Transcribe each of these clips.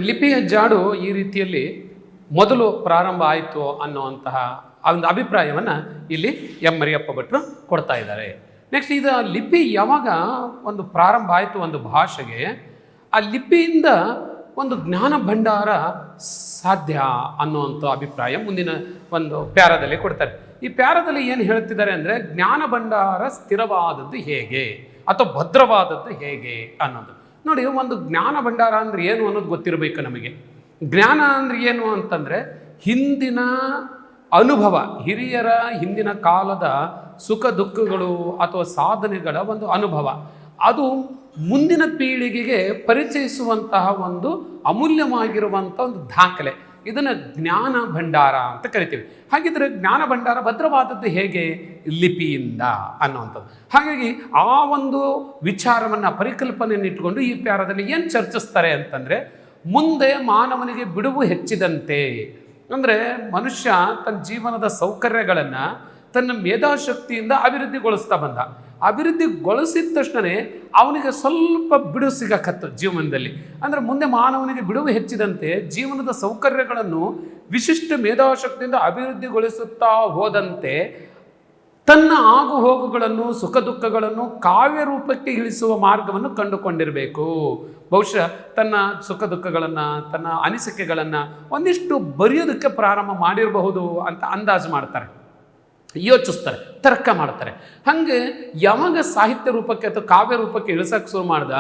ಲಿಪಿಯ ಜಾಡು ಈ ರೀತಿಯಲ್ಲಿ ಮೊದಲು ಪ್ರಾರಂಭ ಆಯಿತು ಅನ್ನುವಂತಹ ಒಂದು ಅಭಿಪ್ರಾಯವನ್ನು ಇಲ್ಲಿ ಎಂ ಮರಿಯಪ್ಪ ಭಟ್ರು ಕೊಡ್ತಾ ಇದ್ದಾರೆ. ನೆಕ್ಸ್ಟ್ ಇದು ಲಿಪಿ ಯಾವಾಗ ಒಂದು ಪ್ರಾರಂಭ ಆಯಿತು ಒಂದು ಭಾಷೆಗೆ, ಆ ಲಿಪಿಯಿಂದ ಒಂದು ಜ್ಞಾನ ಭಂಡಾರ ಸಾಧ್ಯ ಅನ್ನುವಂಥ ಅಭಿಪ್ರಾಯ ಮುಂದಿನ ಒಂದು ಪ್ಯಾರದಲ್ಲಿ ಕೊಡ್ತಾರೆ. ಈ ಪ್ಯಾರದಲ್ಲಿ ಏನು ಹೇಳ್ತಿದ್ದಾರೆ ಅಂದರೆ, ಜ್ಞಾನ ಭಂಡಾರ ಸ್ಥಿರವಾದದ್ದು ಹೇಗೆ ಅಥವಾ ಭದ್ರವಾದದ್ದು ಹೇಗೆ ಅನ್ನೋದು. ನೋಡಿ, ಒಂದು ಜ್ಞಾನ ಭಂಡಾರ ಅಂದರೆ ಏನು ಅನ್ನೋದು ಗೊತ್ತಿರಬೇಕು ನಮಗೆ. ಜ್ಞಾನ ಅಂದರೆ ಏನು ಅಂತಂದರೆ ಹಿಂದಿನ ಅನುಭವ, ಹಿರಿಯರ ಹಿಂದಿನ ಕಾಲದ ಸುಖ ದುಃಖಗಳು ಅಥವಾ ಸಾಧನೆಗಳ ಒಂದು ಅನುಭವ, ಅದು ಮುಂದಿನ ಪೀಳಿಗೆಗೆ ಪರಿಚಯಿಸುವಂತಹ ಒಂದು ಅಮೂಲ್ಯವಾಗಿರುವಂಥ ಒಂದು ದಾಖಲೆ. ಇದನ್ನು ಜ್ಞಾನ ಭಂಡಾರ ಅಂತ ಕರಿತೀವಿ. ಹಾಗಿದ್ರೆ ಜ್ಞಾನ ಭಂಡಾರ ಭದ್ರವಾದದ್ದು ಹೇಗೆ? ಲಿಪಿಯಿಂದ ಅನ್ನುವಂಥದ್ದು. ಹಾಗಾಗಿ ಆ ಒಂದು ವಿಚಾರವನ್ನು ಪರಿಕಲ್ಪನೆಯನ್ನು ಇಟ್ಕೊಂಡು ಈ ಪ್ಯಾರದಲ್ಲಿ ಏನು ಚರ್ಚಿಸ್ತಾರೆ ಅಂತಂದರೆ, ಮುಂದೆ ಮಾನವನಿಗೆ ಬಿಡುವು ಹೆಚ್ಚಿದಂತೆ, ಅಂದರೆ ಮನುಷ್ಯ ತನ್ನ ಜೀವನದ ಸೌಕರ್ಯಗಳನ್ನು ತನ್ನ ಮೇಧಾಶಕ್ತಿಯಿಂದ ಅಭಿವೃದ್ಧಿಗೊಳಿಸ್ತಾ ಬಂದ. ಅಭಿವೃದ್ಧಿಗೊಳಿಸಿದ ತಕ್ಷಣವೇ ಅವನಿಗೆ ಸ್ವಲ್ಪ ಬಿಡುವು ಸಿಗಕತ್ತು ಜೀವನದಲ್ಲಿ. ಅಂದರೆ ಮುಂದೆ ಮಾನವನಿಗೆ ಬಿಡುವು ಹೆಚ್ಚಿದಂತೆ ಜೀವನದ ಸೌಕರ್ಯಗಳನ್ನು ವಿಶಿಷ್ಟ ಮೇಧಾಶಕ್ತಿಯಿಂದ ಅಭಿವೃದ್ಧಿಗೊಳಿಸುತ್ತಾ ಹೋದಂತೆ ತನ್ನ ಆಗು ಹೋಗುಗಳನ್ನು ಸುಖ ದುಃಖಗಳನ್ನು ಕಾವ್ಯ ರೂಪಕ್ಕೆ ಇಳಿಸುವ ಮಾರ್ಗವನ್ನು ಕಂಡುಕೊಂಡಿರಬೇಕು. ಬಹುಶಃ ತನ್ನ ಸುಖ ದುಃಖಗಳನ್ನು, ತನ್ನ ಅನಿಸಿಕೆಗಳನ್ನು ಒಂದಿಷ್ಟು ಬರೆಯೋದಕ್ಕೆ ಪ್ರಾರಂಭ ಮಾಡಿರಬಹುದು ಅಂತ ಅಂದಾಜು ಮಾಡ್ತಾರೆ, ಯೋಚಿಸ್ತಾರೆ, ತರ್ಕ ಮಾಡ್ತಾರೆ. ಹಾಗೆ ಯಾವಾಗ ಸಾಹಿತ್ಯ ರೂಪಕ್ಕೆ ಅಥವಾ ಕಾವ್ಯ ರೂಪಕ್ಕೆ ಇಳಿಸೋಕ್ಕೆ ಶುರು ಮಾಡ್ದ,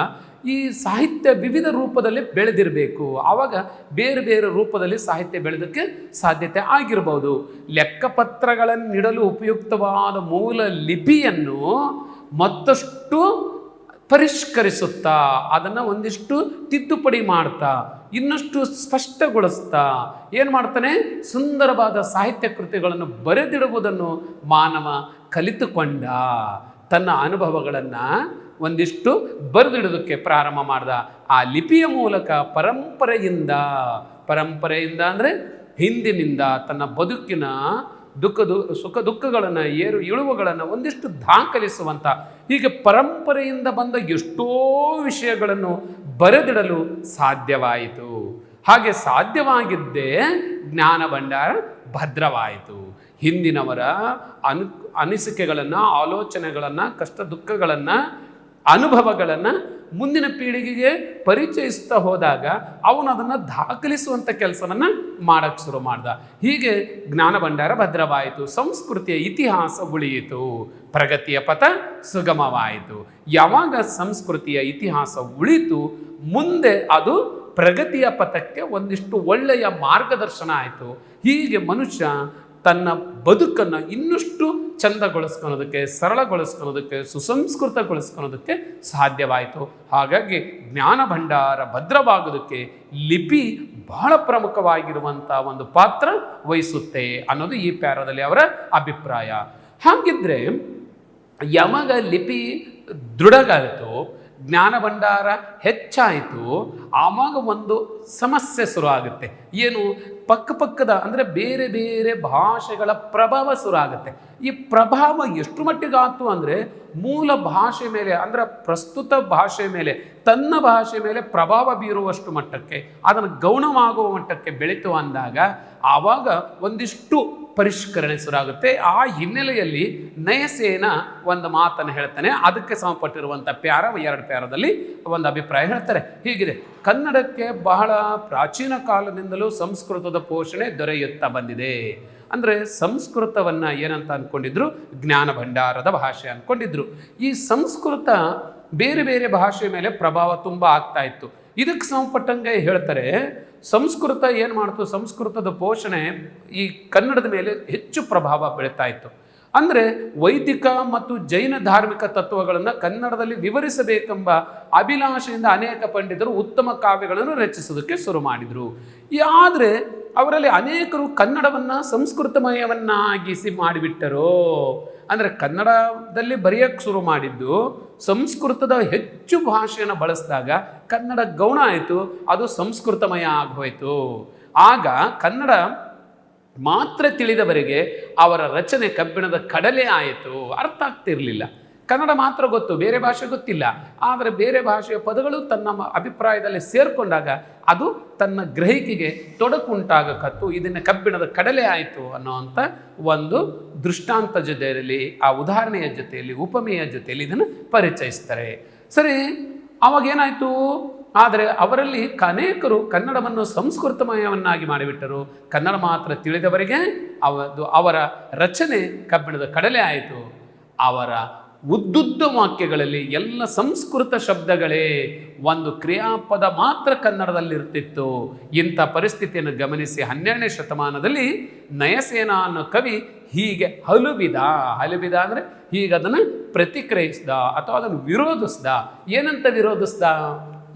ಈ ಸಾಹಿತ್ಯ ವಿವಿಧ ರೂಪದಲ್ಲಿ ಬೆಳೆದಿರಬೇಕು. ಆವಾಗ ಬೇರೆ ಬೇರೆ ರೂಪದಲ್ಲಿ ಸಾಹಿತ್ಯ ಬೆಳೆದಕ್ಕೆ ಸಾಧ್ಯತೆ ಆಗಿರಬಹುದು. ಲೆಕ್ಕಪತ್ರಗಳನ್ನಿಡಲು ಉಪಯುಕ್ತವಾದ ಮೂಲ ಲಿಪಿಯನ್ನು ಮತ್ತಷ್ಟು ಪರಿಷ್ಕರಿಸುತ್ತಾ, ಅದನ್ನು ಒಂದಿಷ್ಟು ತಿದ್ದುಪಡಿ ಮಾಡ್ತಾ, ಇನ್ನಷ್ಟು ಸ್ಪಷ್ಟಗೊಳಿಸ್ತಾ ಏನು ಮಾಡ್ತಾನೆ, ಸುಂದರವಾದ ಸಾಹಿತ್ಯ ಕೃತಿಗಳನ್ನು ಬರೆದಿಡುವುದನ್ನು ಮಾನವ ಕಲಿತುಕೊಂಡ. ತನ್ನ ಅನುಭವಗಳನ್ನು ಒಂದಿಷ್ಟು ಬರೆದಿಡೋದಕ್ಕೆ ಪ್ರಾರಂಭ ಮಾಡ್ದ. ಆ ಲಿಪಿಯ ಮೂಲಕ ಪರಂಪರೆಯಿಂದ ಅಂದರೆ ಹಿಂದಿನಿಂದ ತನ್ನ ಬದುಕಿನ ಸುಖ ದುಃಖಗಳನ್ನು, ಏರು ಇಳುವುಗಳನ್ನು ಒಂದಿಷ್ಟು ದಾಖಲಿಸುವಂಥ, ಹೀಗೆ ಪರಂಪರೆಯಿಂದ ಬಂದ ಎಷ್ಟೋ ವಿಷಯಗಳನ್ನು ಬರೆದಿಡಲು ಸಾಧ್ಯವಾಯಿತು. ಹಾಗೆ ಸಾಧ್ಯವಾಗಿದ್ದೇ ಜ್ಞಾನ ಭಂಡಾರ ಭದ್ರವಾಯಿತು. ಹಿಂದಿನವರ ಅನಿಸಿಕೆಗಳನ್ನು, ಆಲೋಚನೆಗಳನ್ನು, ಕಷ್ಟ ದುಃಖಗಳನ್ನು, ಅನುಭವಗಳನ್ನು ಮುಂದಿನ ಪೀಳಿಗೆಗೆ ಪರಿಚಯಿಸ್ತಾ ಹೋದಾಗ ಅವನು ಅದನ್ನು ದಾಖಲಿಸುವಂಥ ಕೆಲಸವನ್ನು ಮಾಡೋಕ್ಕೆ ಶುರು ಮಾಡ್ದ. ಹೀಗೆ ಜ್ಞಾನ ಭಂಡಾರ ಭದ್ರವಾಯಿತು. ಸಂಸ್ಕೃತಿಯ ಇತಿಹಾಸ ಉಳಿಯಿತು, ಪ್ರಗತಿಯ ಪಥ ಸುಗಮವಾಯಿತು. ಯಾವಾಗ ಸಂಸ್ಕೃತಿಯ ಇತಿಹಾಸ ಉಳಿತು, ಮುಂದೆ ಅದು ಪ್ರಗತಿಯ ಪಥಕ್ಕೆ ಒಂದಿಷ್ಟು ಒಳ್ಳೆಯ ಮಾರ್ಗದರ್ಶನ ಆಯಿತು. ಹೀಗೆ ಮನುಷ್ಯ ತನ್ನ ಬದುಕನ್ನು ಇನ್ನಷ್ಟು ಚಂದಗೊಳಿಸ್ಕೊಳೋದಕ್ಕೆ, ಸರಳಗೊಳಿಸ್ಕೊಳೋದಕ್ಕೆ, ಸುಸಂಸ್ಕೃತಗೊಳಿಸ್ಕೊಳೋದಕ್ಕೆ ಸಾಧ್ಯವಾಯಿತು. ಹಾಗಾಗಿ ಜ್ಞಾನ ಭಂಡಾರ ಭದ್ರವಾಗೋದಕ್ಕೆ ಲಿಪಿ ಬಹಳ ಪ್ರಮುಖವಾಗಿರುವಂಥ ಒಂದು ಪಾತ್ರ ವಹಿಸುತ್ತೆ ಅನ್ನೋದು ಈ ಪ್ಯಾರದಲ್ಲಿ ಅವರ ಅಭಿಪ್ರಾಯ. ಹಾಗಿದ್ರೆ ಯಾವಾಗ ಲಿಪಿ ದೃಢಗಾಯಿತು, ಜ್ಞಾನ ಭಂಡಾರ ಹೆಚ್ಚಾಯಿತು, ಆವಾಗ ಒಂದು ಸಮಸ್ಯೆ ಶುರು ಆಗುತ್ತೆ. ಏನು? ಪಕ್ಕದ ಅಂದರೆ ಬೇರೆ ಬೇರೆ ಭಾಷೆಗಳ ಪ್ರಭಾವ ಶುರು ಆಗುತ್ತೆ. ಈ ಪ್ರಭಾವ ಎಷ್ಟು ಮಟ್ಟಿಗಾಯ್ತು ಅಂದರೆ, ಮೂಲ ಭಾಷೆ ಮೇಲೆ ಅಂದರೆ ಪ್ರಸ್ತುತ ಭಾಷೆ ಮೇಲೆ, ತನ್ನ ಭಾಷೆ ಮೇಲೆ ಪ್ರಭಾವ ಬೀರುವಷ್ಟು ಮಟ್ಟಕ್ಕೆ, ಅದನ್ನು ಗೌಣವಾಗುವ ಮಟ್ಟಕ್ಕೆ ಬೆಳೀತು ಅಂದಾಗ ಆವಾಗ ಒಂದಿಷ್ಟು ಪರಿಷ್ಕರಣೆ ಶುರುವಾಗುತ್ತೆ. ಆ ಹಿನ್ನೆಲೆಯಲ್ಲಿ ನಯಸೇನ ಒಂದು ಮಾತನ್ನು ಹೇಳ್ತಾನೆ. ಅದಕ್ಕೆ ಸಂಬಂಧಪಟ್ಟಿರುವಂಥ ಪ್ಯಾರ, 2 ಪ್ಯಾರದಲ್ಲಿ ಒಂದು ಅಭಿಪ್ರಾಯ ಹೇಳ್ತಾರೆ. ಹೀಗಿದೆ: ಕನ್ನಡಕ್ಕೆ ಬಹಳ ಪ್ರಾಚೀನ ಕಾಲದಿಂದಲೂ ಸಂಸ್ಕೃತದ ಪೋಷಣೆ ದೊರೆಯುತ್ತಾ ಬಂದಿದೆ. ಅಂದರೆ ಸಂಸ್ಕೃತವನ್ನು ಏನಂತ ಅಂದ್ಕೊಂಡಿದ್ರು? ಜ್ಞಾನ ಭಂಡಾರದ ಭಾಷೆ ಅಂದ್ಕೊಂಡಿದ್ರು. ಈ ಸಂಸ್ಕೃತ ಬೇರೆ ಬೇರೆ ಭಾಷೆ ಮೇಲೆ ಪ್ರಭಾವ ತುಂಬ ಆಗ್ತಾ ಇತ್ತು. ಇದಕ್ಕೆ ಸಂಬಂಧಪಟ್ಟಂಗೆ ಹೇಳ್ತಾರೆ, ಸಂಸ್ಕೃತ ಏನು ಮಾಡ್ತು, ಸಂಸ್ಕೃತದ ಪೋಷಣೆ ಈ ಕನ್ನಡದ ಮೇಲೆ ಹೆಚ್ಚು ಪ್ರಭಾವ ಬೀಳ್ತಾ ಇತ್ತು. ಅಂದರೆ ವೈದಿಕ ಮತ್ತು ಜೈನ ಧಾರ್ಮಿಕ ತತ್ವಗಳನ್ನು ಕನ್ನಡದಲ್ಲಿ ವಿವರಿಸಬೇಕೆಂಬ ಅಭಿಲಾಷೆಯಿಂದ ಅನೇಕ ಪಂಡಿತರು ಉತ್ತಮ ಕಾವ್ಯಗಳನ್ನು ರಚಿಸೋದಕ್ಕೆ ಶುರು ಮಾಡಿದರು. ಆದರೆ ಅವರಲ್ಲಿ ಅನೇಕರು ಕನ್ನಡವನ್ನು ಸಂಸ್ಕೃತಮಯವನ್ನಾಗಿಸಿ ಮಾಡಿಬಿಟ್ಟರು. ಅಂದರೆ ಕನ್ನಡದಲ್ಲಿ ಬರೆಯೋಕ್ಕೆ ಶುರು ಮಾಡಿದ್ದು ಸಂಸ್ಕೃತದ ಹೆಚ್ಚು ಭಾಷೆಯನ್ನು ಬಳಸಿದಾಗ ಕನ್ನಡ ಗೌಣ ಆಯಿತು, ಅದು ಸಂಸ್ಕೃತಮಯ ಆಗೋಯಿತು. ಆಗ ಕನ್ನಡ ಮಾತ್ರ ತಿಳಿದವರಿಗೆ ಅವರ ರಚನೆ ಕಬ್ಬಿಣದ ಕಡಲೆ ಆಯಿತು, ಅರ್ಥ ಆಗ್ತಿರಲಿಲ್ಲ. ಕನ್ನಡ ಮಾತ್ರ ಗೊತ್ತು, ಬೇರೆ ಭಾಷೆ ಗೊತ್ತಿಲ್ಲ. ಆದರೆ ಬೇರೆ ಭಾಷೆಯ ಪದಗಳು ತನ್ನ ಅಭಿಪ್ರಾಯದಲ್ಲಿ ಸೇರಿಕೊಂಡಾಗ ಅದು ತನ್ನ ಗ್ರಹಿಕೆಗೆ ತೊಡಕುಂಟಾಗಕತ್ತು, ಇದನ್ನು ಕಬ್ಬಿಣದ ಕಡಲೆ ಆಯಿತು ಅನ್ನೋವಂಥ ಒಂದು ದೃಷ್ಟಾಂತ ಜೊತೆಯಲ್ಲಿ, ಆ ಉದಾಹರಣೆಯ ಜೊತೆಯಲ್ಲಿ, ಉಪಮೆಯ ಜೊತೆಯಲ್ಲಿ ಇದನ್ನು ಪರಿಚಯಿಸ್ತಾರೆ. ಸರಿ, ಅವಾಗೇನಾಯಿತು? ಆದರೆ ಅವರಲ್ಲಿ ಅನೇಕರು ಕನ್ನಡವನ್ನು ಸಂಸ್ಕೃತಮಯವನ್ನಾಗಿ ಮಾಡಿಬಿಟ್ಟರು. ಕನ್ನಡ ಮಾತ್ರ ತಿಳಿದವರಿಗೆ ಅವರ ರಚನೆ ಕಬ್ಬಿಣದ ಕಡಲೆ ಆಯಿತು. ಅವರ ಉದ್ದುದ್ದ ವಾಕ್ಯಗಳಲ್ಲಿ ಎಲ್ಲ ಸಂಸ್ಕೃತ ಶಬ್ದಗಳೇ, ಒಂದು ಕ್ರಿಯಾಪದ ಮಾತ್ರ ಕನ್ನಡದಲ್ಲಿರ್ತಿತ್ತು. ಇಂಥ ಪರಿಸ್ಥಿತಿಯನ್ನು ಗಮನಿಸಿ 12ನೇ ಶತಮಾನದಲ್ಲಿ ನಯಸೇನ ಅನ್ನೋ ಕವಿ ಹೀಗೆ ಹಲುಬಿದ ಅಂದರೆ ಹೀಗೆ ಅದನ್ನು ಪ್ರತಿಕ್ರಿಯಿಸ್ದ ಅಥವಾ ಅದನ್ನು ವಿರೋಧಿಸ್ದ. ಏನಂತ ವಿರೋಧಿಸ್ದ?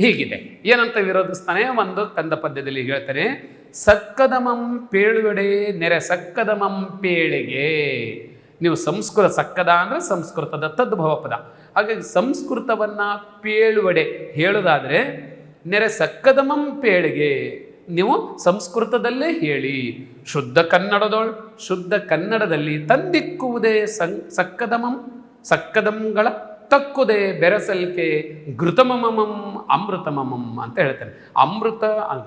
ಹೀಗಿದೆ. ಏನಂತ ವಿರೋಧಿಸ್ತಾನೆ? ಒಂದು ಕಂದ ಪದ್ಯದಲ್ಲಿ ಹೇಳ್ತಾನೆ, ಸಕ್ಕದಮಂ ಪೇಳುವೆಡೆ ನೆರೆ ಸಕ್ಕದಮಂ ಪೇಳೆಗೆ. ನೀವು ಸಂಸ್ಕೃತ, ಸಕ್ಕದ ಅಂದರೆ ಸಂಸ್ಕೃತದ ತದ್ಭವ ಪದ. ಹಾಗಾಗಿ ಸಂಸ್ಕೃತವನ್ನು ಪೇಳುವಡೆ ಹೇಳೋದಾದರೆ ನೆರೆ ಸಕ್ಕದಮಂ ಪೇಳಿಗೆ, ನೀವು ಸಂಸ್ಕೃತದಲ್ಲೇ ಹೇಳಿ. ಶುದ್ಧ ಕನ್ನಡದಲ್ಲಿ ತಂದಿಕ್ಕುವುದೇ ಸಕ್ಕದಂಗಳ ತಕ್ಕುದೇ ಬೆರಸಲ್ಕೆ ಘೃತಮಮಂ ಅಮೃತಮಮಂ ಅಂತ ಹೇಳ್ತಾರೆ.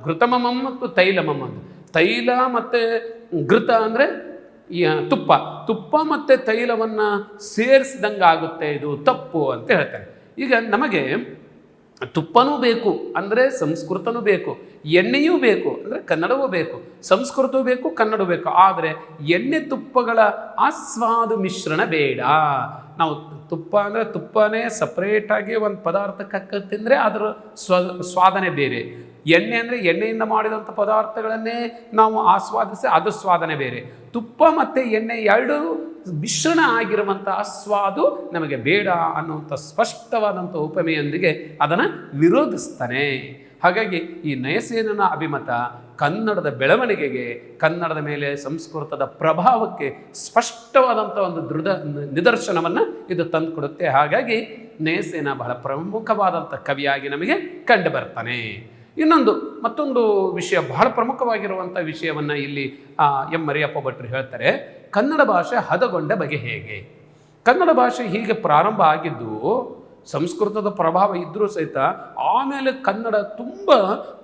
ಘೃತಮಮಂ ಮತ್ತು ತೈಲಮಂ ಅಂತ. ತೈಲ ಮತ್ತು ಘೃತ ಅಂದರೆ ತುಪ್ಪ ಮತ್ತು ತೈಲವನ್ನು ಸೇರಿಸಿದಂಗೆ ಆಗುತ್ತೆ, ಇದು ತಪ್ಪು ಅಂತ ಹೇಳ್ತಾರೆ. ಈಗ ನಮಗೆ ತುಪ್ಪನೂ ಬೇಕು ಅಂದರೆ ಸಂಸ್ಕೃತನೂ ಬೇಕು, ಎಣ್ಣೆಯೂ ಬೇಕು ಅಂದರೆ ಕನ್ನಡವೂ ಬೇಕು, ಸಂಸ್ಕೃತವೂ ಬೇಕು, ಕನ್ನಡವೂ ಬೇಕು. ಆದರೆ ಎಣ್ಣೆ ತುಪ್ಪಗಳ ಆಸ್ವಾದ ಮಿಶ್ರಣ ಬೇಡ. ನಾವು ತುಪ್ಪ ಅಂದರೆ ತುಪ್ಪನೇ ಸಪ್ರೇಟಾಗಿ ಒಂದು ಪದಾರ್ಥಕ್ಕೆ ತಿಂದರೆ ಅದರ ಸ್ವಾದನೆ ಬೇರೆ. ಎಣ್ಣೆ ಅಂದರೆ ಎಣ್ಣೆಯಿಂದ ಮಾಡಿದಂಥ ಪದಾರ್ಥಗಳನ್ನೇ ನಾವು ಆಸ್ವಾದಿಸಿ ಅದು ಸ್ವಾದನೆ ಬೇರೆ. ತುಪ್ಪ ಮತ್ತು ಎಣ್ಣೆ ಎರಡೂ ಮಿಶ್ರಣ ಆಗಿರುವಂಥ ಸ್ವಾದು ನಮಗೆ ಬೇಡ ಅನ್ನುವಂಥ ಸ್ಪಷ್ಟವಾದಂಥ ಉಪಮೆಯೊಂದಿಗೆ ಅದನ್ನು ವಿರೋಧಿಸ್ತಾನೆ. ಹಾಗಾಗಿ ಈ ನಯಸೇನನ ಅಭಿಮತ ಕನ್ನಡದ ಬೆಳವಣಿಗೆಗೆ, ಕನ್ನಡದ ಮೇಲೆ ಸಂಸ್ಕೃತದ ಪ್ರಭಾವಕ್ಕೆ ಸ್ಪಷ್ಟವಾದಂಥ ಒಂದು ನಿದರ್ಶನವನ್ನು ಇದು ತಂದುಕೊಡುತ್ತೆ. ಹಾಗಾಗಿ ನಯಸೇನ ಬಹಳ ಪ್ರಮುಖವಾದಂಥ ಕವಿಯಾಗಿ ನಮಗೆ ಕಂಡು ಬರ್ತಾನೆ. ಮತ್ತೊಂದು ವಿಷಯ, ಬಹಳ ಪ್ರಮುಖವಾಗಿರುವಂಥ ವಿಷಯವನ್ನು ಇಲ್ಲಿ ಎಂ ಮರಿಯಪ್ಪ ಭಟ್ರು ಹೇಳ್ತಾರೆ. ಕನ್ನಡ ಭಾಷೆ ಹದಗೊಂಡ ಬಗೆ ಹೇಗೆ? ಕನ್ನಡ ಭಾಷೆ ಹೀಗೆ ಪ್ರಾರಂಭ ಆಗಿದ್ದು ಸಂಸ್ಕೃತದ ಪ್ರಭಾವ ಇದ್ದರೂ ಸಹಿತ ಆಮೇಲೆ ಕನ್ನಡ ತುಂಬ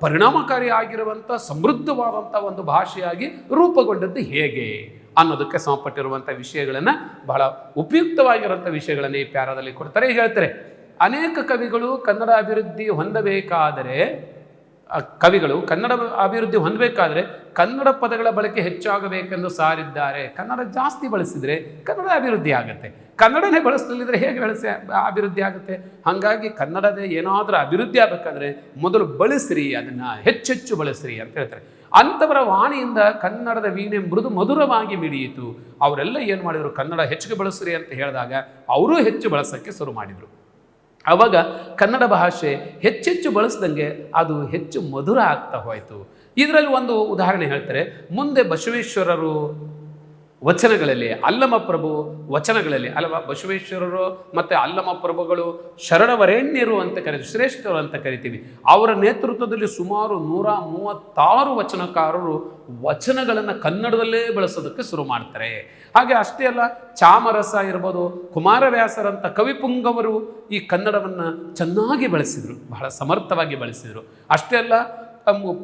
ಪರಿಣಾಮಕಾರಿಯಾಗಿರುವಂಥ ಸಮೃದ್ಧವಾದಂಥ ಒಂದು ಭಾಷೆಯಾಗಿ ರೂಪುಗೊಂಡದ್ದು ಹೇಗೆ ಅನ್ನೋದಕ್ಕೆ ಸಂಬಂಧಪಟ್ಟಿರುವಂಥ ವಿಷಯಗಳನ್ನು, ಬಹಳ ಉಪಯುಕ್ತವಾಗಿರುವಂಥ ವಿಷಯಗಳನ್ನು ಈ ಪ್ಯಾರಾದಲ್ಲಿ ಕೊಡ್ತಾರೆ. ಹೇಳ್ತಾರೆ, ಅನೇಕ ಕವಿಗಳು ಕನ್ನಡ ಅಭಿವೃದ್ಧಿ ಹೊಂದಬೇಕಾದರೆ ಕನ್ನಡ ಪದಗಳ ಬಳಕೆ ಹೆಚ್ಚಾಗಬೇಕೆಂದು ಸಾರಿದ್ದಾರೆ. ಕನ್ನಡ ಜಾಸ್ತಿ ಬಳಸಿದರೆ ಕನ್ನಡ ಅಭಿವೃದ್ಧಿ ಆಗುತ್ತೆ, ಕನ್ನಡನೇ ಬಳಸಲಿದ್ರೆ ಹೇಗೆ ಅಭಿವೃದ್ಧಿ ಆಗುತ್ತೆ? ಹಾಗಾಗಿ ಕನ್ನಡದೇ ಏನಾದರೂ ಅಭಿವೃದ್ಧಿ ಆಗಬೇಕಾದ್ರೆ ಮೊದಲು ಬಳಸಿರಿ, ಅದನ್ನು ಹೆಚ್ಚೆಚ್ಚು ಬಳಸಿರಿ ಅಂತ ಹೇಳ್ತಾರೆ. ಅಂಥವರ ವಾಣಿಯಿಂದ ಕನ್ನಡದ ವೀಣೆ ಮಧುರವಾಗಿ ಮಿಡಿಯಿತು. ಅವರೆಲ್ಲ ಏನು ಮಾಡಿದರು? ಕನ್ನಡ ಹೆಚ್ಚಿಗೆ ಬಳಸಿರಿ ಅಂತ ಹೇಳಿದಾಗ ಅವರೂ ಹೆಚ್ಚು ಬಳಸೋಕ್ಕೆ ಶುರು ಮಾಡಿದರು. ಆವಾಗ ಕನ್ನಡ ಭಾಷೆ ಹೆಚ್ಚೆಚ್ಚು ಬಳಸ್ದಂಗೆ ಅದು ಹೆಚ್ಚು ಮಧುರ ಆಗ್ತಾ ಹೋಯಿತು. ಇದರಲ್ಲಿ ಒಂದು ಉದಾಹರಣೆ ಹೇಳ್ತಾರೆ. ಮುಂದೆ ಬಸವೇಶ್ವರರು ವಚನಗಳಲ್ಲಿ, ಅಲ್ಲಮ ಪ್ರಭು ವಚನಗಳಲ್ಲಿ, ಬಸವೇಶ್ವರರು ಮತ್ತು ಅಲ್ಲಮ ಪ್ರಭುಗಳು ಶರಣವರೇಣ್ಯರು ಅಂತ ಕರಿತೀವಿ, ಶ್ರೇಷ್ಠರು ಅಂತ ಕರಿತೀವಿ. ಅವರ ನೇತೃತ್ವದಲ್ಲಿ ಸುಮಾರು 136 ವಚನಕಾರರು ವಚನಗಳನ್ನು ಕನ್ನಡದಲ್ಲೇ ಬಳಸೋದಕ್ಕೆ ಶುರು ಮಾಡ್ತಾರೆ. ಹಾಗೆ ಅಷ್ಟೇ ಅಲ್ಲ, ಚಾಮರಸ ಇರ್ಬೋದು, ಕುಮಾರವ್ಯಾಸರಂಥ ಕವಿಪುಂಗವರು ಈ ಕನ್ನಡವನ್ನು ಚೆನ್ನಾಗಿ ಬಳಸಿದರು, ಬಹಳ ಸಮರ್ಥವಾಗಿ ಬಳಸಿದರು. ಅಷ್ಟೇ ಅಲ್ಲ,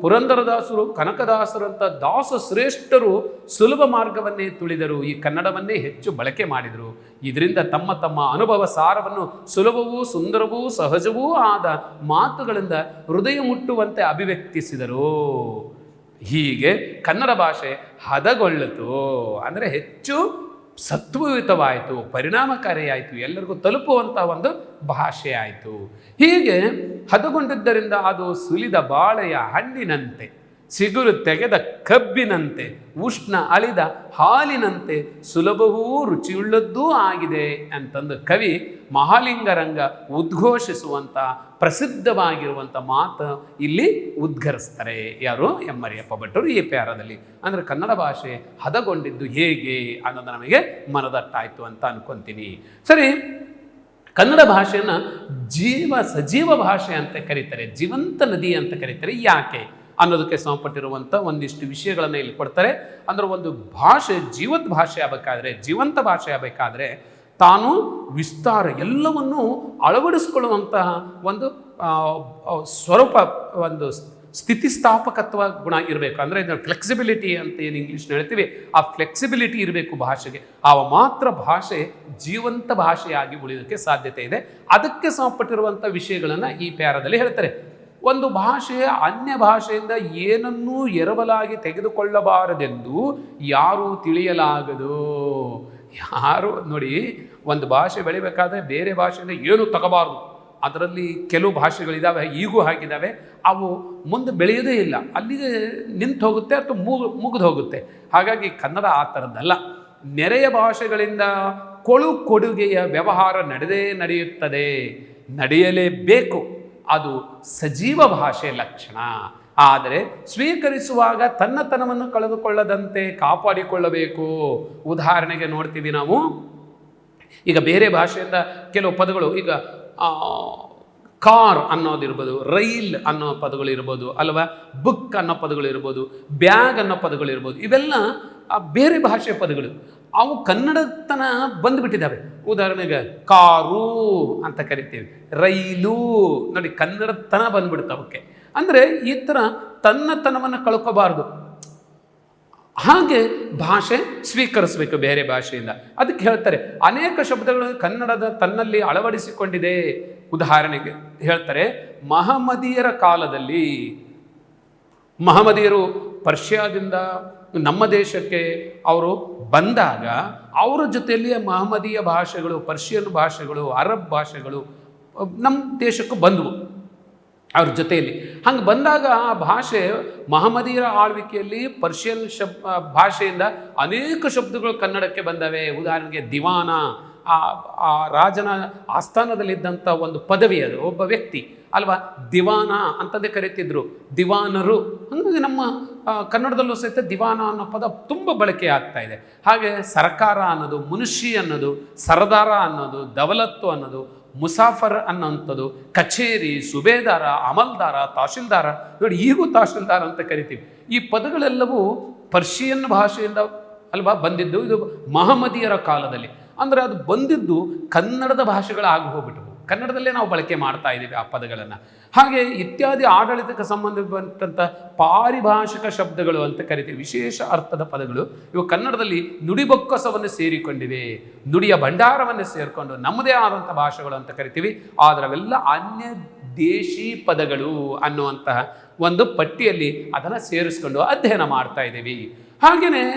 ಪುರಂದರದಾಸರು, ಕನಕದಾಸರಂಥ ದಾಸ ಶ್ರೇಷ್ಠರು ಸುಲಭ ಮಾರ್ಗವನ್ನೇ ತುಳಿದರು, ಈ ಕನ್ನಡವನ್ನೇ ಹೆಚ್ಚು ಬಳಕೆ ಮಾಡಿದರು. ಇದರಿಂದ ತಮ್ಮ ತಮ್ಮ ಅನುಭವ ಸಾರವನ್ನು ಸುಲಭವೂ ಸುಂದರವೂ ಸಹಜವೂ ಆದ ಮಾತುಗಳಿಂದ ಹೃದಯ ಮುಟ್ಟುವಂತೆ ಅಭಿವ್ಯಕ್ತಿಸಿದರು. ಹೀಗೆ ಕನ್ನಡ ಭಾಷೆ ಹದಗೊಳ್ಳಿತು, ಅಂದರೆ ಹೆಚ್ಚು ಸತ್ವಯುತವಾಯಿತು, ಪರಿಣಾಮಕಾರಿಯಾಯಿತು, ಎಲ್ಲರಿಗೂ ತಲುಪುವಂಥ ಒಂದು ಭಾಷೆ ಆಯಿತು. ಹೀಗೆ ಹದಗೊಂಡಿದ್ದರಿಂದ ಅದು ಸುಲಿದ ಬಾಳೆಯ ಹಣ್ಣಿನಂತೆ, ಸಿಗುರು ತೆಗೆದ ಕಬ್ಬಿನಂತೆ, ಉಷ್ಣ ಅಳಿದ ಹಾಲಿನಂತೆ ಸುಲಭವೂ ರುಚಿಯುಳ್ಳದ್ದೂ ಆಗಿದೆ ಅಂತಂದು ಕವಿ ಮಹಾಲಿಂಗರಂಗ ಉದ್ಘೋಷಿಸುವಂಥ ಪ್ರಸಿದ್ಧವಾಗಿರುವಂಥ ಮಾತು ಇಲ್ಲಿ ಉದ್ಘರಿಸ್ತಾರೆ. ಯಾರು? ಎಂ ಮರಿಯಪ್ಪ ಭಟ್ಟರು ಈ ಪ್ಯಾರದಲ್ಲಿ. ಅಂದರೆ ಕನ್ನಡ ಭಾಷೆ ಹದಗೊಂಡಿದ್ದು ಹೇಗೆ ಅನ್ನೋದು ನಮಗೆ ಮನದಟ್ಟಾಯಿತು ಅಂತ ಅನ್ಕೊತೀನಿ. ಸರಿ, ಕನ್ನಡ ಭಾಷೆಯನ್ನು ಸಜೀವ ಭಾಷೆ ಅಂತ ಕರೀತಾರೆ, ಜೀವಂತ ನದಿ ಅಂತ ಕರೀತಾರೆ. ಯಾಕೆ ಅನ್ನೋದಕ್ಕೆ ಸಂಬಂಧಪಟ್ಟಿರುವಂಥ ಒಂದಿಷ್ಟು ವಿಷಯಗಳನ್ನು ಇಲ್ಲಿ ಕೊಡ್ತಾರೆ. ಅಂದರೆ ಒಂದು ಭಾಷೆ ಜೀವಂತ ಭಾಷೆ ಆಗಬೇಕಾದ್ರೆ ತಾನು ವಿಸ್ತಾರ ಎಲ್ಲವನ್ನೂ ಅಳವಡಿಸ್ಕೊಳ್ಳುವಂತಹ ಒಂದು ಸ್ವರೂಪ, ಒಂದು ಸ್ಥಿತಿಸ್ಥಾಪಕತ್ವ ಗುಣ ಇರಬೇಕು. ಅಂದರೆ ಫ್ಲೆಕ್ಸಿಬಿಲಿಟಿ ಅಂತ ಏನು ಇಂಗ್ಲೀಷ್ ಹೇಳ್ತೀವಿ, ಆ ಫ್ಲೆಕ್ಸಿಬಿಲಿಟಿ ಇರಬೇಕು ಭಾಷೆಗೆ. ಆವ ಮಾತ್ರ ಭಾಷೆ ಜೀವಂತ ಭಾಷೆಯಾಗಿ ಉಳಿಯೋದಕ್ಕೆ ಸಾಧ್ಯತೆ ಇದೆ. ಅದಕ್ಕೆ ಸಂಬಂಧಪಟ್ಟಿರುವಂಥ ವಿಷಯಗಳನ್ನು ಈ ಪ್ಯಾರದಲ್ಲಿ ಹೇಳ್ತಾರೆ. ಒಂದು ಭಾಷೆ ಅನ್ಯ ಭಾಷೆಯಿಂದ ಏನನ್ನೂ ಎರವಲಾಗಿ ತೆಗೆದುಕೊಳ್ಳಬಾರದೆಂದು ಯಾರೂ ತಿಳಿಯಲಾಗದು. ಯಾರು ನೋಡಿ, ಒಂದು ಭಾಷೆ ಬೆಳಿಬೇಕಾದ್ರೆ ಬೇರೆ ಭಾಷೆಯಿಂದ ಏನು ತಗೋಬಾರ್ದು. ಅದರಲ್ಲಿ ಕೆಲವು ಭಾಷೆಗಳಿದ್ದಾವೆ, ಈಗೂ ಹಾಗಿದ್ದಾವೆ, ಅವು ಮುಂದೆ ಬೆಳೆಯೋದೇ ಇಲ್ಲ, ಅಲ್ಲಿಗೆ ನಿಂತು ಹೋಗುತ್ತೆ ಅಥವಾ ಮುಗಿದು ಹೋಗುತ್ತೆ. ಹಾಗಾಗಿ ಕನ್ನಡ ಆ ಥರದ್ದಲ್ಲ. ನೆರೆಯ ಭಾಷೆಗಳಿಂದ ಕೊಡುಗೆಯ ವ್ಯವಹಾರ ನಡೆಯುತ್ತದೆ, ನಡೆಯಲೇಬೇಕು. ಅದು ಸಜೀವ ಭಾಷೆ ಲಕ್ಷಣ. ಆದರೆ ಸ್ವೀಕರಿಸುವಾಗ ತನ್ನತನವನ್ನು ಕಳೆದುಕೊಳ್ಳದಂತೆ ಕಾಪಾಡಿಕೊಳ್ಳಬೇಕು. ಉದಾಹರಣೆಗೆ ನೋಡ್ತೀವಿ ನಾವು, ಈಗ ಬೇರೆ ಭಾಷೆಯಿಂದ ಕೆಲವು ಪದಗಳು, ಈಗ ಕಾರ್ ಅನ್ನೋದಿರ್ಬೋದು, ರೈಲ್ ಅನ್ನೋ ಪದಗಳಿರ್ಬೋದು, ಅಲ್ವಾ, ಬುಕ್ ಅನ್ನೋ ಪದಗಳಿರ್ಬೋದು, ಬ್ಯಾಗ್ ಅನ್ನೋ ಪದಗಳಿರ್ಬೋದು, ಇವೆಲ್ಲ ಬೇರೆ ಭಾಷೆಯ ಪದಗಳು. ಅವು ಕನ್ನಡತನ ಬಂದುಬಿಟ್ಟಿದ್ದಾವೆ. ಉದಾಹರಣೆಗೆ ಕಾರು ಅಂತ ಕರಿತೀವಿ, ರೈಲು ನೋಡಿ, ಕನ್ನಡತನ ಬಂದ್ಬಿಡುತ್ತೆ ಅವಕ್ಕೆ. ಅಂದರೆ ಈ ಥರ ತನ್ನತನವನ್ನು ಕಳ್ಕೋಬಾರ್ದು. ಹಾಗೆ ಭಾಷೆ ಸ್ವೀಕರಿಸಬೇಕು ಬೇರೆ ಭಾಷೆಯಿಂದ. ಅದಕ್ಕೆ ಹೇಳ್ತಾರೆ ಅನೇಕ ಶಬ್ದಗಳು ಕನ್ನಡದ ತನ್ನಲ್ಲಿ ಅಳವಡಿಸಿಕೊಂಡಿದೆ. ಉದಾಹರಣೆಗೆ ಹೇಳ್ತಾರೆ, ಮಹಮ್ಮದೀಯರ ಕಾಲದಲ್ಲಿ, ಮಹಮ್ಮದೀಯರು ಪರ್ಷಿಯಾದಿಂದ ನಮ್ಮ ದೇಶಕ್ಕೆ ಅವರು ಬಂದಾಗ ಅವರ ಜೊತೆಯಲ್ಲಿ ಮಹಮ್ಮದೀಯ ಭಾಷೆಗಳು, ಪರ್ಷಿಯನ್ ಭಾಷೆಗಳು, ಅರಬ್ ಭಾಷೆಗಳು ನಮ್ಮ ದೇಶಕ್ಕೂ ಬಂದವು ಅವ್ರ ಜೊತೆಯಲ್ಲಿ. ಹಂಗೆ ಬಂದಾಗ ಆ ಭಾಷೆ ಮಹಮ್ಮದೀಯರ ಆಳ್ವಿಕೆಯಲ್ಲಿ ಪರ್ಷಿಯನ್ ಭಾಷೆಯಿಂದ ಅನೇಕ ಶಬ್ದಗಳು ಕನ್ನಡಕ್ಕೆ ಬಂದವೆ. ಉದಾಹರಣೆಗೆ ದಿವಾನ, ಆ ರಾಜನ ಆಸ್ಥಾನದಲ್ಲಿದ್ದಂಥ ಒಂದು ಪದವಿ, ಅದು ಒಬ್ಬ ವ್ಯಕ್ತಿ ಅಲ್ವಾ, ದಿವಾನ ಅಂತಂದೇ ಕರೀತಿದ್ರು, ದಿವಾನರು. ಹಾಗಾಗಿ ನಮ್ಮ ಕನ್ನಡದಲ್ಲೂ ಸಹಿತ ದಿವಾನ ಅನ್ನೋ ಪದ ತುಂಬ ಬಳಕೆ ಆಗ್ತಾ ಇದೆ. ಹಾಗೆ ಸರ್ಕಾರ ಅನ್ನೋದು, ಮುನ್ಷಿ ಅನ್ನೋದು, ಸರದಾರ ಅನ್ನೋದು, ದವಲತ್ತು ಅನ್ನೋದು, ಮುಸಾಫರ್ ಅನ್ನೋಂಥದ್ದು, ಕಚೇರಿ, ಸುಬೇದಾರ, ಅಮಲ್ದಾರ, ತಹಶೀಲ್ದಾರ. ನೋಡಿ, ಈಗೂ ತಹಶೀಲ್ದಾರ ಅಂತ ಕರಿತೀವಿ. ಈ ಪದಗಳೆಲ್ಲವೂ ಪರ್ಷಿಯನ್ ಭಾಷೆಯಿಂದ ಅಲ್ವಾ ಬಂದಿದ್ದು. ಇದು ಮಹಮ್ಮದೀಯರ ಕಾಲದಲ್ಲಿ. ಅಂದರೆ ಅದು ಬಂದಿದ್ದು ಕನ್ನಡದ ಭಾಷೆಗಳಾಗಿ ಹೋಗ್ಬಿಟ್ಟು ಕನ್ನಡದಲ್ಲೇ ನಾವು ಬಳಕೆ ಮಾಡ್ತಾ ಇದ್ದೀವಿ ಆ ಪದಗಳನ್ನು. ಹಾಗೆ ಇತ್ಯಾದಿ ಆಡಳಿತಕ್ಕೆ ಸಂಬಂಧಪಟ್ಟಂಥ ಪಾರಿಭಾಷಿಕ ಶಬ್ದಗಳು ಅಂತ ಕರಿತೀವಿ, ವಿಶೇಷ ಅರ್ಥದ ಪದಗಳು. ಇವು ಕನ್ನಡದಲ್ಲಿ ನುಡಿಬೊಕ್ಕಸವನ್ನು ಸೇರಿಕೊಂಡಿವೆ, ನುಡಿಯ ಭಂಡಾರವನ್ನು ಸೇರಿಕೊಂಡು ನಮ್ಮದೇ ಆದಂಥ ಭಾಷೆಗಳು ಅಂತ ಕರಿತೀವಿ. ಆದರೆ ಅವೆಲ್ಲ ಅನ್ಯ ದೇಶಿ ಪದಗಳು ಅನ್ನುವಂತಹ ಒಂದು ಪಟ್ಟಿಯಲ್ಲಿ ಅದನ್ನು ಸೇರಿಸ್ಕೊಂಡು ಅಧ್ಯಯನ ಮಾಡ್ತಾ ಇದ್ದೀವಿ. ಹಾಗೆಯೇ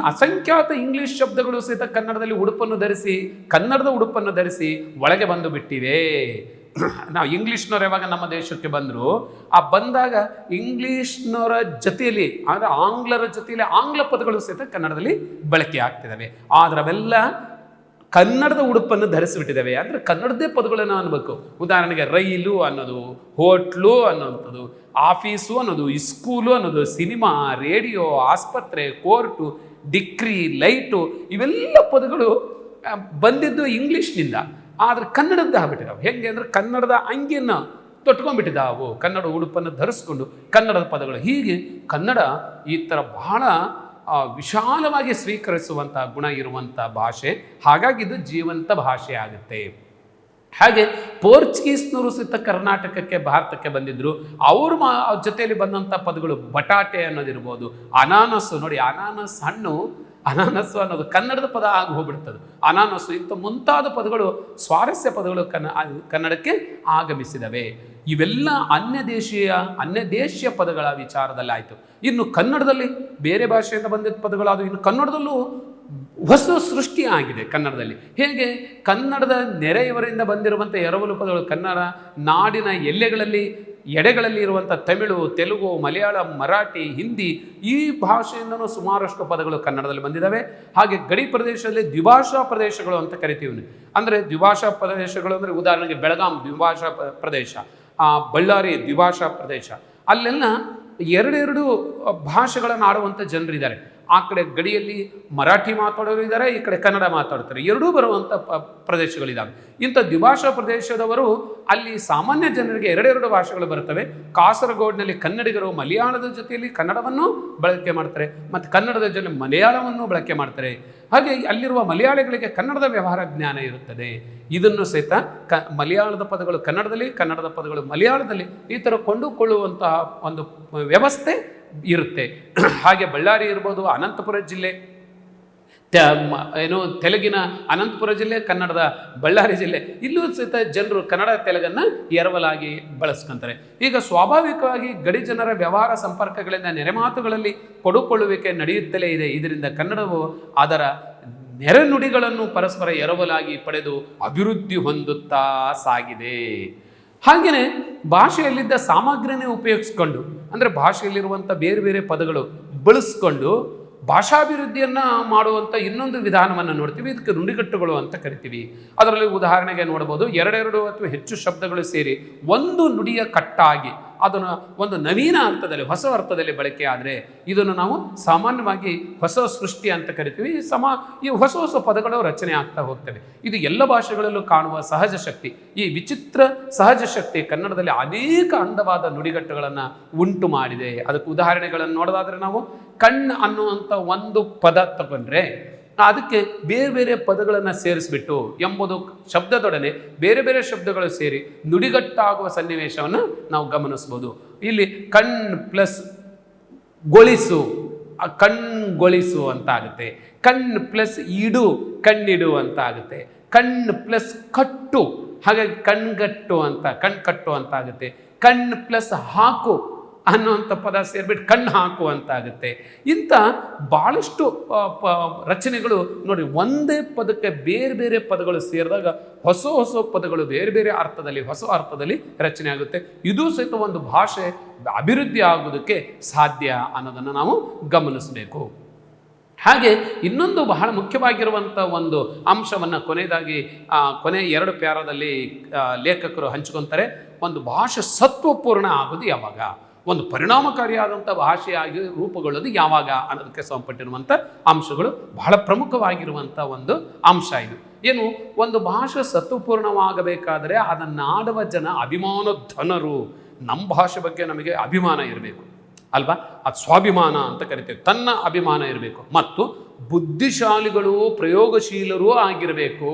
ಅಸಂಖ್ಯಾತ ಇಂಗ್ಲಿಷ್ ಶಬ್ದಗಳು ಸಹಿತ ಕನ್ನಡದಲ್ಲಿ ಉಡುಪನ್ನು ಧರಿಸಿ, ಕನ್ನಡದ ಉಡುಪನ್ನು ಧರಿಸಿ ಒಳಗೆ ಬಂದು ಬಿಟ್ಟಿವೆ. ನಾವು ಇಂಗ್ಲೀಷ್ನವ್ರು ಯಾವಾಗ ನಮ್ಮ ದೇಶಕ್ಕೆ ಬಂದರು, ಆ ಬಂದಾಗ ಇಂಗ್ಲೀಷ್ನವರ ಜೊತೆಯಲ್ಲಿ, ಅಂದರೆ ಆಂಗ್ಲರ ಜೊತೆಯಲ್ಲಿ ಆಂಗ್ಲ ಪದಗಳು ಸಹಿತ ಕನ್ನಡದಲ್ಲಿ ಬಳಕೆ ಆಗ್ತಿದ್ದಾವೆ. ಆದರೆ ಅವೆಲ್ಲ ಕನ್ನಡದ ಉಡುಪನ್ನು ಧರಿಸಿಬಿಟ್ಟಿದ್ದಾವೆ. ಅಂದರೆ ಕನ್ನಡದೇ ಪದಗಳನ್ನು ಅನ್ಬೇಕು. ಉದಾಹರಣೆಗೆ ರೈಲು ಅನ್ನೋದು, ಹೋಟ್ಲು ಅನ್ನೋಂಥದ್ದು, ಆಫೀಸು ಅನ್ನೋದು, ಸ್ಕೂಲು ಅನ್ನೋದು, ಸಿನಿಮಾ, ರೇಡಿಯೋ, ಆಸ್ಪತ್ರೆ, ಕೋರ್ಟು, ಡಿಕ್ರಿ, ಲೈಟು, ಇವೆಲ್ಲ ಪದಗಳು ಬಂದಿದ್ದು ಇಂಗ್ಲೀಷ್ನಿಂದ. ಆದರೆ ಕನ್ನಡದ್ದು ಆಗ್ಬಿಟ್ಟಿದ್ದಾವೆ. ಹೆಂಗೆ ಅಂದರೆ ಕನ್ನಡದ ಅಂಗಿಯನ್ನು ತೊಟ್ಕೊಂಡ್ಬಿಟ್ಟಿದ್ದಾವು, ಕನ್ನಡ ಉಡುಪನ್ನು ಧರಿಸ್ಕೊಂಡು ಕನ್ನಡದ ಪದಗಳು. ಹೀಗೆ ಕನ್ನಡ ಈ ಥರ ಬಹಳ ವಿಶಾಲವಾಗಿ ಸ್ವೀಕರಿಸುವಂಥ ಗುಣ ಇರುವಂಥ ಭಾಷೆ. ಹಾಗಾಗಿ ಇದು ಜೀವಂತ ಭಾಷೆ ಆಗುತ್ತೆ. ಹಾಗೆ ಪೋರ್ಚುಗೀಸ್ನವರು ಸಹಿತ ಕರ್ನಾಟಕಕ್ಕೆ, ಭಾರತಕ್ಕೆ ಬಂದಿದ್ದರು. ಅವ್ರ ಜೊತೆಯಲ್ಲಿ ಬಂದಂಥ ಪದಗಳು ಬಟಾಟೆ ಅನ್ನೋದಿರ್ಬೋದು, ಅನಾನಸ್ಸು. ನೋಡಿ, ಅನಾನಸ್ ಹಣ್ಣು, ಅನಾನಸ್ಸು ಅನ್ನೋದು ಕನ್ನಡದ ಪದ ಆಗಿ ಹೋಗ್ಬಿಡ್ತದೆ. ಅನಾನಸ್ಸು ಇಂಥ ಮುಂತಾದ ಪದಗಳು, ಸ್ವಾರಸ್ಯ ಪದಗಳು ಕನ್ನಡಕ್ಕೆ ಆಗಮಿಸಿದವೆ. ಇವೆಲ್ಲ ಅನ್ಯ ದೇಶೀಯ ಪದಗಳ ವಿಚಾರದಲ್ಲಿ ಆಯಿತು. ಇನ್ನು ಕನ್ನಡದಲ್ಲಿ ಬೇರೆ ಭಾಷೆಯಿಂದ ಬಂದಿದ್ದ ಪದಗಳು, ಅದು ಇನ್ನು ಕನ್ನಡದಲ್ಲೂ ಹೊಸ ಸೃಷ್ಟಿ ಆಗಿದೆ ಕನ್ನಡದಲ್ಲಿ. ಹೇಗೆ ಕನ್ನಡದ ನೆರೆಯವರಿಂದ ಬಂದಿರುವಂಥ ಎರವಲು ಪದಗಳು ಕನ್ನಡ ನಾಡಿನ ಎಡೆಗಳಲ್ಲಿ ಇರುವಂಥ ತಮಿಳು, ತೆಲುಗು, ಮಲಯಾಳಂ, ಮರಾಠಿ, ಹಿಂದಿ ಈ ಭಾಷೆಯಿಂದನೂ ಸುಮಾರಷ್ಟು ಪದಗಳು ಕನ್ನಡದಲ್ಲಿ ಬಂದಿದ್ದಾವೆ. ಹಾಗೆ ಗಡಿ ಪ್ರದೇಶದಲ್ಲಿ ದ್ವಿಭಾಷಾ ಪ್ರದೇಶಗಳು ಅಂತ ಕರಿತೀವಿ. ಅಂದರೆ ದ್ವಿಭಾಷಾ ಪ್ರದೇಶಗಳು ಅಂದರೆ ಉದಾಹರಣೆಗೆ ಬೆಳಗಾಂ ದ್ವಿಭಾಷಾ ಪ್ರದೇಶ, ಬಳ್ಳಾರಿ ದ್ವಿಭಾಷಾ ಪ್ರದೇಶ. ಅಲ್ಲೆಲ್ಲ ಎರಡೆರಡು ಭಾಷೆಗಳನ್ನು ಆಡುವಂಥ ಜನರಿದ್ದಾರೆ. ಆ ಕಡೆ ಗಡಿಯಲ್ಲಿ ಮರಾಠಿ ಮಾತಾಡೋರು ಇದ್ದಾರೆ, ಈ ಕಡೆ ಕನ್ನಡ ಮಾತಾಡ್ತಾರೆ, ಎರಡೂ ಬರುವಂಥ ಪ್ರದೇಶಗಳಿದ್ದಾವೆ. ಇಂಥ ದ್ವಿಭಾಷಾ ಪ್ರದೇಶದವರು ಅಲ್ಲಿ ಸಾಮಾನ್ಯ ಜನರಿಗೆ ಎರಡೆರಡು ಭಾಷೆಗಳು ಬರ್ತವೆ. ಕಾಸರಗೋಡಿನಲ್ಲಿ ಕನ್ನಡಿಗರು ಮಲಯಾಳದ ಜೊತೆಯಲ್ಲಿ ಕನ್ನಡವನ್ನು ಬಳಕೆ ಮಾಡ್ತಾರೆ ಮತ್ತು ಕನ್ನಡದ ಜೊತೆ ಮಲಯಾಳವನ್ನು ಬಳಕೆ ಮಾಡ್ತಾರೆ. ಹಾಗೆ ಅಲ್ಲಿರುವ ಮಲಯಾಳಿಗಳಿಗೆ ಕನ್ನಡದ ವ್ಯವಹಾರ ಜ್ಞಾನ ಇರುತ್ತದೆ. ಇದನ್ನು ಸಹಿತ ಮಲಯಾಳದ ಪದಗಳು ಕನ್ನಡದಲ್ಲಿ, ಕನ್ನಡದ ಪದಗಳು ಮಲಯಾಳದಲ್ಲಿ ಈ ಥರ ಕೊಂಡುಕೊಳ್ಳುವಂತಹ ಒಂದು ವ್ಯವಸ್ಥೆ ಇರುತ್ತೆ. ಹಾಗೆ ಬಳ್ಳಾರಿ ಇರ್ಬೋದು, ಅನಂತಪುರ ಜಿಲ್ಲೆ ತೆಲುಗಿನ ಅನಂತಪುರ ಜಿಲ್ಲೆ, ಕನ್ನಡದ ಬಳ್ಳಾರಿ ಜಿಲ್ಲೆ, ಇಲ್ಲೂ ಸಹಿತ ಜನರು ಕನ್ನಡ ತೆಲುಗನ್ನು ಎರವಲಾಗಿ ಬಳಸ್ಕೊಂತಾರೆ. ಈಗ ಸ್ವಾಭಾವಿಕವಾಗಿ ಗಡಿ ಜನರ ವ್ಯವಹಾರ ಸಂಪರ್ಕಗಳಿಂದ ನೆರೆಮಾತುಗಳಲ್ಲಿ ಕೊಡುಕೊಳ್ಳುವಿಕೆ ನಡೆಯುತ್ತಲೇ ಇದೆ. ಇದರಿಂದ ಕನ್ನಡವು ಅದರ ನೆರೆನುಡಿಗಳನ್ನು ಪರಸ್ಪರ ಎರವಲಾಗಿ ಪಡೆದು ಅಭಿವೃದ್ಧಿ ಹೊಂದುತ್ತಾ ಸಾಗಿದೆ. ಹಾಗೆಯೇ ಭಾಷೆಯಲ್ಲಿದ್ದ ಸಾಮಗ್ರಿನೇ ಉಪಯೋಗಿಸ್ಕೊಂಡು, ಅಂದರೆ ಭಾಷೆಯಲ್ಲಿರುವಂಥ ಬೇರೆ ಬೇರೆ ಪದಗಳು ಬಳಸ್ಕೊಂಡು ಭಾಷಾಭಿವೃದ್ಧಿಯನ್ನು ಮಾಡುವಂಥ ಇನ್ನೊಂದು ವಿಧಾನವನ್ನು ನೋಡ್ತೀವಿ. ಇದಕ್ಕೆ ನುಡಿಗಟ್ಟುಗಳು ಅಂತ ಕರಿತೀವಿ. ಅದರಲ್ಲಿ ಉದಾಹರಣೆಗೆ ನೋಡ್ಬೋದು, ಎರಡೆರಡು ಅಥವಾ ಹೆಚ್ಚು ಶಬ್ದಗಳು ಸೇರಿ ಒಂದು ನುಡಿಯ ಕಟ್ಟಾಗಿ ಅದನ್ನು ಒಂದು ನವೀನ ಅರ್ಥದಲ್ಲಿ, ಹೊಸ ಅರ್ಥದಲ್ಲಿ ಬಳಕೆ ಆದರೆ ಇದನ್ನು ನಾವು ಸಾಮಾನ್ಯವಾಗಿ ಹೊಸ ಸೃಷ್ಟಿ ಅಂತ ಕರಿತೀವಿ. ಈ ಹೊಸ ಹೊಸ ಪದಗಳು ರಚನೆ ಆಗ್ತಾ ಹೋಗ್ತವೆ. ಇದು ಎಲ್ಲ ಭಾಷೆಗಳಲ್ಲೂ ಕಾಣುವ ಸಹಜ ಶಕ್ತಿ. ಈ ವಿಚಿತ್ರ ಸಹಜ ಶಕ್ತಿ ಕನ್ನಡದಲ್ಲಿ ಅನೇಕ ಅಂದವಾದ ನುಡಿಗಟ್ಟುಗಳನ್ನು ಉಂಟು ಮಾಡಿದೆ. ಅದಕ್ಕೆ ಉದಾಹರಣೆಗಳನ್ನು ನೋಡೋದಾದರೆ ನಾವು ಕಣ್ಣು ಅನ್ನುವಂಥ ಒಂದು ಪದ ತಗೊಂಡ್ರೆ ಅದಕ್ಕೆ ಬೇರೆ ಬೇರೆ ಪದಗಳನ್ನು ಸೇರಿಸ್ಬಿಟ್ಟು ಎಂಬುದು ಶಬ್ದದೊಡನೆ ಬೇರೆ ಬೇರೆ ಶಬ್ದಗಳು ಸೇರಿ ನುಡಿಗಟ್ಟಾಗುವ ಸನ್ನಿವೇಶವನ್ನು ನಾವು ಗಮನಿಸ್ಬೋದು. ಇಲ್ಲಿ ಕಣ್ ಪ್ಲಸ್ ಗೊಳಿಸು, ಕಣ್ಗೊಳಿಸು ಅಂತ ಆಗುತ್ತೆ. ಕಣ್ಣು ಪ್ಲಸ್ ಇಡು, ಕಣ್ಣಿಡು ಅಂತ ಆಗುತ್ತೆ. ಕಣ್ಣು ಪ್ಲಸ್ ಕಟ್ಟು, ಹಾಗಾಗಿ ಕಣ್ಗಟ್ಟು ಅಂತ, ಕಣ್ಕಟ್ಟು ಅಂತ ಆಗುತ್ತೆ. ಕಣ್ಣು ಪ್ಲಸ್ ಹಾಕು ಅನ್ನುವಂಥ ಪದ ಸೇರಿಬಿಟ್ಟು ಕಣ್ಣು ಹಾಕು ಅಂತ ಆಗುತ್ತೆ. ಇಂಥ ಭಾಳಷ್ಟು ರಚನೆಗಳು ನೋಡಿ, ಒಂದೇ ಪದಕ್ಕೆ ಬೇರೆ ಬೇರೆ ಪದಗಳು ಸೇರಿದಾಗ ಹೊಸ ಹೊಸ ಪದಗಳು ಬೇರೆ ಬೇರೆ ಅರ್ಥದಲ್ಲಿ, ಹೊಸ ಅರ್ಥದಲ್ಲಿ ರಚನೆ ಆಗುತ್ತೆ. ಇದು ಸಹಿತ ಒಂದು ಭಾಷೆ ಅಭಿವೃದ್ಧಿ ಆಗೋದಕ್ಕೆ ಸಾಧ್ಯ ಅನ್ನೋದನ್ನು ನಾವು ಗಮನಿಸಬೇಕು. ಹಾಗೆ ಇನ್ನೊಂದು ಬಹಳ ಮುಖ್ಯವಾಗಿರುವಂಥ ಒಂದು ಅಂಶವನ್ನು ಕೊನೆಯದಾಗಿ ಕೊನೆ 2 ಪ್ಯಾರಾದಲ್ಲಿ ಲೇಖಕರು ಹಂಚ್ಕೊತಾರೆ. ಒಂದು ಭಾಷೆ ಸತ್ವಪೂರ್ಣ ಆಗೋದು ಯಾವಾಗ, ಒಂದು ಪರಿಣಾಮಕಾರಿಯಾದಂಥ ಭಾಷೆಯಾಗಿ ರೂಪುಗೊಳ್ಳೋದು ಯಾವಾಗ ಅನ್ನೋದಕ್ಕೆ ಸಂಬಂಧಪಟ್ಟಿರುವಂಥ ಅಂಶಗಳು ಬಹಳ ಪ್ರಮುಖವಾಗಿರುವಂಥ ಒಂದು ಅಂಶ ಇದು. ಏನು, ಒಂದು ಭಾಷೆ ಸತ್ವಪೂರ್ಣವಾಗಬೇಕಾದರೆ ಅದನ್ನಾಡುವ ಜನ ಅಭಿಮಾನಧನರು. ನಮ್ಮ ಭಾಷೆ ಬಗ್ಗೆ ನಮಗೆ ಅಭಿಮಾನ ಇರಬೇಕು ಅಲ್ವಾ, ಅದು ಸ್ವಾಭಿಮಾನ ಅಂತ ಕರಿತೇವೆ. ತನ್ನ ಅಭಿಮಾನ ಇರಬೇಕು ಮತ್ತು ಬುದ್ಧಿಶಾಲಿಗಳು, ಪ್ರಯೋಗಶೀಲರೂ ಆಗಿರಬೇಕು.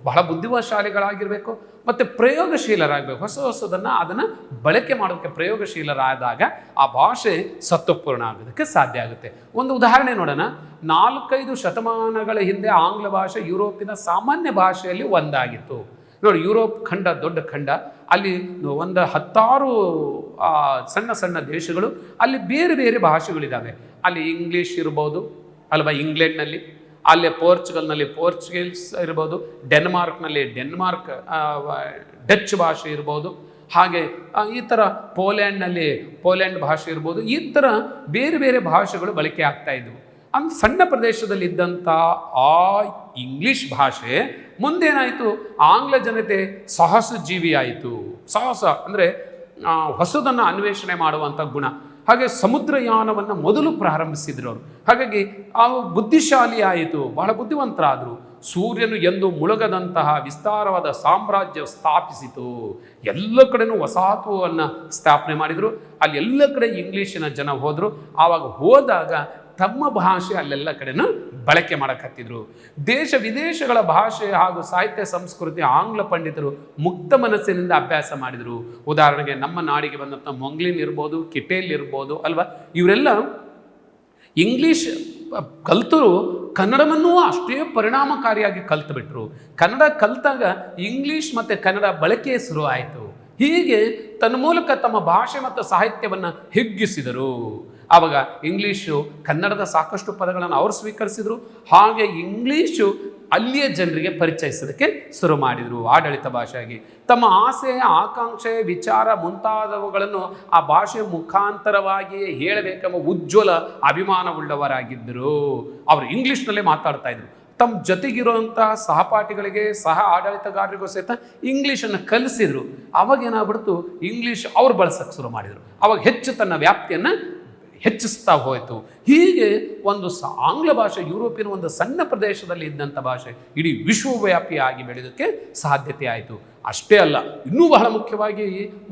ಬಹಳ ಬುದ್ಧಿಶಾಲಿಗಳಾಗಿರಬೇಕು ಮತ್ತು ಪ್ರಯೋಗಶೀಲರಾಗಬೇಕು. ಹೊಸ ಹೊಸದನ್ನು ಅದನ್ನು ಬಳಕೆ ಮಾಡೋದಕ್ಕೆ ಪ್ರಯೋಗಶೀಲರಾದಾಗ ಆ ಭಾಷೆ ಸತ್ವಪೂರ್ಣ ಆಗೋದಕ್ಕೆ ಸಾಧ್ಯ ಆಗುತ್ತೆ. ಒಂದು ಉದಾಹರಣೆ ನೋಡೋಣ. 4-5 ಶತಮಾನಗಳ ಹಿಂದೆ ಆಂಗ್ಲ ಭಾಷೆ ಯುರೋಪಿನ ಸಾಮಾನ್ಯ ಭಾಷೆಯಲ್ಲಿ ಒಂದಾಗಿತ್ತು. ನೋಡಿ, ಯುರೋಪ್ ಖಂಡ ದೊಡ್ಡ ಖಂಡ, ಅಲ್ಲಿ ಒಂದು 10 ಸಣ್ಣ ಸಣ್ಣ ದೇಶಗಳು, ಅಲ್ಲಿ ಬೇರೆ ಬೇರೆ ಭಾಷೆಗಳಿದ್ದಾವೆ. ಅಲ್ಲಿ ಇಂಗ್ಲೀಷ್ ಇರ್ಬೋದು ಅಲ್ವಾ, ಇಂಗ್ಲೆಂಡ್ನಲ್ಲಿ, ಅಲ್ಲೇ ಪೋರ್ಚುಗಲ್ನಲ್ಲಿ ಪೋರ್ಚುಗೀಸ್ ಇರ್ಬೋದು, ಡೆನ್ಮಾರ್ಕ್ನಲ್ಲಿ ಡಚ್ ಭಾಷೆ ಇರ್ಬೋದು, ಹಾಗೆ ಈ ಥರ ಪೋಲ್ಯಾಂಡ್ನಲ್ಲಿ ಪೋಲ್ಯಾಂಡ್ ಭಾಷೆ ಇರ್ಬೋದು. ಈ ಥರ ಬೇರೆ ಬೇರೆ ಭಾಷೆಗಳು ಬಳಕೆ ಆಗ್ತಾ ಇದ್ವು. ಅಂದು ಸಣ್ಣ ಪ್ರದೇಶದಲ್ಲಿದ್ದಂಥ ಆ ಇಂಗ್ಲೀಷ್ ಭಾಷೆ ಮುಂದೇನಾಯಿತು, ಆಂಗ್ಲ ಜನತೆ ಸಾಹಸ ಜೀವಿ ಆಯಿತು. ಸಾಹಸ ಅಂದರೆ ಹೊಸದನ್ನು ಅನ್ವೇಷಣೆ ಮಾಡುವಂಥ ಗುಣ. ಹಾಗೆ ಸಮುದ್ರಯಾನವನ್ನು ಮೊದಲು ಪ್ರಾರಂಭಿಸಿದ್ರು ಅವರು. ಹಾಗಾಗಿ ಬುದ್ಧಿಶಾಲಿ ಆಯಿತು, ಬಹಳ ಬುದ್ಧಿವಂತರಾದರು. ಸೂರ್ಯನು ಎಂದು ಮುಳುಗದಂತಹ ವಿಸ್ತಾರವಾದ ಸಾಮ್ರಾಜ್ಯ ಸ್ಥಾಪಿಸಿತು. ಎಲ್ಲ ಕಡೆನೂ ವಸಾಹತುವನ್ನು ಸ್ಥಾಪನೆ ಮಾಡಿದರು. ಅಲ್ಲಿ ಎಲ್ಲ ಕಡೆ ಇಂಗ್ಲೀಷಿನ ಜನ ಹೋದರು. ಆವಾಗ ಹೋದಾಗ ತಮ್ಮ ಭಾಷೆ ಅಲ್ಲೆಲ್ಲ ಕಡೆನೂ ಬಳಕೆ ಮಾಡಕತ್ತಿದ್ರು. ದೇಶ ವಿದೇಶಗಳ ಭಾಷೆ ಹಾಗೂ ಸಾಹಿತ್ಯ ಸಂಸ್ಕೃತಿ ಆಂಗ್ಲ ಪಂಡಿತರು ಮುಕ್ತ ಮನಸ್ಸಿನಿಂದ ಅಭ್ಯಾಸ ಮಾಡಿದರು. ಉದಾಹರಣೆಗೆ ನಮ್ಮ ನಾಡಿಗೆ ಬಂದಂಥ ಮೊಂಗ್ಲಿನ್ ಇರ್ಬೋದು, ಕಿಟೇಲ್ ಇರ್ಬೋದು ಅಲ್ವಾ, ಇವರೆಲ್ಲ ಇಂಗ್ಲೀಷ್ ಕಲ್ತರು ಕನ್ನಡವನ್ನೂ ಅಷ್ಟೇ ಪರಿಣಾಮಕಾರಿಯಾಗಿ ಕಲ್ತುಬಿಟ್ರು. ಕನ್ನಡ ಕಲಿತಾಗ ಇಂಗ್ಲೀಷ್ ಮತ್ತು ಕನ್ನಡ ಬಳಕೆ ಶುರು ಆಯಿತು. ಹೀಗೆ ತನ್ನ ಮೂಲಕ ತಮ್ಮ ಭಾಷೆ ಮತ್ತು ಸಾಹಿತ್ಯವನ್ನು ಹಿಗ್ಗಿಸಿದರು. ಆವಾಗ ಇಂಗ್ಲೀಷು ಕನ್ನಡದ ಸಾಕಷ್ಟು ಪದಗಳನ್ನು ಅವರು ಸ್ವೀಕರಿಸಿದರು. ಹಾಗೆ ಇಂಗ್ಲೀಷು ಅಲ್ಲಿಯ ಜನರಿಗೆ ಪರಿಚಯಿಸೋದಕ್ಕೆ ಶುರು ಮಾಡಿದರು ಆಡಳಿತ ಭಾಷೆಯಾಗಿ. ತಮ್ಮ ಆಸೆ, ಆಕಾಂಕ್ಷೆ, ವಿಚಾರ ಮುಂತಾದವುಗಳನ್ನು ಆ ಭಾಷೆ ಮುಖಾಂತರವಾಗಿಯೇ ಹೇಳಬೇಕೆಂಬ ಉಜ್ವಲ ಅಭಿಮಾನವುಳ್ಳವರಾಗಿದ್ದರು. ಅವರು ಇಂಗ್ಲೀಷ್ನಲ್ಲೇ ಮಾತಾಡ್ತಾ ಇದ್ರು. ತಮ್ಮ ಜೊತೆಗಿರುವಂಥ ಸಹಪಾಠಿಗಳಿಗೆ, ಸಹ ಆಡಳಿತಗಾರರಿಗೂ ಸಹಿತ ಇಂಗ್ಲೀಷನ್ನು ಕಲಿಸಿದರು. ಅವಾಗ ಏನಾಗ್ಬಿಡ್ತು, ಇಂಗ್ಲೀಷ್ ಅವ್ರು ಬಳಸೋಕ್ಕೆ ಶುರು ಮಾಡಿದರು. ಅವಾಗ ಹೆಚ್ಚು ತನ್ನ ವ್ಯಾಪ್ತಿಯನ್ನು ಹೆಚ್ಚಿಸ್ತಾ ಹೋಯಿತು. ಹೀಗೆ ಒಂದು ಆಂಗ್ಲ ಭಾಷೆ ಯುರೋಪಿನ ಒಂದು ಸಣ್ಣ ಪ್ರದೇಶದಲ್ಲಿ ಇದ್ದಂಥ ಭಾಷೆ ಇಡೀ ವಿಶ್ವವ್ಯಾಪಿಯಾಗಿ ಬೆಳೆಯೋದಕ್ಕೆ ಸಾಧ್ಯತೆ ಆಯಿತು. ಅಷ್ಟೇ ಅಲ್ಲ, ಇನ್ನೂ ಬಹಳ ಮುಖ್ಯವಾಗಿ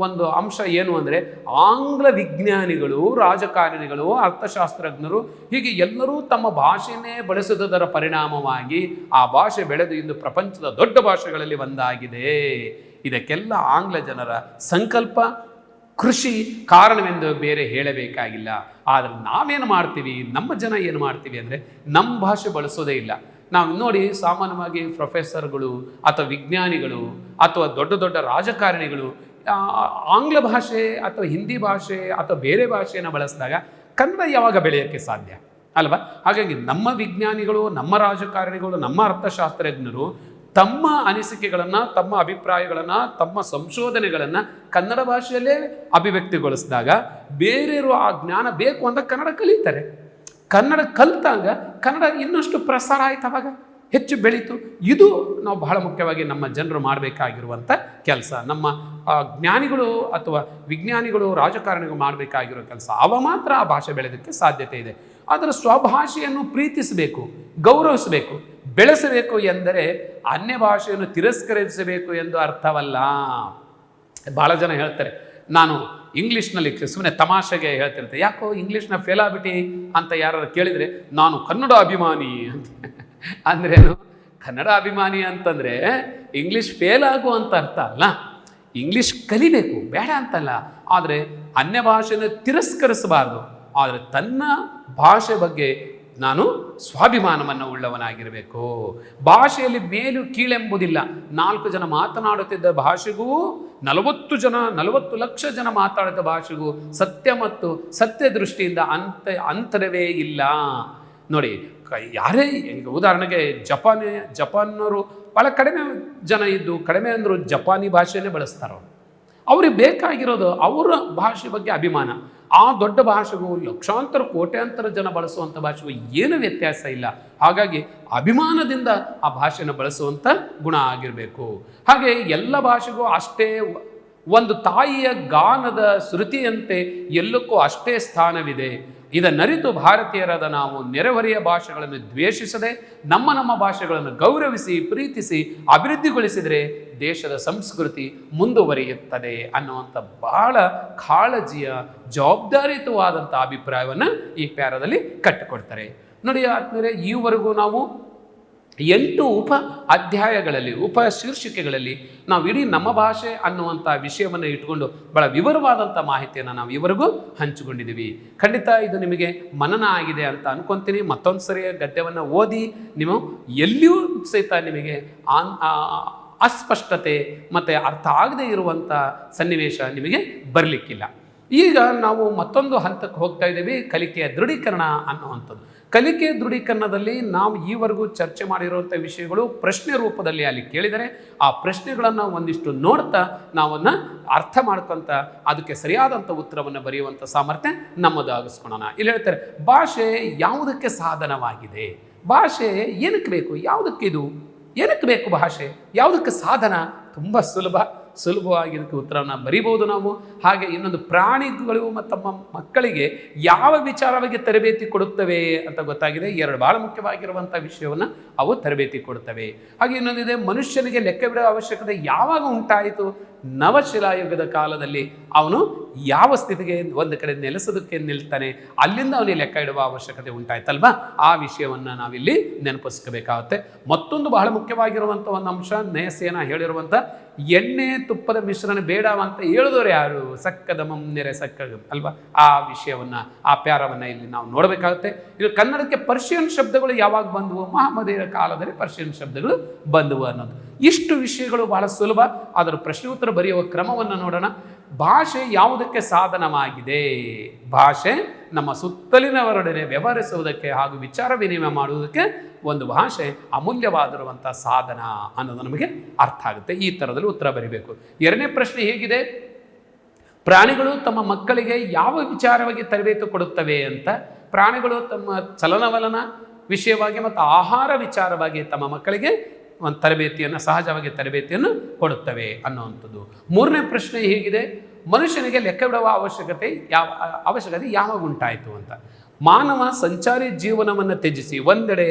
ಒಂದು ಅಂಶ ಏನು ಅಂದರೆ, ಆಂಗ್ಲ ವಿಜ್ಞಾನಿಗಳು, ರಾಜಕಾರಣಿಗಳು, ಅರ್ಥಶಾಸ್ತ್ರಜ್ಞರು ಹೀಗೆ ಎಲ್ಲರೂ ತಮ್ಮ ಭಾಷೆಯನ್ನೇ ಬಳಸುವುದರ ಪರಿಣಾಮವಾಗಿ ಆ ಭಾಷೆ ಬೆಳೆದು ಇಂದು ಪ್ರಪಂಚದ ದೊಡ್ಡ ಭಾಷೆಗಳಲ್ಲಿ ಒಂದಾಗಿದೆ. ಇದಕ್ಕೆಲ್ಲ ಆಂಗ್ಲ ಜನರ ಸಂಕಲ್ಪ, ಕೃಷಿ ಕಾರಣವೆಂದು ಬೇರೆ ಹೇಳಬೇಕಾಗಿಲ್ಲ. ಆದರೆ ನಾವೇನು ಮಾಡ್ತೀವಿ, ನಮ್ಮ ಜನ ಏನು ಮಾಡ್ತೀವಿ ಅಂದರೆ ನಮ್ಮ ಭಾಷೆ ಬಳಸೋದೇ ಇಲ್ಲ. ನಾವು ನೋಡಿ, ಸಾಮಾನ್ಯವಾಗಿ ಪ್ರೊಫೆಸರ್ಗಳು ಅಥವಾ ವಿಜ್ಞಾನಿಗಳು ಅಥವಾ ದೊಡ್ಡ ದೊಡ್ಡ ರಾಜಕಾರಣಿಗಳು ಆಂಗ್ಲ ಭಾಷೆ ಅಥವಾ ಹಿಂದಿ ಭಾಷೆ ಅಥವಾ ಬೇರೆ ಭಾಷೆಯನ್ನು ಬಳಸಿದಾಗ ಕನ್ನಡ ಯಾವಾಗ ಬೆಳೆಯೋಕ್ಕೆ ಸಾಧ್ಯ ಅಲ್ವಾ? ಹಾಗಾಗಿ ನಮ್ಮ ವಿಜ್ಞಾನಿಗಳು, ನಮ್ಮ ರಾಜಕಾರಣಿಗಳು, ನಮ್ಮ ಅರ್ಥಶಾಸ್ತ್ರಜ್ಞರು ತಮ್ಮ ಅನಿಸಿಕೆಗಳನ್ನು, ತಮ್ಮ ಅಭಿಪ್ರಾಯಗಳನ್ನು, ತಮ್ಮ ಸಂಶೋಧನೆಗಳನ್ನು ಕನ್ನಡ ಭಾಷೆಯಲ್ಲೇ ಅಭಿವ್ಯಕ್ತಿಗೊಳಿಸಿದಾಗ ಬೇರೆಯವರು ಆ ಜ್ಞಾನ ಬೇಕು ಅಂತ ಕನ್ನಡ ಕಲಿತಾರೆ. ಕನ್ನಡ ಕಲಿತಾಗ ಕನ್ನಡ ಇನ್ನಷ್ಟು ಪ್ರಸಾರ ಆಯ್ತು, ಅವಾಗ ಹೆಚ್ಚು ಬೆಳೀತು. ಇದು ನಾವು ಬಹಳ ಮುಖ್ಯವಾಗಿ ನಮ್ಮ ಜನರು ಮಾಡಬೇಕಾಗಿರುವಂಥ ಕೆಲಸ. ನಮ್ಮ ಜ್ಞಾನಿಗಳು ಅಥವಾ ವಿಜ್ಞಾನಿಗಳು, ರಾಜಕಾರಣಿಗಳು ಮಾಡಬೇಕಾಗಿರೋ ಕೆಲಸ. ಅವ ಮಾತ್ರ ಆ ಭಾಷೆ ಬೆಳೆಯೋದಕ್ಕೆ ಸಾಧ್ಯತೆ ಇದೆ. ಅದರ ಸ್ವಭಾಷೆಯನ್ನು ಪ್ರೀತಿಸಬೇಕು, ಗೌರವಿಸಬೇಕು, ಬೆಳೆಸಬೇಕು ಎಂದರೆ ಅನ್ಯ ಭಾಷೆಯನ್ನು ತಿರಸ್ಕರಿಸಬೇಕು ಎಂದು ಅರ್ಥವಲ್ಲ. ಭಾಳ ಜನ ಹೇಳ್ತಾರೆ, ನಾನು ಇಂಗ್ಲೀಷ್ನಲ್ಲಿ ಸುಮ್ಮನೆ ತಮಾಷೆಗೆ ಹೇಳ್ತಿರ್ತೆ, ಯಾಕೋ ಇಂಗ್ಲೀಷ್ನ ಫೇಲ್ ಆಗ್ಬಿಟ್ಟು ಅಂತ ಯಾರು ಕೇಳಿದರೆ ನಾನು ಕನ್ನಡ ಅಭಿಮಾನಿ ಅಂತ. ಅಂದ್ರೇನು? ಕನ್ನಡ ಅಭಿಮಾನಿ ಅಂತಂದರೆ ಇಂಗ್ಲೀಷ್ ಫೇಲ್ ಆಗು ಅಂತ ಅರ್ಥ ಅಲ್ಲ. ಇಂಗ್ಲೀಷ್ ಕಲಿಬೇಕು, ಬೇಡ ಅಂತಲ್ಲ. ಆದರೆ ಅನ್ಯ ಭಾಷೆಯನ್ನು ತಿರಸ್ಕರಿಸಬಾರ್ದು. ಆದರೆ ತನ್ನ ಭಾಷೆ ಬಗ್ಗೆ ನಾನು ಸ್ವಾಭಿಮಾನವನ್ನು ಉಳ್ಳವನಾಗಿರಬೇಕು. ಭಾಷೆಯಲ್ಲಿ ಮೇಲು ಕೀಳೆಂಬುದಿಲ್ಲ. 4 ಜನ ಮಾತನಾಡುತ್ತಿದ್ದ ಭಾಷೆಗೂ 40 ಲಕ್ಷ ಜನ ಮಾತಾಡುತ್ತ ಭಾಷೆಗೂ ಸತ್ಯ ಮತ್ತು ಸತ್ಯ ದೃಷ್ಟಿಯಿಂದ ಅಂತರವೇ ಇಲ್ಲ. ನೋಡಿ, ಯಾರೇ ಈಗ ಉದಾಹರಣೆಗೆ ಜಪಾನ್ನವರು ಭಾಳ ಕಡಿಮೆ ಜನ ಇದ್ದು, ಕಡಿಮೆ ಅಂದರೂ ಜಪಾನಿ ಭಾಷೆಯನ್ನೇ ಬಳಸ್ತಾರೆ. ಅವ್ರಿಗೆ ಬೇಕಾಗಿರೋದು ಅವರ ಭಾಷೆ ಬಗ್ಗೆ ಅಭಿಮಾನ. ಆ ದೊಡ್ಡ ಭಾಷೆಗೂ ಲಕ್ಷಾಂತರ ಕೋಟ್ಯಾಂತರ ಜನ ಬಳಸುವಂಥ ಭಾಷೆಗೂ ಏನು ವ್ಯತ್ಯಾಸ ಇಲ್ಲ. ಹಾಗಾಗಿ ಅಭಿಮಾನದಿಂದ ಆ ಭಾಷೆಯನ್ನು ಬಳಸುವಂಥ ಗುಣ ಆಗಿರಬೇಕು. ಹಾಗೆ ಎಲ್ಲ ಭಾಷೆಗೂ ಅಷ್ಟೇ ಒಂದು ತಾಯಿಯ ಗಾನದ ಶ್ರುತಿಯಂತೆ ಎಲ್ಲಕ್ಕೂ ಅಷ್ಟೇ ಸ್ಥಾನವಿದೆ. ಇದನ್ನರಿತು ಭಾರತೀಯರಾದ ನಾವು ನೆರೆಹೊರೆಯ ಭಾಷೆಗಳನ್ನು ದ್ವೇಷಿಸದೆ ನಮ್ಮ ಭಾಷೆಗಳನ್ನು ಗೌರವಿಸಿ, ಪ್ರೀತಿಸಿ, ಅಭಿವೃದ್ಧಿಗೊಳಿಸಿದರೆ ದೇಶದ ಸಂಸ್ಕೃತಿ ಮುಂದುವರಿಯುತ್ತದೆ ಅನ್ನುವಂಥ ಬಹಳ ಕಾಳಜಿಯ, ಜವಾಬ್ದಾರಿಯುತವಾದಂಥ ಅಭಿಪ್ರಾಯವನ್ನು ಈ ಪ್ಯಾರದಲ್ಲಿ ಕಟ್ಟಿಕೊಡ್ತಾರೆ. ನೋಡಿ ಆದ್ಮೇಲೆ ಈವರೆಗೂ ನಾವು 8 ಉಪ ಅಧ್ಯಾಯಗಳಲ್ಲಿ, ಉಪ ಶೀರ್ಷಿಕೆಗಳಲ್ಲಿ ನಾವು ಇಡೀ ನಮ್ಮ ಭಾಷೆ ಅನ್ನುವಂಥ ವಿಷಯವನ್ನು ಇಟ್ಕೊಂಡು ಬಹಳ ವಿವರವಾದಂಥ ಮಾಹಿತಿಯನ್ನು ನಾವು ಇವರೆಗೂ ಹಂಚಿಕೊಂಡಿದ್ದೀವಿ. ಖಂಡಿತ ಇದು ನಿಮಗೆ ಮನನ ಆಗಿದೆ ಅಂತ ಅನ್ಕೊತೀನಿ. ಮತ್ತೊಂದು ಸರಿಯ ಗದ್ಯವನ್ನು ಓದಿ ನೀವು ಎಲ್ಲಿಯೂ ಸಹಿತ ನಿಮಗೆ ಅಸ್ಪಷ್ಟತೆ ಮತ್ತು ಅರ್ಥ ಆಗದೆ ಇರುವಂಥ ಸನ್ನಿವೇಶ ನಿಮಗೆ ಬರಲಿಕ್ಕಿಲ್ಲ. ಈಗ ನಾವು ಮತ್ತೊಂದು ಹಂತಕ್ಕೆ ಹೋಗ್ತಾ ಇದ್ದೀವಿ, ಕಲಿಕೆಯ ದೃಢೀಕರಣ ಅನ್ನುವಂಥದ್ದು. ಕಲಿಕೆಯ ದೃಢೀಕರಣದಲ್ಲಿ ನಾವು ಈವರೆಗೂ ಚರ್ಚೆ ಮಾಡಿರುವಂಥ ವಿಷಯಗಳು ಪ್ರಶ್ನೆ ರೂಪದಲ್ಲಿ ಅಲ್ಲಿ ಕೇಳಿದರೆ ಆ ಪ್ರಶ್ನೆಗಳನ್ನು ಒಂದಿಷ್ಟು ನೋಡ್ತಾ ನಾವನ್ನ ಅರ್ಥ ಮಾಡ್ಕೊತ ಅದಕ್ಕೆ ಸರಿಯಾದಂಥ ಉತ್ತರವನ್ನು ಬರೆಯುವಂಥ ಸಾಮರ್ಥ್ಯ ನಮ್ಮದಾಗಿಸ್ಕೊಳ್ಳೋಣ. ಇಲ್ಲಿ ಹೇಳ್ತಾರೆ, ಭಾಷೆ ಯಾವುದಕ್ಕೆ ಸಾಧನವಾಗಿದೆ? ಭಾಷೆ ಏನಕ್ಕೆ ಬೇಕು? ಯಾವುದಕ್ಕಿದು ಏನಕ್ಕೆ ಬೇಕು? ಭಾಷೆ ಯಾವುದಕ್ಕೆ ಸಾಧನ? ತುಂಬ ಸುಲಭವಾಗಿ ಇದಕ್ಕೆ ಉತ್ತರವನ್ನು ಬರಿಬೋದು ನಾವು. ಹಾಗೆ ಇನ್ನೊಂದು, ಪ್ರಾಣಿಗಳು ಮತ್ತು ತಮ್ಮ ಮಕ್ಕಳಿಗೆ ಯಾವ ವಿಚಾರವಾಗಿ ತರಬೇತಿ ಕೊಡುತ್ತವೆ ಅಂತ ಗೊತ್ತಾಗಿದೆ. 2 ಭಾಳ ಮುಖ್ಯವಾಗಿರುವಂಥ ವಿಷಯವನ್ನು ಅವು ತರಬೇತಿ ಕೊಡುತ್ತವೆ. ಹಾಗೆ ಇನ್ನೊಂದಿದೆ, ಮನುಷ್ಯನಿಗೆ ಲೆಕ್ಕವಿಡುವ ಅವಶ್ಯಕತೆ ಯಾವಾಗ ಉಂಟಾಯಿತು? ನವಶಿಲಾಯುಗದ ಕಾಲದಲ್ಲಿ ಅವನು ಯಾವ ಸ್ಥಿತಿಗೆ ಒಂದು ಕಡೆ ನೆಲೆಸೋದಕ್ಕೆ ನಿಲ್ತಾನೆ, ಅಲ್ಲಿಂದ ಅವನಿಗೆ ಲೆಕ್ಕ ಇಡುವ ಅವಶ್ಯಕತೆ ಉಂಟಾಯ್ತಲ್ವಾ? ಆ ವಿಷಯವನ್ನು ನಾವಿಲ್ಲಿ ನೆನಪಿಸ್ಕೋಬೇಕಾಗುತ್ತೆ. ಮತ್ತೊಂದು ಬಹಳ ಮುಖ್ಯವಾಗಿರುವಂಥ ಒಂದು ಅಂಶ, ನೇಸೇನ ಹೇಳಿರುವಂಥ ಎಣ್ಣೆ ತುಪ್ಪದ ಮಿಶ್ರಣ ಬೇಡವಂತ ಹೇಳಿದವರು ಯಾರು? ಸಕ್ಕದಮಂ ನೆರೆ ಸಕ್ಕದಂ ಅಲ್ವಾ? ಆ ವಿಷಯವನ್ನು, ಆ ಪ್ಯಾರವನ್ನು ಇಲ್ಲಿ ನಾವು ನೋಡಬೇಕಾಗುತ್ತೆ. ಇದು ಕನ್ನಡಕ್ಕೆ ಪರ್ಷಿಯನ್ ಶಬ್ದಗಳು ಯಾವಾಗ ಬಂದವು? ಮಹಮ್ಮದೀಯರ ಕಾಲದಲ್ಲಿ ಪರ್ಷಿಯನ್ ಶಬ್ದಗಳು ಬಂದವು ಅನ್ನೋದು. ಇಷ್ಟು ವಿಷಯಗಳು ಬಹಳ ಸುಲಭ. ಅದರ ಪ್ರಶ್ನೆ ಉತ್ತರ ಬರೆಯುವ ಕ್ರಮವನ್ನು ನೋಡೋಣ. ಭಾಷೆ ಯಾವುದಕ್ಕೆ ಸಾಧನವಾಗಿದೆ? ಭಾಷೆ ನಮ್ಮ ಸುತ್ತಲಿನವರೊಡನೆ ವ್ಯವಹರಿಸುವುದಕ್ಕೆ ಹಾಗೂ ವಿಚಾರ ವಿನಿಮಯ ಮಾಡುವುದಕ್ಕೆ ಒಂದು ಭಾಷೆ ಅಮೂಲ್ಯವಾಗಿರುವಂಥ ಸಾಧನ ಅನ್ನೋದು ನಮಗೆ ಅರ್ಥ ಆಗುತ್ತೆ. ಈ ಥರದಲ್ಲಿ ಉತ್ತರ ಬರೀಬೇಕು. 2ನೇ ಪ್ರಶ್ನೆ ಹೇಗಿದೆ? ಪ್ರಾಣಿಗಳು ತಮ್ಮ ಮಕ್ಕಳಿಗೆ ಯಾವ ವಿಚಾರವಾಗಿ ತರಬೇತಿ ಕೊಡುತ್ತವೆ ಅಂತ. ಪ್ರಾಣಿಗಳು ತಮ್ಮ ಚಲನವಲನ ವಿಷಯವಾಗಿ ಮತ್ತು ಆಹಾರ ವಿಚಾರವಾಗಿ ತಮ್ಮ ಮಕ್ಕಳಿಗೆ ಒಂದು ತರಬೇತಿಯನ್ನು, ಸಹಜವಾಗಿ ತರಬೇತಿಯನ್ನು ಕೊಡುತ್ತವೆ ಅನ್ನುವಂಥದ್ದು. 3ನೇ ಪ್ರಶ್ನೆ ಹೇಗಿದೆ? ಮನುಷ್ಯನಿಗೆ ಲೆಕ್ಕವಿಡುವ ಅವಶ್ಯಕತೆ ಯಾವಾಗ ಉಂಟಾಯಿತು ಅಂತ. ಮಾನವ ಸಂಚಾರಿ ಜೀವನವನ್ನು ತ್ಯಜಿಸಿ ಒಂದೆಡೆ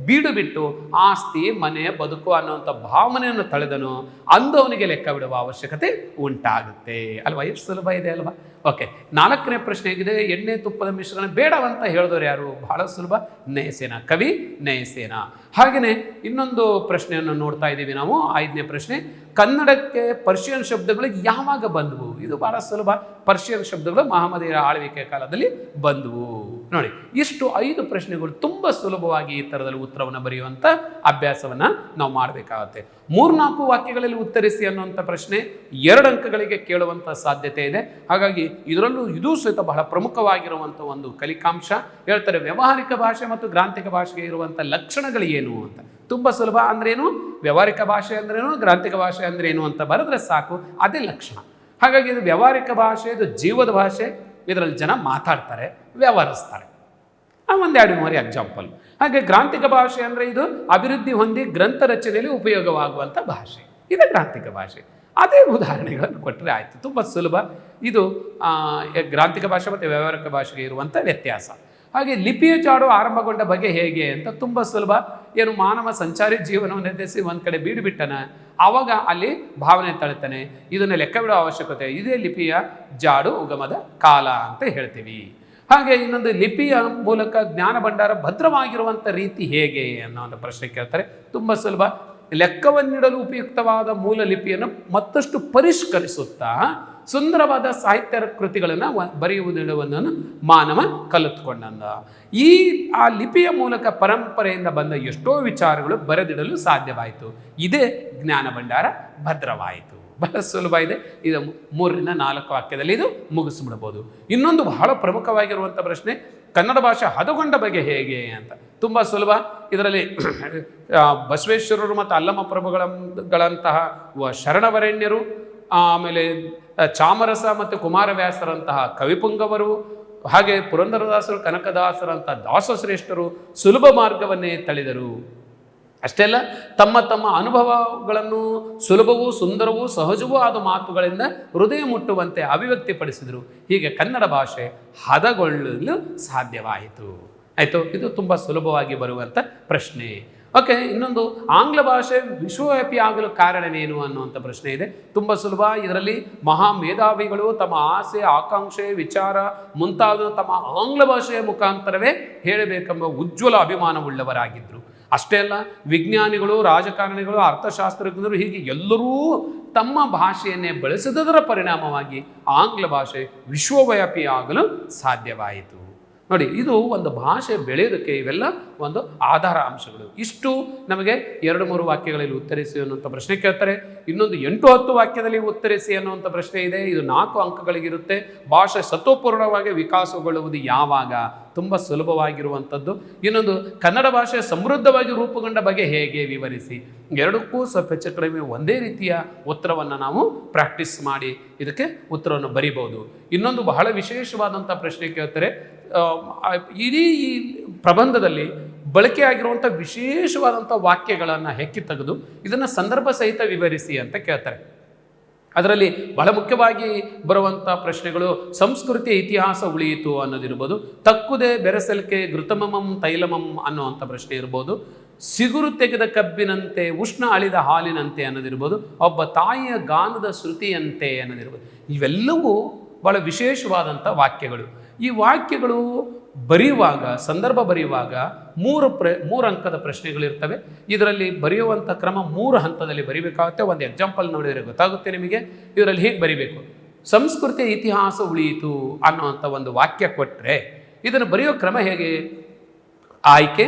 ಬೀಡು ಬಿಟ್ಟು ಆಸ್ತಿ ಮನೆ ಬದುಕು ಅನ್ನುವಂಥ ಭಾವನೆಯನ್ನು ತಳೆದನು, ಅಂದು ಅವನಿಗೆ ಲೆಕ್ಕವಿಡುವ ಅವಶ್ಯಕತೆ ಉಂಟಾಗುತ್ತೆ ಅಲ್ವಾ. ಎಷ್ಟು ಸುಲಭ ಇದೆ ಅಲ್ವಾ. ಓಕೆ, 4ನೇ ಪ್ರಶ್ನೆ ಹೇಗಿದೆ, ಎಣ್ಣೆ ತುಪ್ಪದ ಮಿಶ್ರಣ ಬೇಡವಂತ ಹೇಳಿದವರು ಯಾರು? ಬಹಳ ಸುಲಭ, ನಯಸೇನ, ಕವಿ ನಯಸೇನ. ಹಾಗೆಯೇ ಇನ್ನೊಂದು ಪ್ರಶ್ನೆಯನ್ನು ನೋಡ್ತಾ ಇದ್ದೀವಿ ನಾವು. 5ನೇ ಪ್ರಶ್ನೆ, ಕನ್ನಡಕ್ಕೆ ಪರ್ಷಿಯನ್ ಶಬ್ದಗಳು ಯಾವಾಗ ಬಂದವು? ಇದು ಬಹಳ ಸುಲಭ, ಪರ್ಷಿಯನ್ ಶಬ್ದಗಳು ಮಹಮ್ಮದೀಯರ ಆಳ್ವಿಕೆ ಕಾಲದಲ್ಲಿ ಬಂದವು. ನೋಡಿ, ಇಷ್ಟು 5 ಪ್ರಶ್ನೆಗಳು ತುಂಬ ಸುಲಭವಾಗಿ ಈ ಥರದಲ್ಲಿ ಉತ್ತರವನ್ನು ಬರೆಯುವಂಥ ಅಭ್ಯಾಸವನ್ನು ನಾವು ಮಾಡಬೇಕಾಗತ್ತೆ. 3-4 ವಾಕ್ಯಗಳಲ್ಲಿ ಉತ್ತರಿಸಿ ಅನ್ನುವಂಥ ಪ್ರಶ್ನೆ 2 ಅಂಕಗಳಿಗೆ ಕೇಳುವಂಥ ಸಾಧ್ಯತೆ ಇದೆ. ಹಾಗಾಗಿ ಇದರಲ್ಲೂ ಇದೂ ಸಹಿತ ಬಹಳ ಪ್ರಮುಖವಾಗಿರುವಂಥ ಒಂದು ಕಲಿಕಾಂಶ. ಹೇಳ್ತಾರೆ, ವ್ಯಾವಹಾರಿಕ ಭಾಷೆ ಮತ್ತು ಗ್ರಾಂಥಿಕ ಭಾಷೆಗೆ ಇರುವಂಥ ಲಕ್ಷಣಗಳು ಏನು ಅಂತ. ತುಂಬ ಸುಲಭ. ಅಂದ್ರೇನು? ವ್ಯಾವಹಾರಿಕ ಭಾಷೆ ಅಂದ್ರೇನು, ಗ್ರಾಂಥಿಕ ಭಾಷೆ ಅಂದ್ರೇನು ಅಂತ ಬರೆದ್ರೆ ಸಾಕು, ಅದೇ ಲಕ್ಷಣ. ಹಾಗಾಗಿ ಇದು ವ್ಯಾವಹಾರಿಕ ಭಾಷೆ, ಇದು ಜೀವದ ಭಾಷೆ. ಇದರಲ್ಲಿ ಜನ ಮಾತಾಡ್ತಾರೆ, ವ್ಯವಹರಿಸ್ತಾರೆ. 1-2-3 ಎಕ್ಸಾಂಪಲ್. ಹಾಗೆ ಗ್ರಾಂಥಿಕ ಭಾಷೆ ಅಂದರೆ ಇದು ಅಭಿವೃದ್ಧಿ ಹೊಂದಿ ಗ್ರಂಥ ರಚನೆಯಲ್ಲಿ ಉಪಯೋಗವಾಗುವಂಥ ಭಾಷೆ, ಇದು ಗ್ರಾಂಥಿಕ ಭಾಷೆ. ಅದೇ ಉದಾಹರಣೆಗಳನ್ನು ಕೊಟ್ಟರೆ ಆಯಿತು. ತುಂಬ ಸುಲಭ. ಇದು ಗ್ರಾಂಥಿಕ ಭಾಷೆ ಮತ್ತು ವ್ಯಾವಹಾರಿಕ ಭಾಷೆಗೆ ಇರುವಂಥ ವ್ಯತ್ಯಾಸ. ಹಾಗೆ ಲಿಪಿಯ ಜಾಡು ಆರಂಭಗೊಂಡ ಬಗೆ ಹೇಗೆ ಅಂತ ತುಂಬ ಸುಲಭ. ಏನು, ಮಾನವ ಸಂಚಾರಿ ಜೀವನವನ್ನು ಎದ್ದೆಸಿ ಒಂದು ಕಡೆ ಬೀಡು ಬಿಟ್ಟನ, ಆವಾಗ ಅಲ್ಲಿ ಭಾವನೆ ತಳ್ತಾನೆ. ಇದನ್ನು ಲೆಕ್ಕ ಬಿಡೋ ಅವಶ್ಯಕತೆ, ಇದೇ ಲಿಪಿಯ ಜಾಡು ಉಗಮದ ಕಾಲ ಅಂತ ಹೇಳ್ತೀವಿ. ಹಾಗೆ ಇನ್ನೊಂದು, ಲಿಪಿಯ ಮೂಲಕ ಜ್ಞಾನ ಭಂಡಾರ ಭದ್ರವಾಗಿರುವಂಥ ರೀತಿ ಹೇಗೆ ಅನ್ನೋ ಒಂದು ಪ್ರಶ್ನೆ ಕೇಳ್ತಾರೆ. ತುಂಬ ಸುಲಭ. ಲೆಕ್ಕವನ್ನಿಡಲು ಉಪಯುಕ್ತವಾದ ಮೂಲ ಲಿಪಿಯನ್ನು ಮತ್ತಷ್ಟು ಪರಿಷ್ಕರಿಸುತ್ತಾ ಸುಂದರವಾದ ಸಾಹಿತ್ಯ ಕೃತಿಗಳನ್ನು ಬರೆಯುವುದನ್ನು ಮಾನವ ಕಲಿತುಕೊಂಡಂದ. ಆ ಲಿಪಿಯ ಮೂಲಕ ಪರಂಪರೆಯಿಂದ ಬಂದ ಎಷ್ಟೋ ವಿಚಾರಗಳು ಬರೆದಿಡಲು ಸಾಧ್ಯವಾಯಿತು. ಇದೇ ಜ್ಞಾನ ಭಂಡಾರ ಭದ್ರವಾಯಿತು. ಬಹಳ ಸುಲಭ ಇದೆ. ಇದು 3-4 ವಾಕ್ಯದಲ್ಲಿ ಇದು ಮುಗಿಸ್ಬಿಡ್ಬೋದು. ಇನ್ನೊಂದು ಬಹಳ ಪ್ರಮುಖವಾಗಿರುವಂಥ ಪ್ರಶ್ನೆ, ಕನ್ನಡ ಭಾಷೆ ಹದಗೊಂಡ ಬಗೆ ಹೇಗೆ ಅಂತ. ತುಂಬ ಸುಲಭ. ಇದರಲ್ಲಿ ಬಸವೇಶ್ವರರು ಮತ್ತು ಅಲ್ಲಮ ಪ್ರಭುಗಳಂತಹ ಶರಣವರೆಣ್ಯರು, ಆಮೇಲೆ ಚಾಮರಸ ಮತ್ತು ಕುಮಾರವ್ಯಾಸರಂತಹ ಕವಿಪುಂಗವರು, ಹಾಗೆ ಪುರಂದರದಾಸರು, ಕನಕದಾಸರಂತಹ ದಾಸಶ್ರೇಷ್ಠರು ಸುಲಭ ಮಾರ್ಗವನ್ನೇ ತಳೆದರು. ಅಷ್ಟೇ ಅಲ್ಲ, ತಮ್ಮ ತಮ್ಮ ಅನುಭವಗಳನ್ನು ಸುಲಭವೂ ಸುಂದರವೂ ಸಹಜವೂ ಆದ ಮಾತುಗಳಿಂದ ಹೃದಯ ಮುಟ್ಟುವಂತೆ ಅಭಿವ್ಯಕ್ತಿಪಡಿಸಿದರು. ಹೀಗೆ ಕನ್ನಡ ಭಾಷೆ ಹದಗೊಳ್ಳಲು ಸಾಧ್ಯವಾಯಿತು. ಆಯಿತು, ಇದು ತುಂಬ ಸುಲಭವಾಗಿ ಬರುವಂಥ ಪ್ರಶ್ನೆ. ಓಕೆ, ಇನ್ನೊಂದು, ಆಂಗ್ಲ ಭಾಷೆ ವಿಶ್ವವ್ಯಾಪಿ ಆಗಲು ಕಾರಣವೇನು ಅನ್ನುವಂಥ ಪ್ರಶ್ನೆ ಇದೆ. ತುಂಬ ಸುಲಭ. ಇದರಲ್ಲಿ ಮಹಾ ಮೇಧಾವಿಗಳು ತಮ್ಮ ಆಸೆ, ಆಕಾಂಕ್ಷೆ, ವಿಚಾರ ಮುಂತಾದ ತಮ್ಮ ಆಂಗ್ಲ ಭಾಷೆಯ ಮುಖಾಂತರವೇ ಹೇಳಬೇಕೆಂಬ ಉಜ್ವಲ ಅಭಿಮಾನವುಳ್ಳವರಾಗಿದ್ದರು. ಅಷ್ಟೇ ಅಲ್ಲ, ವಿಜ್ಞಾನಿಗಳು, ರಾಜಕಾರಣಿಗಳು, ಅರ್ಥಶಾಸ್ತ್ರಜ್ಞರು, ಹೀಗೆ ಎಲ್ಲರೂ ತಮ್ಮ ಭಾಷೆಯನ್ನೇ ಬಳಸಿದರ ಪರಿಣಾಮವಾಗಿ ಆಂಗ್ಲ ಭಾಷೆ ವಿಶ್ವವ್ಯಾಪಿ ಆಗಲು ಸಾಧ್ಯವಾಯಿತು. ನೋಡಿ, ಇದು ಒಂದು ಭಾಷೆ ಬೆಳೆಯೋದಕ್ಕೆ ಇವೆಲ್ಲ ಒಂದು ಆಧಾರ ಅಂಶಗಳು. ಇಷ್ಟು ನಮಗೆ 2-3 ವಾಕ್ಯಗಳಲ್ಲಿ ಉತ್ತರಿಸಿ ಅನ್ನುವಂಥ ಪ್ರಶ್ನೆ ಕೇಳ್ತಾರೆ. ಇನ್ನೊಂದು 8-10 ವಾಕ್ಯದಲ್ಲಿ ಉತ್ತರಿಸಿ ಅನ್ನುವಂಥ ಪ್ರಶ್ನೆ ಇದೆ. ಇದು 4 ಅಂಕಗಳಿಗಿರುತ್ತೆ. ಭಾಷೆ ಸತ್ವಪೂರ್ಣವಾಗಿ ವಿಕಾಸಗೊಳ್ಳುವುದು ಯಾವಾಗ? ತುಂಬ ಸುಲಭವಾಗಿರುವಂಥದ್ದು. ಇನ್ನೊಂದು, ಕನ್ನಡ ಭಾಷೆ ಸಮೃದ್ಧವಾಗಿ ರೂಪುಗೊಂಡ ಬಗೆ ಹೇಗೆ ವಿವರಿಸಿ. 2ಕ್ಕೂ ಸ್ವಲ್ಪ ಹೆಚ್ಚು ಕಡಿಮೆ ಒಂದೇ ರೀತಿಯ ಉತ್ತರವನ್ನು ನಾವು ಪ್ರಾಕ್ಟೀಸ್ ಮಾಡಿ ಇದಕ್ಕೆ ಉತ್ತರವನ್ನು ಬರಿಬೋದು. ಇನ್ನೊಂದು ಬಹಳ ವಿಶೇಷವಾದಂಥ ಪ್ರಶ್ನೆ ಕೇಳ್ತಾರೆ. ಇಡೀ ಈ ಪ್ರಬಂಧದಲ್ಲಿ ಬಳಕೆಯಾಗಿರುವಂಥ ವಿಶೇಷವಾದಂಥ ವಾಕ್ಯಗಳನ್ನು ಹೆಕ್ಕಿ ತೆಗೆದು ಇದನ್ನು ಸಂದರ್ಭ ಸಹಿತ ವಿವರಿಸಿ ಅಂತ ಕೇಳ್ತಾರೆ. ಅದರಲ್ಲಿ ಬಹಳ ಮುಖ್ಯವಾಗಿ ಬರುವಂಥ ಪ್ರಶ್ನೆಗಳು, ಸಂಸ್ಕೃತಿ ಇತಿಹಾಸ ಉಳಿಯಿತು ಅನ್ನೋದಿರ್ಬೋದು, ತಕ್ಕುದೇ ಬೆರೆಸಲಿಕೆ ಘೃತಮಮಂ ತೈಲಮಂ ಅನ್ನುವಂಥ ಪ್ರಶ್ನೆ ಇರ್ಬೋದು, ಸಿಗುರು ತೆಗೆದ ಕಬ್ಬಿನಂತೆ ಉಷ್ಣ ಅಳಿದ ಹಾಲಿನಂತೆ ಅನ್ನೋದಿರ್ಬೋದು, ಒಬ್ಬ ತಾಯಿಯ ಗಾನದ ಶ್ರುತಿಯಂತೆ ಅನ್ನೋದಿರ್ಬೋದು. ಇವೆಲ್ಲವೂ ಬಹಳ ವಿಶೇಷವಾದಂಥ ವಾಕ್ಯಗಳು. ಈ ವಾಕ್ಯಗಳು ಬರೆಯುವಾಗ, ಸಂದರ್ಭ ಬರೆಯುವಾಗ 3 ಅಂಕದ ಪ್ರಶ್ನೆಗಳಿರ್ತವೆ. ಇದರಲ್ಲಿ ಬರೆಯುವಂಥ ಕ್ರಮ 3 ಹಂತದಲ್ಲಿ ಬರೀಬೇಕಾಗುತ್ತೆ. ಒಂದು ಎಕ್ಸಾಂಪಲ್ ನೋಡಿದರೆ ಗೊತ್ತಾಗುತ್ತೆ ನಿಮಗೆ. ಇದರಲ್ಲಿ ಹೇಗೆ ಬರಿಬೇಕು. ಸಂಸ್ಕೃತಿಯ ಇತಿಹಾಸ ಉಳಿಯಿತು ಅನ್ನುವಂಥ ಒಂದು ವಾಕ್ಯ ಕೊಟ್ಟರೆ ಇದನ್ನು ಬರೆಯೋ ಕ್ರಮ ಹೇಗೆ? ಆಯ್ಕೆ,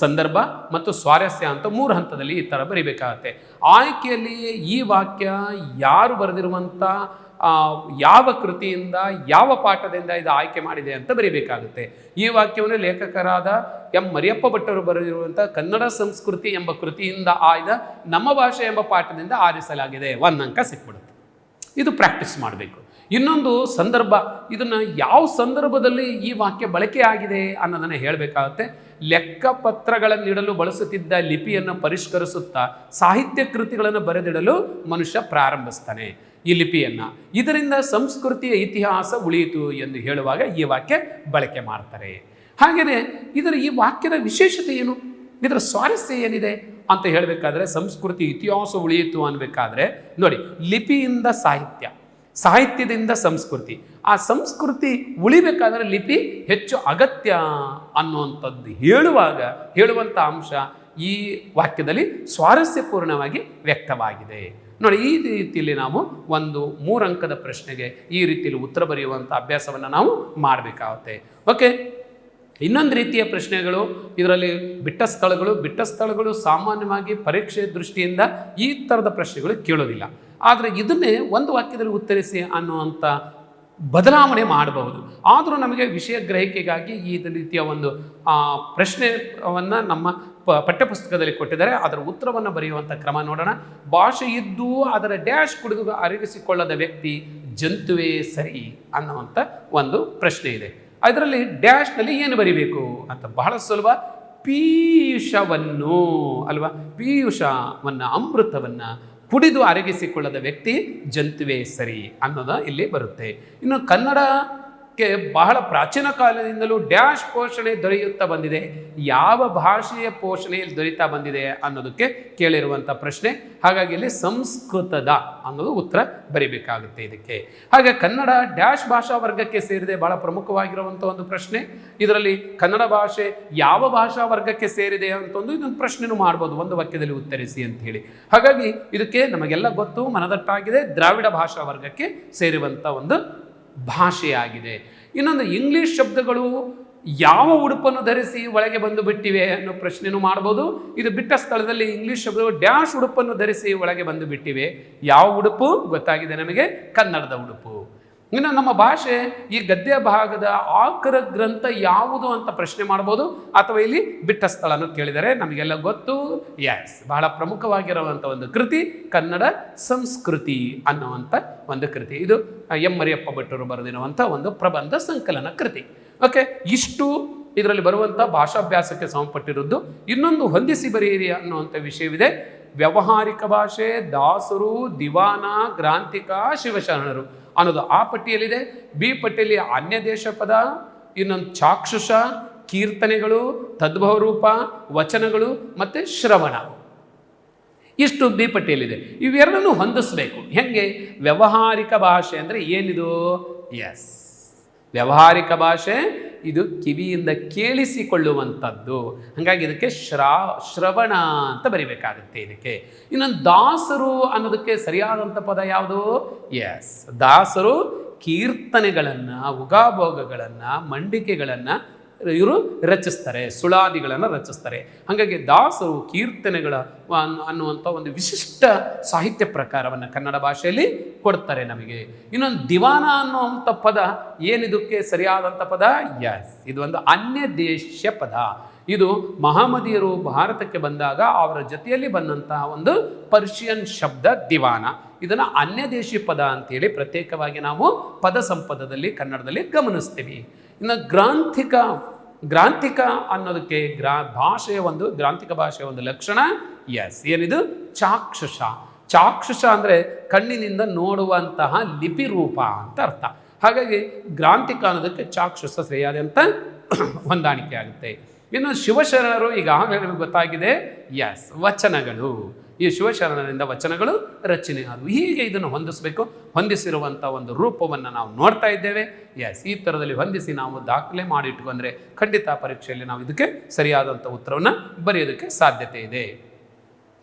ಸಂದರ್ಭ ಮತ್ತು ಸ್ವಾರಸ್ಯ ಅಂತ 3 ಹಂತದಲ್ಲಿ ಈ ಥರ ಬರಿಬೇಕಾಗತ್ತೆ. ಆಯ್ಕೆಯಲ್ಲಿ ಈ ವಾಕ್ಯ ಯಾರು ಬರೆದಿರುವಂಥ ಯಾವ ಕೃತಿಯಿಂದ, ಯಾವ ಪಾಠದಿಂದ ಇದು ಆಯ್ಕೆ ಮಾಡಿದೆ ಅಂತ ಬರೀಬೇಕಾಗುತ್ತೆ. ಈ ವಾಕ್ಯವನ್ನು ಲೇಖಕರಾದ ಎಂ ಮರಿಯಪ್ಪ ಭಟ್ಟರು ಬರೆದಿರುವಂಥ ಕನ್ನಡ ಸಂಸ್ಕೃತಿ ಎಂಬ ಕೃತಿಯಿಂದ ಆಯ್ದ ನಮ್ಮ ಭಾಷೆ ಎಂಬ ಪಾಠದಿಂದ ಆರಿಸಲಾಗಿದೆ. 1 ಅಂಕ ಸಿಕ್ಬಿಡುತ್ತೆ. ಇದು ಪ್ರಾಕ್ಟೀಸ್ ಮಾಡಬೇಕು. ಇನ್ನೊಂದು, ಸಂದರ್ಭ. ಇದನ್ನು ಯಾವ ಸಂದರ್ಭದಲ್ಲಿ ಈ ವಾಕ್ಯ ಬಳಕೆ ಆಗಿದೆ ಅನ್ನೋದನ್ನು ಹೇಳಬೇಕಾಗುತ್ತೆ. ಲೆಕ್ಕಪತ್ರಗಳನ್ನಿಡಲು ಬಳಸುತ್ತಿದ್ದ ಲಿಪಿಯನ್ನು ಪರಿಷ್ಕರಿಸುತ್ತಾ ಸಾಹಿತ್ಯ ಕೃತಿಗಳನ್ನು ಬರೆದಿಡಲು ಮನುಷ್ಯ ಪ್ರಾರಂಭಿಸ್ತಾನೆ ಈ ಲಿಪಿಯನ್ನು. ಇದರಿಂದ ಸಂಸ್ಕೃತಿಯ ಇತಿಹಾಸ ಉಳಿಯಿತು ಎಂದು ಹೇಳುವಾಗ ಈ ವಾಕ್ಯ ಬಳಕೆ ಮಾಡ್ತಾರೆ. ಹಾಗೆಯೇ ಈ ವಾಕ್ಯದ ವಿಶೇಷತೆ ಏನು, ಇದರ ಸ್ವಾರಸ್ಯ ಏನಿದೆ ಅಂತ ಹೇಳಬೇಕಾದ್ರೆ, ಸಂಸ್ಕೃತಿ ಇತಿಹಾಸ ಉಳಿಯಿತು ಅನ್ಬೇಕಾದ್ರೆ ನೋಡಿ, ಲಿಪಿಯಿಂದ ಸಾಹಿತ್ಯ, ಸಾಹಿತ್ಯದಿಂದ ಸಂಸ್ಕೃತಿ, ಆ ಸಂಸ್ಕೃತಿ ಉಳಿಬೇಕಾದ್ರೆ ಲಿಪಿ ಹೆಚ್ಚು ಅಗತ್ಯ ಅನ್ನುವಂಥದ್ದು ಹೇಳುವಂಥ ಅಂಶ ಈ ವಾಕ್ಯದಲ್ಲಿ ಸ್ವಾರಸ್ಯಪೂರ್ಣವಾಗಿ ವ್ಯಕ್ತವಾಗಿದೆ. ನೋಡಿ, ಈ ರೀತಿಯಲ್ಲಿ ನಾವು ಒಂದು 3 ಅಂಕದ ಪ್ರಶ್ನೆಗೆ ಈ ರೀತಿಯಲ್ಲಿ ಉತ್ತರ ಬರೆಯುವಂಥ ಅಭ್ಯಾಸವನ್ನು ನಾವು ಮಾಡಬೇಕಾಗುತ್ತೆ. ಓಕೆ, ಇನ್ನೊಂದು ರೀತಿಯ ಪ್ರಶ್ನೆಗಳು ಇದರಲ್ಲಿ ಬಿಟ್ಟ ಸ್ಥಳಗಳು ಸಾಮಾನ್ಯವಾಗಿ ಪರೀಕ್ಷೆ ದೃಷ್ಟಿಯಿಂದ ಈ ಥರದ ಪ್ರಶ್ನೆಗಳು ಕೇಳೋದಿಲ್ಲ. ಆದರೆ ಇದನ್ನೇ ಒಂದು ವಾಕ್ಯದಲ್ಲಿ ಉತ್ತರಿಸಿ ಅನ್ನುವಂಥ ಬದಲಾವಣೆ ಮಾಡಬಹುದು. ಆದರೂ ನಮಗೆ ವಿಷಯ ಗ್ರಹಿಕೆಗಾಗಿ ಈ ರೀತಿಯ ಒಂದು ಪ್ರಶ್ನೆಯನ್ನು ನಮ್ಮ ಪಠ್ಯಪುಸ್ತಕದಲ್ಲಿ ಕೊಟ್ಟಿದ್ದಾರೆ. ಅದರ ಉತ್ತರವನ್ನು ಬರೆಯುವಂಥ ಕ್ರಮ ನೋಡೋಣ. ಭಾಷೆ ಇದ್ದು ಅದರ ಡ್ಯಾಶ್ ಕುಡಿದು ಅರಗಿಸಿಕೊಳ್ಳದ ವ್ಯಕ್ತಿ ಜಂತುವೇ ಸರಿ ಅನ್ನುವಂಥ ಒಂದು ಪ್ರಶ್ನೆ ಇದೆ. ಅದರಲ್ಲಿ ಡ್ಯಾಶ್ನಲ್ಲಿ ಏನು ಬರಿಬೇಕು ಅಂತ ಬಹಳ ಸುಲಭ. ಪೀಯೂಷವನ್ನು ಅಲ್ವಾ, ಪೀಯೂಷವನ್ನು ಅಮೃತವನ್ನು ಕುಡಿದು ಅರಗಿಸಿಕೊಳ್ಳದ ವ್ಯಕ್ತಿ ಜಂತುವೇ ಸರಿ ಅನ್ನೋದು ಇಲ್ಲಿ ಬರುತ್ತೆ. ಇನ್ನು ಕನ್ನಡಕ್ಕೆ ಬಹಳ ಪ್ರಾಚೀನ ಕಾಲದಿಂದಲೂ ಡ್ಯಾಶ್ ಪೋಷಣೆ ದೊರೆಯುತ್ತಾ ಬಂದಿದೆ. ಯಾವ ಭಾಷೆಯ ಪೋಷಣೆಯಲ್ಲಿ ದೊರೀತಾ ಬಂದಿದೆ ಅನ್ನೋದಕ್ಕೆ ಕೇಳಿರುವಂಥ ಪ್ರಶ್ನೆ. ಹಾಗಾಗಿ ಇಲ್ಲಿ ಸಂಸ್ಕೃತದ ಅನ್ನೋದು ಉತ್ತರ ಬರಿಬೇಕಾಗುತ್ತೆ ಇದಕ್ಕೆ. ಹಾಗೆ ಕನ್ನಡ ಡ್ಯಾಶ್ ಭಾಷಾ ವರ್ಗಕ್ಕೆ ಸೇರಿದೆ, ಬಹಳ ಪ್ರಮುಖವಾಗಿರುವಂಥ ಒಂದು ಪ್ರಶ್ನೆ. ಇದರಲ್ಲಿ ಕನ್ನಡ ಭಾಷೆ ಯಾವ ಭಾಷಾ ವರ್ಗಕ್ಕೆ ಸೇರಿದೆ ಅಂತ ಇದೊಂದು ಪ್ರಶ್ನೆನೂ ಮಾಡ್ಬೋದು, ಒಂದು ವಾಕ್ಯದಲ್ಲಿ ಉತ್ತರಿಸಿ ಅಂತ ಹೇಳಿ. ಹಾಗಾಗಿ ಇದಕ್ಕೆ ನಮಗೆಲ್ಲ ಗೊತ್ತು, ಮನದಟ್ಟಾಗಿದೆ, ದ್ರಾವಿಡ ಭಾಷಾ ವರ್ಗಕ್ಕೆ ಸೇರುವಂಥ ಒಂದು ಭಾಷೆಯಾಗಿದೆ. ಇನ್ನೊಂದು, ಇಂಗ್ಲಿಷ್ ಶಬ್ದಗಳು ಯಾವ ಉಡುಪನ್ನು ಧರಿಸಿ ಒಳಗೆ ಬಂದು ಬಿಟ್ಟಿವೆ ಅನ್ನೋ ಪ್ರಶ್ನೆನೂ ಮಾಡ್ಬೋದು. ಇದು ಬಿಟ್ಟ ಸ್ಥಳದಲ್ಲಿ ಇಂಗ್ಲಿಷ್ ಶಬ್ದಗಳು ಡ್ಯಾಶ್ ಉಡುಪನ್ನು ಧರಿಸಿ ಒಳಗೆ ಬಂದು ಬಿಟ್ಟಿವೆ. ಯಾವ ಉಡುಪು ಗೊತ್ತಾಗಿದೆ ನಮಗೆ, ಕನ್ನಡದ ಉಡುಪು. ಇನ್ನು ನಮ್ಮ ಭಾಷೆ ಈ ಗದ್ಯ ಭಾಗದ ಆಕರ ಗ್ರಂಥ ಯಾವುದು ಅಂತ ಪ್ರಶ್ನೆ ಮಾಡ್ಬೋದು. ಅಥವಾ ಇಲ್ಲಿ ಬಿಟ್ಟ ಸ್ಥಳನೂ ಕೇಳಿದರೆ ನಮಗೆಲ್ಲ ಗೊತ್ತು, ಎಸ್, ಬಹಳ ಪ್ರಮುಖವಾಗಿರುವಂಥ ಒಂದು ಕೃತಿ ಕನ್ನಡ ಸಂಸ್ಕೃತಿ ಅನ್ನುವಂಥ ಒಂದು ಕೃತಿ. ಇದು ಎಂ ಮರಿಯಪ್ಪ ಭಟ್ಟರು ಬರೆದಿರುವಂಥ ಒಂದು ಪ್ರಬಂಧ ಸಂಕಲನ ಕೃತಿ. ಓಕೆ, ಇಷ್ಟು ಇದರಲ್ಲಿ ಬರುವಂಥ ಭಾಷಾಭ್ಯಾಸಕ್ಕೆ ಸಂಬಂಧಪಟ್ಟಿರುವುದು. ಇನ್ನೊಂದು ಹೊಂದಿಸಿ ಬರೆಯಿರಿ ಅನ್ನುವಂಥ ವಿಷಯವಿದೆ. ವ್ಯಾವಹಾರಿಕ ಭಾಷೆ, ದಾಸರು, ದಿವಾನ, ಗ್ರಾಂಥಿಕ, ಶಿವಶರಣರು ಅನ್ನೋದು ಆ ಪಟ್ಟಿಯಲ್ಲಿದೆ. ಬಿ ಪಟ್ಟಿಯಲ್ಲಿ ಅನ್ಯ ದೇಶ ಪದ, ಇನ್ನೊಂದು ಚಾಕ್ಷುಷ, ಕೀರ್ತನೆಗಳು, ತದ್ಭವರೂಪ, ವಚನಗಳು ಮತ್ತು ಶ್ರವಣ, ಇಷ್ಟು ಬಿ ಪಟ್ಟಿಯಲ್ಲಿದೆ. ಇವೆರಡನ್ನು ಹೊಂದಿಸಬೇಕು. ಹೆಂಗೆ? ವ್ಯಾವಹಾರಿಕ ಭಾಷೆ ಅಂದರೆ ಏನಿದು? ಎಸ್, ವ್ಯಾವಹಾರಿಕ ಭಾಷೆ ಇದು ಕಿವಿಯಿಂದ ಕೇಳಿಸಿಕೊಳ್ಳುವಂಥದ್ದು. ಹಾಗಾಗಿ ಇದಕ್ಕೆ ಶ್ರವಣ ಅಂತ ಬರಿಬೇಕಾಗುತ್ತೆ ಇದಕ್ಕೆ. ಇನ್ನೊಂದು ದಾಸರು ಅನ್ನೋದಕ್ಕೆ ಸರಿಯಾದಂಥ ಪದ ಯಾವುದು? ಎಸ್, ದಾಸರು ಕೀರ್ತನೆಗಳನ್ನು, ಉಗಾಭೋಗಗಳನ್ನು, ಮಂಡಿಕೆಗಳನ್ನು ಇವರು ರಚಿಸ್ತಾರೆ, ಸುಳಾದಿಗಳನ್ನು ರಚಿಸ್ತಾರೆ. ಹಾಗಾಗಿ ದಾಸರು ಕೀರ್ತನೆಗಳ ಅನ್ನುವಂಥ ಒಂದು ವಿಶಿಷ್ಟ ಸಾಹಿತ್ಯ ಪ್ರಕಾರವನ್ನು ಕನ್ನಡ ಭಾಷೆಯಲ್ಲಿ ಕೊಡ್ತಾರೆ ನಮಗೆ. ಇನ್ನೊಂದು ದಿವಾನ ಅನ್ನುವಂಥ ಪದ ಏನಿದಕ್ಕೆ ಸರಿಯಾದಂಥ ಪದ? ಎಸ್, ಇದು ಒಂದು ಅನ್ಯ ದೇಶ ಪದ. ಇದು ಮಹಮ್ಮದೀಯರು ಭಾರತಕ್ಕೆ ಬಂದಾಗ ಅವರ ಜೊತೆಯಲ್ಲಿ ಬಂದಂತಹ ಒಂದು ಪರ್ಷಿಯನ್ ಶಬ್ದ ದಿವಾನ. ಇದನ್ನು ಅನ್ಯ ದೇಶಿ ಪದ ಅಂತೇಳಿ ಪ್ರತ್ಯೇಕವಾಗಿ ನಾವು ಪದ ಸಂಪದದಲ್ಲಿ ಕನ್ನಡದಲ್ಲಿ ಗಮನಿಸ್ತೀವಿ. ಇನ್ನು ಗ್ರಾಂಥಿಕ ಅನ್ನೋದಕ್ಕೆ ಗ್ರಾಂಥಿಕ ಭಾಷೆಯ ಒಂದು ಲಕ್ಷಣ, ಎಸ್, ಏನಿದು? ಚಾಕ್ಷುಷ. ಚಾಕ್ಷುಷ ಅಂದರೆ ಕಣ್ಣಿನಿಂದ ನೋಡುವಂತಹ ಲಿಪಿ ರೂಪ ಅಂತ ಅರ್ಥ. ಹಾಗಾಗಿ ಗ್ರಾಂಥಿಕ ಅನ್ನೋದಕ್ಕೆ ಚಾಕ್ಷುಷ ಸರಿಯಾದಂಥ ಹೊಂದಾಣಿಕೆ ಆಗುತ್ತೆ. ಇನ್ನು ಶಿವಶರಣರು ಈಗಾಗಲೇ ನಮಗೆ ಗೊತ್ತಾಗಿದೆ, ಎಸ್, ವಚನಗಳು. ಈ ಶಿವಶರಣರಿಂದ ವಚನಗಳು ರಚನೆ ಆದವು. ಹೀಗೆ ಇದನ್ನು ಹೊಂದಿಸಬೇಕು. ಹೊಂದಿಸಿರುವಂಥ ಒಂದು ರೂಪವನ್ನು ನಾವು ನೋಡ್ತಾ ಇದ್ದೇವೆ. ಎಸ್, ಈ ಥರದಲ್ಲಿ ಹೊಂದಿಸಿ ನಾವು ದಾಖಲೆ ಮಾಡಿಟ್ಕೊಂಡ್ರೆ ಖಂಡಿತ ಪರೀಕ್ಷೆಯಲ್ಲಿ ನಾವು ಇದಕ್ಕೆ ಸರಿಯಾದಂಥ ಉತ್ತರವನ್ನು ಬರೆಯೋದಕ್ಕೆ ಸಾಧ್ಯತೆ ಇದೆ.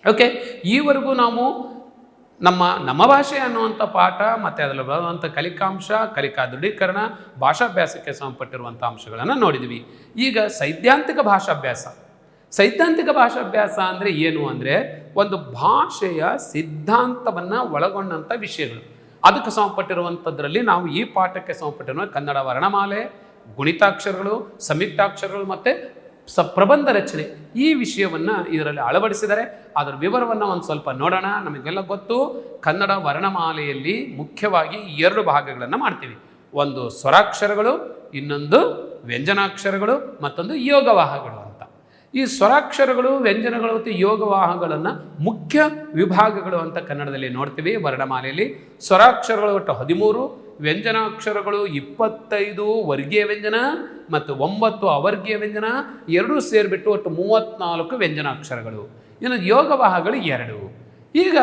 ಓಕೆ, ಈವರೆಗೂ ನಾವು ನಮ್ಮ ಭಾಷೆ ಅನ್ನುವಂಥ ಪಾಠ ಮತ್ತು ಅದರಲ್ಲಿ ಬರುವಂಥ ಕಲಿಕಾಂಶ, ಕಲಿಕಾ ದೃಢೀಕರಣ, ಭಾಷಾಭ್ಯಾಸಕ್ಕೆ ಸಂಬಂಧಪಟ್ಟಿರುವಂಥ ಅಂಶಗಳನ್ನು ನೋಡಿದ್ವಿ. ಈಗ ಸೈದ್ಧಾಂತಿಕ ಭಾಷಾಭ್ಯಾಸ ಅಂದರೆ ಏನು ಅಂದರೆ ಒಂದು ಭಾಷೆಯ ಸಿದ್ಧಾಂತವನ್ನು ಒಳಗೊಂಡಂಥ ವಿಷಯಗಳು. ಅದಕ್ಕೆ ಸಂಬಂಧಪಟ್ಟಿರುವಂಥದ್ರಲ್ಲಿ ನಾವು ಈ ಪಾಠಕ್ಕೆ ಸಂಬಂಧಪಟ್ಟಿರುವ ಕನ್ನಡ ವರ್ಣಮಾಲೆ, ಗುಣಿತಾಕ್ಷರಗಳು, ಸಂಯುಕ್ತಾಕ್ಷರಗಳು ಮತ್ತು ಪ್ರಬಂಧ ರಚನೆ, ಈ ವಿಷಯವನ್ನು ಇದರಲ್ಲಿ ಅಳವಡಿಸಿದರೆ ಅದರ ವಿವರವನ್ನು ಒಂದು ಸ್ವಲ್ಪ ನೋಡೋಣ. ನಮಗೆಲ್ಲ ಗೊತ್ತು, ಕನ್ನಡ ವರ್ಣಮಾಲೆಯಲ್ಲಿ ಮುಖ್ಯವಾಗಿ 2 ಭಾಗಗಳನ್ನು ಮಾಡ್ತೀವಿ. ಒಂದು ಸ್ವರಾಕ್ಷರಗಳು, ಇನ್ನೊಂದು ವ್ಯಂಜನಾಕ್ಷರಗಳು, ಮತ್ತೊಂದು ಯೋಗವಾಹಗಳು ಅಂತ. ಈ ಸ್ವರಾಕ್ಷರಗಳು, ವ್ಯಂಜನಗಳು ಮತ್ತು ಯೋಗವಾಹಗಳನ್ನು ಮುಖ್ಯ ವಿಭಾಗಗಳು ಅಂತ ಕನ್ನಡದಲ್ಲಿ ನೋಡ್ತೀವಿ. ವರ್ಣಮಾಲೆಯಲ್ಲಿ ಸ್ವರಾಕ್ಷರಗಳು ಒಟ್ಟು 13, ವ್ಯಂಜನಾಕ್ಷರಗಳು 25 ವರ್ಗೀಯ ವ್ಯಂಜನ ಮತ್ತು 9 ಅವರ್ಗೀಯ ವ್ಯಂಜನ, ಎರಡೂ ಸೇರಿಬಿಟ್ಟು ಒಟ್ಟು 34 ವ್ಯಂಜನಾಕ್ಷರಗಳು. ಇನ್ನು ಯೋಗವಾಹಗಳು 2. ಈಗ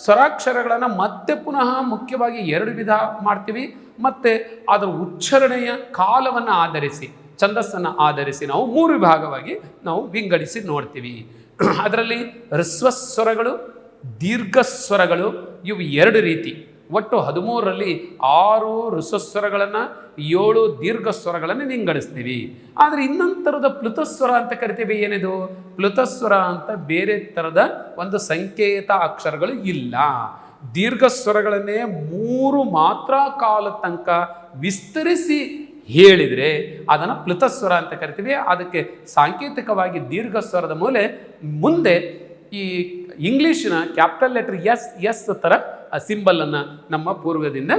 ಸ್ವರಾಕ್ಷರಗಳನ್ನು ಮತ್ತೆ ಪುನಃ ಮುಖ್ಯವಾಗಿ 2 ವಿಧ ಮಾಡ್ತೀವಿ. ಮತ್ತು ಅದರ ಉಚ್ಚಾರಣೆಯ ಕಾಲವನ್ನು ಆಧರಿಸಿ, ಛಂದಸ್ಸನ್ನು ಆಧರಿಸಿ ನಾವು 3 ವಿಭಾಗವಾಗಿ ನಾವು ವಿಂಗಡಿಸಿ ನೋಡ್ತೀವಿ. ಅದರಲ್ಲಿ ಹ್ರಸ್ವಸ್ವರಗಳು, ದೀರ್ಘಸ್ವರಗಳು, ಇವು 2 ರೀತಿ. ಒಟ್ಟು 13ರಲ್ಲಿ 6 ಹ್ರಸ್ವಸ್ವರಗಳನ್ನು, 7 ದೀರ್ಘಸ್ವರಗಳನ್ನು ವಿಂಗಡಿಸ್ತೀವಿ. ಆದರೆ ಇನ್ನೊಂದು ಥರದ ಪ್ಲುತಸ್ವರ ಅಂತ ಕರಿತೀವಿ. ಏನಿದು ಪ್ಲುತಸ್ವರ ಅಂತ ಬೇರೆ ಥರದ ಒಂದು ಸಂಕೇತ ಅಕ್ಷರಗಳು ಇಲ್ಲ. ದೀರ್ಘಸ್ವರಗಳನ್ನೇ 3 ಮಾತ್ರ ಕಾಲ ತನಕ ವಿಸ್ತರಿಸಿ ಹೇಳಿದರೆ ಅದನ್ನು ಪ್ಲುತಸ್ವರ ಅಂತ ಕರಿತೀವಿ. ಅದಕ್ಕೆ ಸಾಂಕೇತಿಕವಾಗಿ ದೀರ್ಘಸ್ವರದ ಮುಂದೆ ಈ ಇಂಗ್ಲೀಷಿನ ಕ್ಯಾಪಿಟಲ್ ಲೆಟರ್ ಎಸ್ ಥರ ಸಿಂಬಲನ್ನು ನಮ್ಮ ಪೂರ್ವದಿಂದ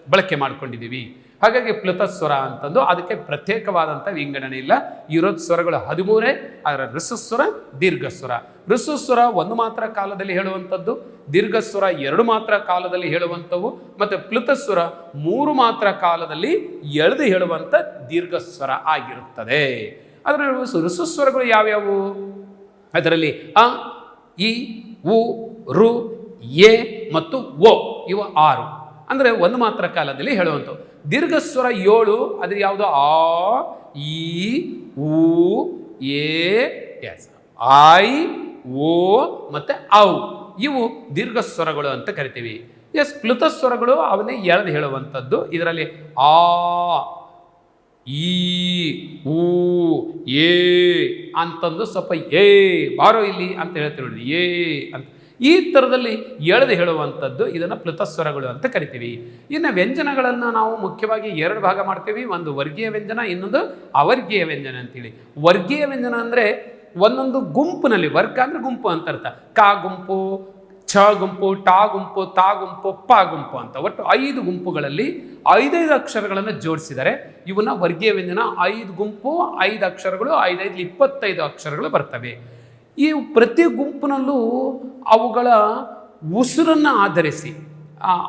ಬಳಕೆ ಮಾಡ್ಕೊಂಡಿದ್ದೀವಿ. ಹಾಗಾಗಿ ಪ್ಲುತಸ್ವರ ಅಂತಂದು ಅದಕ್ಕೆ ಪ್ರತ್ಯೇಕವಾದಂಥ ವಿಂಗಡಣೆ ಇಲ್ಲ. ಇರೋದು ಸ್ವರಗಳು 13. ಅದರ ಹ್ರಸ್ವಸ್ವರ, ದೀರ್ಘಸ್ವರ. ಹ್ರಸ್ವಸ್ವರ 1 ಮಾತ್ರ ಕಾಲದಲ್ಲಿ ಹೇಳುವಂಥದ್ದು, ದೀರ್ಘಸ್ವರ 2 ಮಾತ್ರ ಕಾಲದಲ್ಲಿ ಹೇಳುವಂಥವು, ಮತ್ತು ಪ್ಲುತಸ್ವರ 3 ಮಾತ್ರ ಕಾಲದಲ್ಲಿ ಎಳೆದು ಹೇಳುವಂಥ ದೀರ್ಘಸ್ವರ ಆಗಿರುತ್ತದೆ. ಅದರ ಹ್ರಸ್ವಸ್ವರಗಳು ಯಾವ್ಯಾವು? ಅದರಲ್ಲಿ ಅ, ಇ, ಉ, ರು, ಎ ಮತ್ತು ಓ, ಇವು 6. ಅಂದರೆ 1 ಮಾತ್ರ ಕಾಲದಲ್ಲಿ ಹೇಳುವಂಥವು. ದೀರ್ಘಸ್ವರ 7. ಅದು ಯಾವುದು? ಆ, ಈ, ಉ, ಎ, ಎಸ್, ಐ, ಓ ಮತ್ತು ಔ, ಇವು ದೀರ್ಘಸ್ವರಗಳು ಅಂತ ಕರಿತೀವಿ. ಪ್ಲುತಸ್ವರಗಳು ಅವನ್ನೇ ಎಳೆದು ಹೇಳುವಂಥದ್ದು. ಇದರಲ್ಲಿ ಆ, ಈ, ಊ, ಏ ಅಂತಂದು ಸ್ವಲ್ಪ ಏ ಬಾರೋ ಇಲ್ಲಿ ಅಂತ ಹೇಳ್ತೀವಿ ನೋಡಿ, ಏ ಅಂತ ಈ ಥರದಲ್ಲಿ ಎಳೆದು ಹೇಳುವಂಥದ್ದು, ಇದನ್ನು ಪ್ಲುತಸ್ವರಗಳು ಅಂತ ಕರಿತೀವಿ. ಇನ್ನು ವ್ಯಂಜನಗಳನ್ನು ನಾವು ಮುಖ್ಯವಾಗಿ 2 ಭಾಗ ಮಾಡ್ತೀವಿ. ಒಂದು ವರ್ಗೀಯ ವ್ಯಂಜನ, ಇನ್ನೊಂದು ಅವರ್ಗೀಯ ವ್ಯಂಜನ ಅಂತೇಳಿ. ವರ್ಗೀಯ ವ್ಯಂಜನ ಅಂದರೆ ಒಂದೊಂದು ಗುಂಪಿನಲ್ಲಿ, ವರ್ಗ ಅಂದರೆ ಗುಂಪು ಅಂತ ಅರ್ಥ. ಕ ಗುಂಪು, ಛ ಗುಂಪು, ಟಾ ಗುಂಪು, ತಾ ಗುಂಪು, ಪ ಗುಂಪು ಅಂತ ಒಟ್ಟು 5 ಗುಂಪುಗಳಲ್ಲಿ 5 ಅಕ್ಷರಗಳನ್ನು ಜೋಡಿಸಿದರೆ ಇವನ್ನ ವರ್ಗೀಯ ವ್ಯಂಜನ. 5 ಗುಂಪು, 5 ಅಕ್ಷರಗಳು, 5 25 ಅಕ್ಷರಗಳು ಬರ್ತವೆ. ಈ ಪ್ರತಿ ಗುಂಪಿನಲ್ಲೂ ಅವುಗಳ ಉಸಿರನ್ನು ಆಧರಿಸಿ,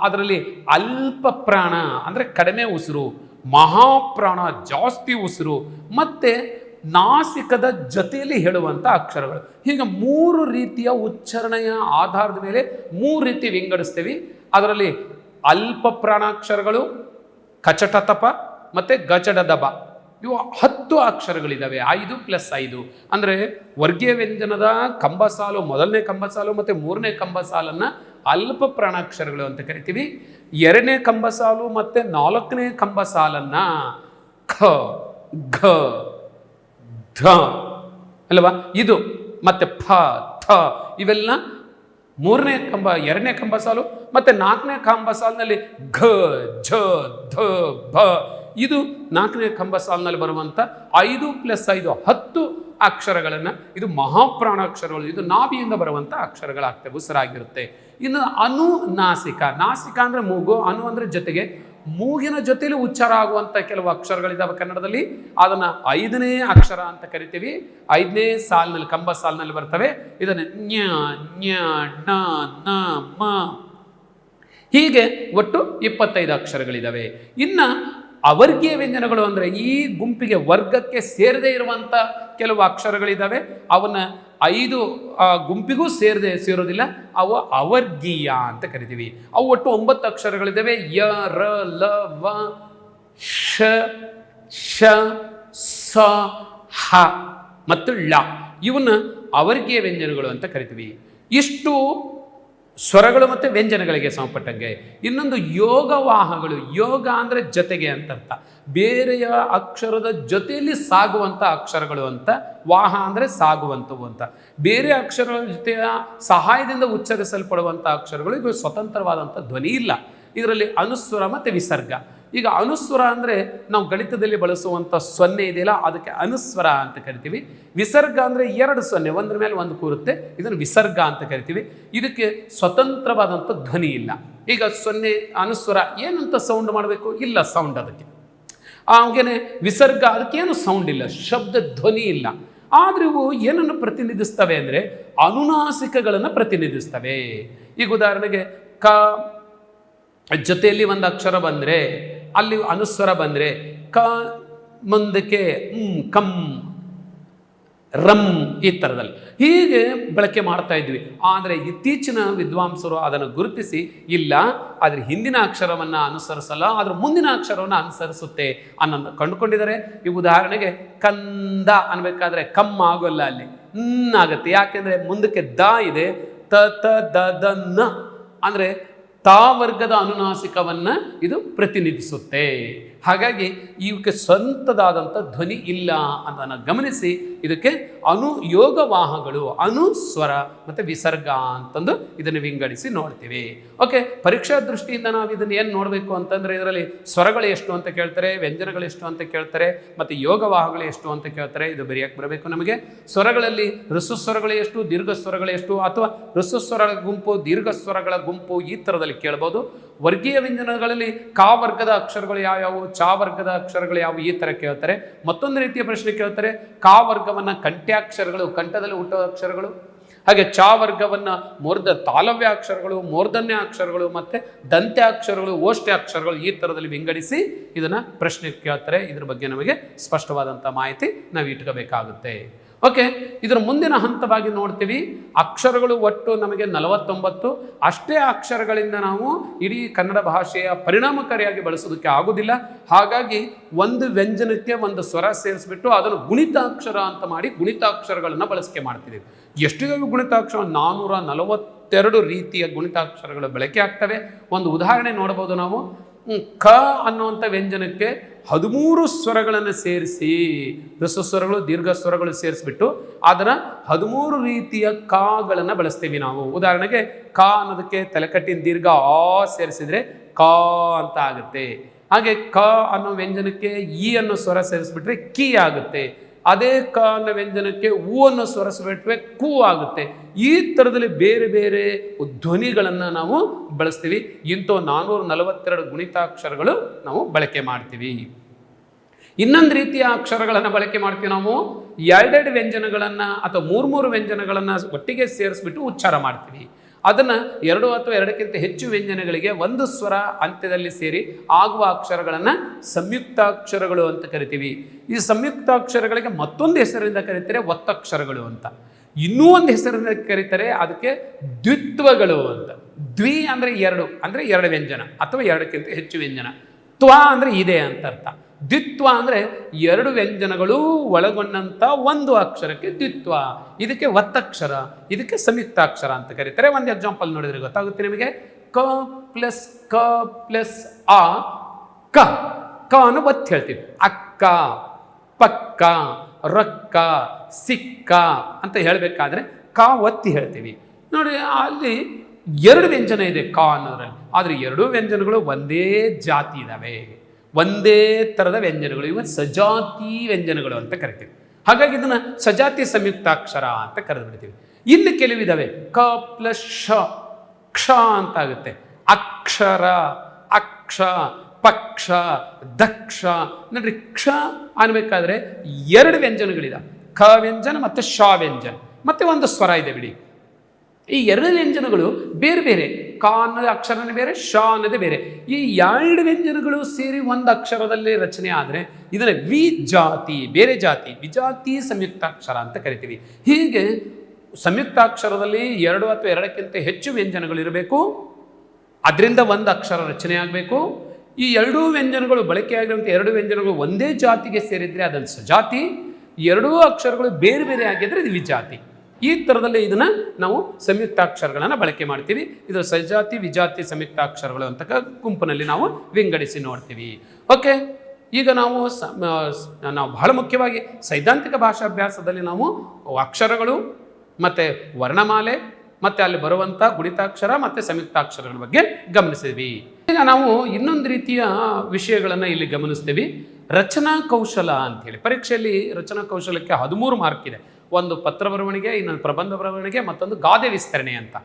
ಅದರಲ್ಲಿ ಅಲ್ಪ ಪ್ರಾಣ ಅಂದರೆ ಕಡಿಮೆ ಉಸಿರು, ಮಹಾಪ್ರಾಣ ಜಾಸ್ತಿ ಉಸಿರು, ಮತ್ತು ನಾಸಿಕದ ಜೊತೆಯಲ್ಲಿ ಹೇಳುವಂಥ ಅಕ್ಷರಗಳು. ಹೀಗೆ 3 ರೀತಿಯ ಉಚ್ಚಾರಣೆಯ ಆಧಾರದ ಮೇಲೆ 3 ರೀತಿ ವಿಂಗಡಿಸ್ತೀವಿ. ಅದರಲ್ಲಿ ಅಲ್ಪ ಪ್ರಾಣಾಕ್ಷರಗಳು, ಕಚಟತಪ ಮತ್ತು ಗಚಡದಬ, ಇವು 10 ಅಕ್ಷರಗಳಿದ್ದಾವೆ. 5 + 5 ಅಂದರೆ ವರ್ಗೀಯ ವ್ಯಂಜನದ ಕಂಬಸಾಲು, ಮೊದಲನೇ ಕಂಬಸಾಲು ಮತ್ತು 3ನೇ ಕಂಬಸಾಲನ್ನು ಅಲ್ಪ ಪ್ರಾಣಾಕ್ಷರಗಳು ಅಂತ ಕರಿತೀವಿ. 2ನೇ ಕಂಬಸಾಲು ಮತ್ತು 4ನೇ ಕಂಬಸಾಲನ್ನು ಖ, ಘ, ಧ ಅಲ್ವಾ, ಇದು ಮತ್ತು ಫ, ಥ, ಇವೆಲ್ಲ 2ನೇ ಕಂಬಸಾಲು ಮತ್ತು 4ನೇ ಕಂಬಸಾಲಿನಲ್ಲಿ ಘ, ಝ, ಧ, ಭ, ಇದು 4ನೇ ಕಂಬಸಾಲಿನಲ್ಲಿ ಬರುವಂಥ 5 + 5 10 ಅಕ್ಷರಗಳನ್ನು, ಇದು ಮಹಾಪ್ರಾಣಾಕ್ಷರಗಳು. ಇದು ನಾಭಿಯಿಂದ ಬರುವಂಥ ಅಕ್ಷರಗಳಾಗ್ತವೆ, ಉಸಿರಾಗಿರುತ್ತೆ. ಇನ್ನು ಅನುನಾಸಿಕ, ನಾಸಿಕ ಅಂದರೆ ಮೂಗು, ಅನು ಅಂದರೆ ಜೊತೆಗೆ, ಮೂಗಿನ ಜೊತೆಯಲ್ಲಿ ಉಚ್ಚಾರ ಆಗುವಂಥ ಕೆಲವು ಅಕ್ಷರಗಳಿದ್ದಾವೆ ಕನ್ನಡದಲ್ಲಿ. ಅದನ್ನು 5ನೇ ಅಕ್ಷರ ಅಂತ ಕರಿತೀವಿ. 5ನೇ ಸಾಲಿನಲ್ಲಿ, ಕಂಬ ಸಾಲಿನಲ್ಲಿ ಬರ್ತವೆ. ಇದನ್ನು ಞ, ಞ, ಣ, ನ, ಮ, ಹೀಗೆ ಒಟ್ಟು 25 ಅಕ್ಷರಗಳಿದ್ದಾವೆ. ಇನ್ನು ಅವರ್ಗೀಯ ವ್ಯಂಜನಗಳು ಅಂದರೆ ಈ ಗುಂಪಿಗೆ, ವರ್ಗಕ್ಕೆ ಸೇರದೇ ಇರುವಂಥ ಕೆಲವು ಅಕ್ಷರಗಳಿದ್ದಾವೆ. ಅವನ್ನ 5 ಗುಂಪಿಗೂ ಸೇರೋದಿಲ್ಲ, ಅವು ಅವರ್ಗೀಯ ಅಂತ ಕರಿತೀವಿ. ಅವು ಒಟ್ಟು 9 ಅಕ್ಷರಗಳಿದ್ದಾವೆ. ಯ, ರ, ಲ, ವ, ಶ, ಶ, ಸ, ಹ ಮತ್ತು ಳ, ಇವನ್ನ ಅವರ್ಗೀಯ ವ್ಯಂಜನಗಳು ಅಂತ ಕರಿತೀವಿ. ಇಷ್ಟು ಸ್ವರಗಳು ಮತ್ತು ವ್ಯಂಜನಗಳಿಗೆ ಸಂಪಟ್ಟಂಗೆ. ಇನ್ನೊಂದು ಯೋಗವಾಹಗಳು. ಯೋಗ ಅಂದರೆ ಜೊತೆಗೆ ಅಂತ ಅರ್ಥ, ಬೇರೆಯ ಅಕ್ಷರದ ಜೊತೆಯಲ್ಲಿ ಸಾಗುವಂಥ ಅಕ್ಷರಗಳು ಅಂತ. ವಾಹ ಅಂದರೆ ಸಾಗುವಂಥವು ಅಂತ. ಬೇರೆ ಅಕ್ಷರಗಳ ಜೊತೆಯ ಸಹಾಯದಿಂದ ಉಚ್ಚರಿಸಲ್ಪಡುವಂಥ ಅಕ್ಷರಗಳು, ಇದು ಸ್ವತಂತ್ರವಾದಂಥ ಧ್ವನಿ ಇಲ್ಲ. ಇದರಲ್ಲಿ ಅನುಸ್ವರ ಮತ್ತು ವಿಸರ್ಗ. ಈಗ ಅನುಸ್ವರ ಅಂದರೆ ನಾವು ಗಣಿತದಲ್ಲಿ ಬಳಸುವಂಥ ಸೊನ್ನೆ ಇದೆಯಲ್ಲ, ಅದಕ್ಕೆ ಅನುಸ್ವರ ಅಂತ ಕರಿತೀವಿ. ವಿಸರ್ಗ ಅಂದರೆ 2 ಸೊನ್ನೆ ಒಂದ್ರ ಮೇಲೆ ಒಂದು ಕೂರುತ್ತೆ, ಇದನ್ನು ವಿಸರ್ಗ ಅಂತ ಕರಿತೀವಿ. ಇದಕ್ಕೆ ಸ್ವತಂತ್ರವಾದಂಥ ಧ್ವನಿ ಇಲ್ಲ. ಈಗ ಸೊನ್ನೆ ಅನುಸ್ವರ ಏನಂತ ಸೌಂಡ್ ಮಾಡಬೇಕು, ಇಲ್ಲ ಸೌಂಡ್ ಅದಕ್ಕೆ. ಹಾಗೇನೆ ವಿಸರ್ಗ, ಅದಕ್ಕೇನು ಸೌಂಡ್ ಇಲ್ಲ, ಶಬ್ದ ಧ್ವನಿ ಇಲ್ಲ. ಆದರೆ ಇವು ಏನನ್ನು ಪ್ರತಿನಿಧಿಸ್ತವೆ ಅಂದರೆ ಅನುನಾಸಿಕಗಳನ್ನು ಪ್ರತಿನಿಧಿಸ್ತವೆ. ಈಗ ಉದಾಹರಣೆಗೆ ಕ ಜೊತೆಯಲ್ಲಿ ಒಂದು ಅಕ್ಷರ ಬಂದರೆ ಅಲ್ಲಿ ಅನುಸ್ವರ ಬಂದರೆ ಕ ಮುಂದಕ್ಕೆ ಕಂ ರಂ ಈ ಥರದಲ್ಲಿ ಹೀಗೆ ಬಳಕೆ ಮಾಡ್ತಾ ಇದ್ವಿ. ಆದರೆ ಇತ್ತೀಚಿನ ವಿದ್ವಾಂಸರು ಅದನ್ನು ಗುರುತಿಸಿ ಇಲ್ಲ, ಆದರೆ ಹಿಂದಿನ ಅಕ್ಷರವನ್ನು ಅನುಸರಿಸಲ್ಲ, ಅದರ ಮುಂದಿನ ಅಕ್ಷರವನ್ನು ಅನುಸರಿಸುತ್ತೆ ಅನ್ನೋದು ಕಂಡುಕೊಂಡಿದ್ದಾರೆ. ಈ ಉದಾಹರಣೆಗೆ ಕಂದ ಅನ್ಬೇಕಾದ್ರೆ ಕಮ್ ಆಗೋಲ್ಲ, ಅಲ್ಲಿ ಆಗುತ್ತೆ. ಯಾಕೆಂದರೆ ಮುಂದಕ್ಕೆ ದ ಇದೆ, ತ ತ ದ ದ ನ ಅಂದರೆ ತಾ ವರ್ಗದ ಅನುನಾಸಿಕವನ್ನು ಇದು ಪ್ರತಿನಿಧಿಸುತ್ತೆ. ಹಾಗಾಗಿ ಇವಕ್ಕೆ ಸ್ವಂತದಾದಂಥ ಧ್ವನಿ ಇಲ್ಲ ಅನ್ನೋದನ್ನು ಗಮನಿಸಿ ಇದಕ್ಕೆ ಅನುಯೋಗವಾಹಗಳು, ಅನುಸ್ವರ ಮತ್ತು ವಿಸರ್ಗ ಅಂತಂದು ಇದನ್ನು ವಿಂಗಡಿಸಿ ನೋಡ್ತೀವಿ. ಓಕೆ, ಪರೀಕ್ಷಾ ದೃಷ್ಟಿಯಿಂದ ನಾವು ಇದನ್ನು ಏನು ನೋಡಬೇಕು ಅಂತಂದರೆ ಇದರಲ್ಲಿ ಸ್ವರಗಳು ಎಷ್ಟು ಅಂತ ಕೇಳ್ತಾರೆ, ವ್ಯಂಜನಗಳು ಎಷ್ಟು ಅಂತ ಕೇಳ್ತಾರೆ, ಮತ್ತು ಯೋಗವಾಹಗಳು ಎಷ್ಟು ಅಂತ ಕೇಳ್ತಾರೆ. ಇದು ಬರೆಯಕ್ಕೆ ಬರಬೇಕು ನಮಗೆ. ಸ್ವರಗಳಲ್ಲಿ ಋಸುಸ್ವರಗಳು ಎಷ್ಟು, ದೀರ್ಘಸ್ವರಗಳು ಎಷ್ಟು, ಅಥವಾ ಋಸುಸ್ವರಗಳ ಗುಂಪು ದೀರ್ಘಸ್ವರಗಳ ಗುಂಪು ಈ ಥರದಲ್ಲಿ ಕೇಳ್ಬೋದು. ವರ್ಗೀಯ ವ್ಯಂಜನಗಳಲ್ಲಿ ಕಾ ವರ್ಗದ ಅಕ್ಷರಗಳು ಯಾವ್ಯಾವು, ಚಾ ವರ್ಗದ ಅಕ್ಷರಗಳು ಯಾವುವು ಈ ಥರ ಕೇಳ್ತಾರೆ. ಮತ್ತೊಂದು ರೀತಿಯ ಪ್ರಶ್ನೆ ಕೇಳ್ತಾರೆ, ಕಾ ವರ್ಗವನ್ನು ಕಂಠ್ಯಾಕ್ಷರಗಳು, ಕಂಠದಲ್ಲಿ ಹುಟ್ಟುವ ಅಕ್ಷರಗಳು, ಹಾಗೆ ಚಾ ವರ್ಗವನ್ನು ತಾಲವ್ಯ ಅಕ್ಷರಗಳು, ಮೂರ್ಧನ್ಯ ಅಕ್ಷರಗಳು ಮತ್ತು ದಂತ್ಯಾಕ್ಷರಗಳು, ಓಷ್ಟ್ಯಾಕ್ಷರಗಳು ಈ ಥರದಲ್ಲಿ ವಿಂಗಡಿಸಿ ಇದನ್ನು ಪ್ರಶ್ನೆ ಕೇಳ್ತಾರೆ. ಇದ್ರ ಬಗ್ಗೆ ನಮಗೆ ಸ್ಪಷ್ಟವಾದಂಥ ಮಾಹಿತಿ ನಾವು ಇಟ್ಕೋಬೇಕಾಗುತ್ತೆ. ಓಕೆ, ಇದರ ಮುಂದಿನ ಹಂತವಾಗಿ ನೋಡ್ತೀವಿ. ಅಕ್ಷರಗಳು ಒಟ್ಟು ನಮಗೆ 49. ಅಷ್ಟೇ ಅಕ್ಷರಗಳಿಂದ ನಾವು ಇಡೀ ಕನ್ನಡ ಭಾಷೆಯ ಪರಿಣಾಮಕಾರಿಯಾಗಿ ಬಳಸೋದಕ್ಕೆ ಆಗೋದಿಲ್ಲ. ಹಾಗಾಗಿ ಒಂದು ವ್ಯಂಜನಕ್ಕೆ ಒಂದು ಸ್ವರ ಸೇರಿಸ್ಬಿಟ್ಟು ಅದನ್ನು ಗುಣಿತಾಕ್ಷರ ಅಂತ ಮಾಡಿ ಗುಣಿತಾಕ್ಷರಗಳನ್ನು ಬಳಸಿಕೆ ಮಾಡ್ತಿದ್ದೀವಿ. ಎಷ್ಟಿದಾವೆ ಗುಣಿತಾಕ್ಷರ? 442 ರೀತಿಯ ಗುಣಿತಾಕ್ಷರಗಳು ಬಳಕೆ ಆಗ್ತವೆ. ಒಂದು ಉದಾಹರಣೆ ನೋಡ್ಬೋದು ನಾವು. ಕ ಅನ್ನುವಂಥ ವ್ಯಂಜನಕ್ಕೆ 13 ಸ್ವರಗಳನ್ನು ಸೇರಿಸಿ, ರಸಸ್ವರಗಳು ದೀರ್ಘ ಸ್ವರಗಳು ಸೇರಿಸ್ಬಿಟ್ಟು ಅದರ 13 ರೀತಿಯ ಕಾಗಳನ್ನು ಬಳಸ್ತೀವಿ ನಾವು. ಉದಾಹರಣೆಗೆ ಕ ಅನ್ನೋದಕ್ಕೆ ತಲೆಕಟ್ಟಿನ ದೀರ್ಘ ಆ ಸೇರಿಸಿದ್ರೆ ಕಾ ಅಂತ ಆಗುತ್ತೆ. ಹಾಗೆ ಕ ಅನ್ನೋ ವ್ಯಂಜನಕ್ಕೆ ಈ ಅನ್ನೋ ಸ್ವರ ಸೇರಿಸ್ಬಿಟ್ರೆ ಕೀ ಆಗುತ್ತೆ. ಅದೇ ಕ ಅನ್ನೋ ವ್ಯಂಜನಕ್ಕೆ ಹೂ ಅನ್ನು ಸ್ವರಿಸ್ಬಿಟ್ರೆ ಕೂ ಆಗುತ್ತೆ. ಈ ಥರದಲ್ಲಿ ಬೇರೆ ಬೇರೆ ಧ್ವನಿಗಳನ್ನು ನಾವು ಬಳಸ್ತೀವಿ. ಇಂಥ 442 ಗುಣಿತಾಕ್ಷರಗಳು ನಾವು ಬಳಕೆ ಮಾಡ್ತೀವಿ. ಇನ್ನೊಂದು ರೀತಿಯ ಅಕ್ಷರಗಳನ್ನು ಬಳಕೆ ಮಾಡ್ತೀವಿ ನಾವು. 2 ವ್ಯಂಜನಗಳನ್ನು ಅಥವಾ 3 ವ್ಯಂಜನಗಳನ್ನು ಒಟ್ಟಿಗೆ ಸೇರಿಸ್ಬಿಟ್ಟು ಉಚ್ಚಾರ ಮಾಡ್ತೀವಿ. ಅದನ್ನು 2 ಅಥವಾ 2ಕ್ಕಿಂತ ಹೆಚ್ಚು ವ್ಯಂಜನಗಳಿಗೆ ಒಂದು ಸ್ವರ ಅಂತ್ಯದಲ್ಲಿ ಸೇರಿ ಆಗುವ ಅಕ್ಷರಗಳನ್ನು ಸಂಯುಕ್ತಾಕ್ಷರಗಳು ಅಂತ ಕರಿತೀವಿ. ಈ ಸಂಯುಕ್ತಾಕ್ಷರಗಳಿಗೆ ಮತ್ತೊಂದು ಹೆಸರಿಂದ ಕರೀತಾರೆ ಒತ್ತಕ್ಷರಗಳು ಅಂತ. ಇನ್ನೂ ಒಂದು ಹೆಸರಿಂದ ಕರೀತಾರೆ, ಅದಕ್ಕೆ ದ್ವಿತ್ವಗಳು ಅಂತ. ದ್ವಿ ಅಂದರೆ 2 ಅಂದರೆ 2 ವ್ಯಂಜನ ಅಥವಾ 2ಕ್ಕಿಂತ ಹೆಚ್ಚು ವ್ಯಂಜನ. ತ್ವ ಅಂದರೆ ಇದೆ ಅಂತ ಅರ್ಥ. ದ್ವಿತ್ವ ಅಂದರೆ 2 ವ್ಯಂಜನಗಳು ಒಳಗೊಂಡಂಥ ಒಂದು ಅಕ್ಷರಕ್ಕೆ ದ್ವಿತ್ವ. ಇದಕ್ಕೆ ಒತ್ತಕ್ಷರ, ಇದಕ್ಕೆ ಸಂಯುಕ್ತಾಕ್ಷರ ಅಂತ ಕರೀತಾರೆ. ಒಂದು ಎಕ್ಸಾಂಪಲ್ ನೋಡಿದ್ರೆ ಗೊತ್ತಾಗುತ್ತೆ ನಿಮಗೆ. ಕ ಪ್ಲಸ್ ಕ ಪ್ಲಸ್ ಆ ಕ. ಕ ಅನ್ನು ಒತ್ತು ಹೇಳ್ತೀವಿ. ಅಕ್ಕ, ಪಕ್ಕ, ರೊಕ್ಕ, ಸಿಕ್ಕ ಅಂತ ಹೇಳಬೇಕಾದ್ರೆ ಕ ಒತ್ತಿ ಹೇಳ್ತೀವಿ. ನೋಡಿ, ಅಲ್ಲಿ 2 ವ್ಯಂಜನ ಇದೆ ಕ ಅನ್ನೋದ್ರಲ್ಲಿ. ಆದರೆ 2 ವ್ಯಂಜನಗಳು ಒಂದೇ ಜಾತಿ ಇದ್ದಾವೆ, ಒಂದೇ ಥರದ ವ್ಯಂಜನಗಳು. ಇವು ಸಜಾತಿ ವ್ಯಂಜನಗಳು ಅಂತ ಕರಿತೀವಿ. ಹಾಗಾಗಿ ಇದನ್ನು ಸಜಾತಿ ಸಂಯುಕ್ತಾಕ್ಷರ ಅಂತ ಕರೆದು ಬಿಡ್ತೀವಿ. ಇಲ್ಲಿ ಕೆಲವಿದ್ದಾವೆ. ಕ ಪ್ಲಸ್ ಶ, ಕ್ಷ ಅಂತ ಆಗುತ್ತೆ. ಅಕ್ಷರ, ಅಕ್ಷ, ಪಕ್ಷ, ದಕ್ಷ. ನೋಡ್ರಿ, ಕ್ಷ ಅನ್ಬೇಕಾದ್ರೆ 2 ವ್ಯಂಜನಗಳಿದಾವೆ. ಖ ವ್ಯಂಜನ ಮತ್ತು ಶ ವ್ಯಂಜನ, ಮತ್ತೆ ಒಂದು ಸ್ವರ ಇದೆ ಬಿಡಿ. ಈ 2 ವ್ಯಂಜನಗಳು ಬೇರೆ ಬೇರೆ. ಕ ಅನ್ನೋದು ಅಕ್ಷರನೇ ಬೇರೆ, ಶ ಅನ್ನೋದೇ ಬೇರೆ. ಈ 2 ವ್ಯಂಜನಗಳು ಸೇರಿ ಒಂದು ಅಕ್ಷರದಲ್ಲಿ ರಚನೆ ಆದರೆ ಇದನ್ನು ವಿಜಾತಿ, ಬೇರೆ ಜಾತಿ, ವಿಜಾತಿ ಸಂಯುಕ್ತಾಕ್ಷರ ಅಂತ ಕರಿತೀವಿ. ಹೀಗೆ ಸಂಯುಕ್ತಾಕ್ಷರದಲ್ಲಿ 2 ಅಥವಾ 2ಕ್ಕಿಂತ ಹೆಚ್ಚು ವ್ಯಂಜನಗಳಿರಬೇಕು. ಅದರಿಂದ ಒಂದು ಅಕ್ಷರ ರಚನೆ ಆಗಬೇಕು. ಈ 2 ವ್ಯಂಜನಗಳು ಬಳಕೆಯಾಗಿರುವಂಥ 2 ವ್ಯಂಜನಗಳು ಒಂದೇ ಜಾತಿಗೆ ಸೇರಿದರೆ ಅದನ್ನು ಸಜಾತಿ, 2 ಅಕ್ಷರಗಳು ಬೇರೆ ಬೇರೆ ಆಗಿದ್ರೆ ಇದು ವಿಜಾತಿ. ಈ ಥರದಲ್ಲಿ ಇದನ್ನು ನಾವು ಸಂಯುಕ್ತಾಕ್ಷರಗಳನ್ನು ಬಳಕೆ ಮಾಡ್ತೀವಿ. ಇದು ಸಜಾತಿ, ವಿಜಾತಿ ಸಂಯುಕ್ತಾಕ್ಷರಗಳು ಅಂತ ಗುಂಪಿನಲ್ಲಿ ನಾವು ವಿಂಗಡಿಸಿ ನೋಡ್ತೀವಿ. ಓಕೆ, ಈಗ ನಾವು ಬಹಳ ಮುಖ್ಯವಾಗಿ ಸೈದ್ಧಾಂತಿಕ ಭಾಷಾಭ್ಯಾಸದಲ್ಲಿ ನಾವು ಅಕ್ಷರಗಳು ಮತ್ತು ವರ್ಣಮಾಲೆ ಮತ್ತು ಅಲ್ಲಿ ಬರುವಂಥ ಗುಣಿತಾಕ್ಷರ ಮತ್ತು ಸಂಯುಕ್ತಾಕ್ಷರಗಳ ಬಗ್ಗೆ ಗಮನಿಸಿದ್ವಿ. ಈಗ ನಾವು ಇನ್ನೊಂದು ರೀತಿಯ ವಿಷಯಗಳನ್ನು ಇಲ್ಲಿ ಗಮನಿಸ್ತೀವಿ. ರಚನಾ ಕೌಶಲ ಅಂಥೇಳಿ. ಪರೀಕ್ಷೆಯಲ್ಲಿ ರಚನಾ ಕೌಶಲಕ್ಕೆ 13 ಮಾರ್ಕ್ ಇದೆ. ಒಂದು ಪತ್ರ ಬರವಣಿಗೆ, ಇನ್ನೊಂದು ಪ್ರಬಂಧ ಬರವಣಿಗೆ, ಮತ್ತೊಂದು ಗಾದೆ ವಿಸ್ತರಣೆ ಅಂತ.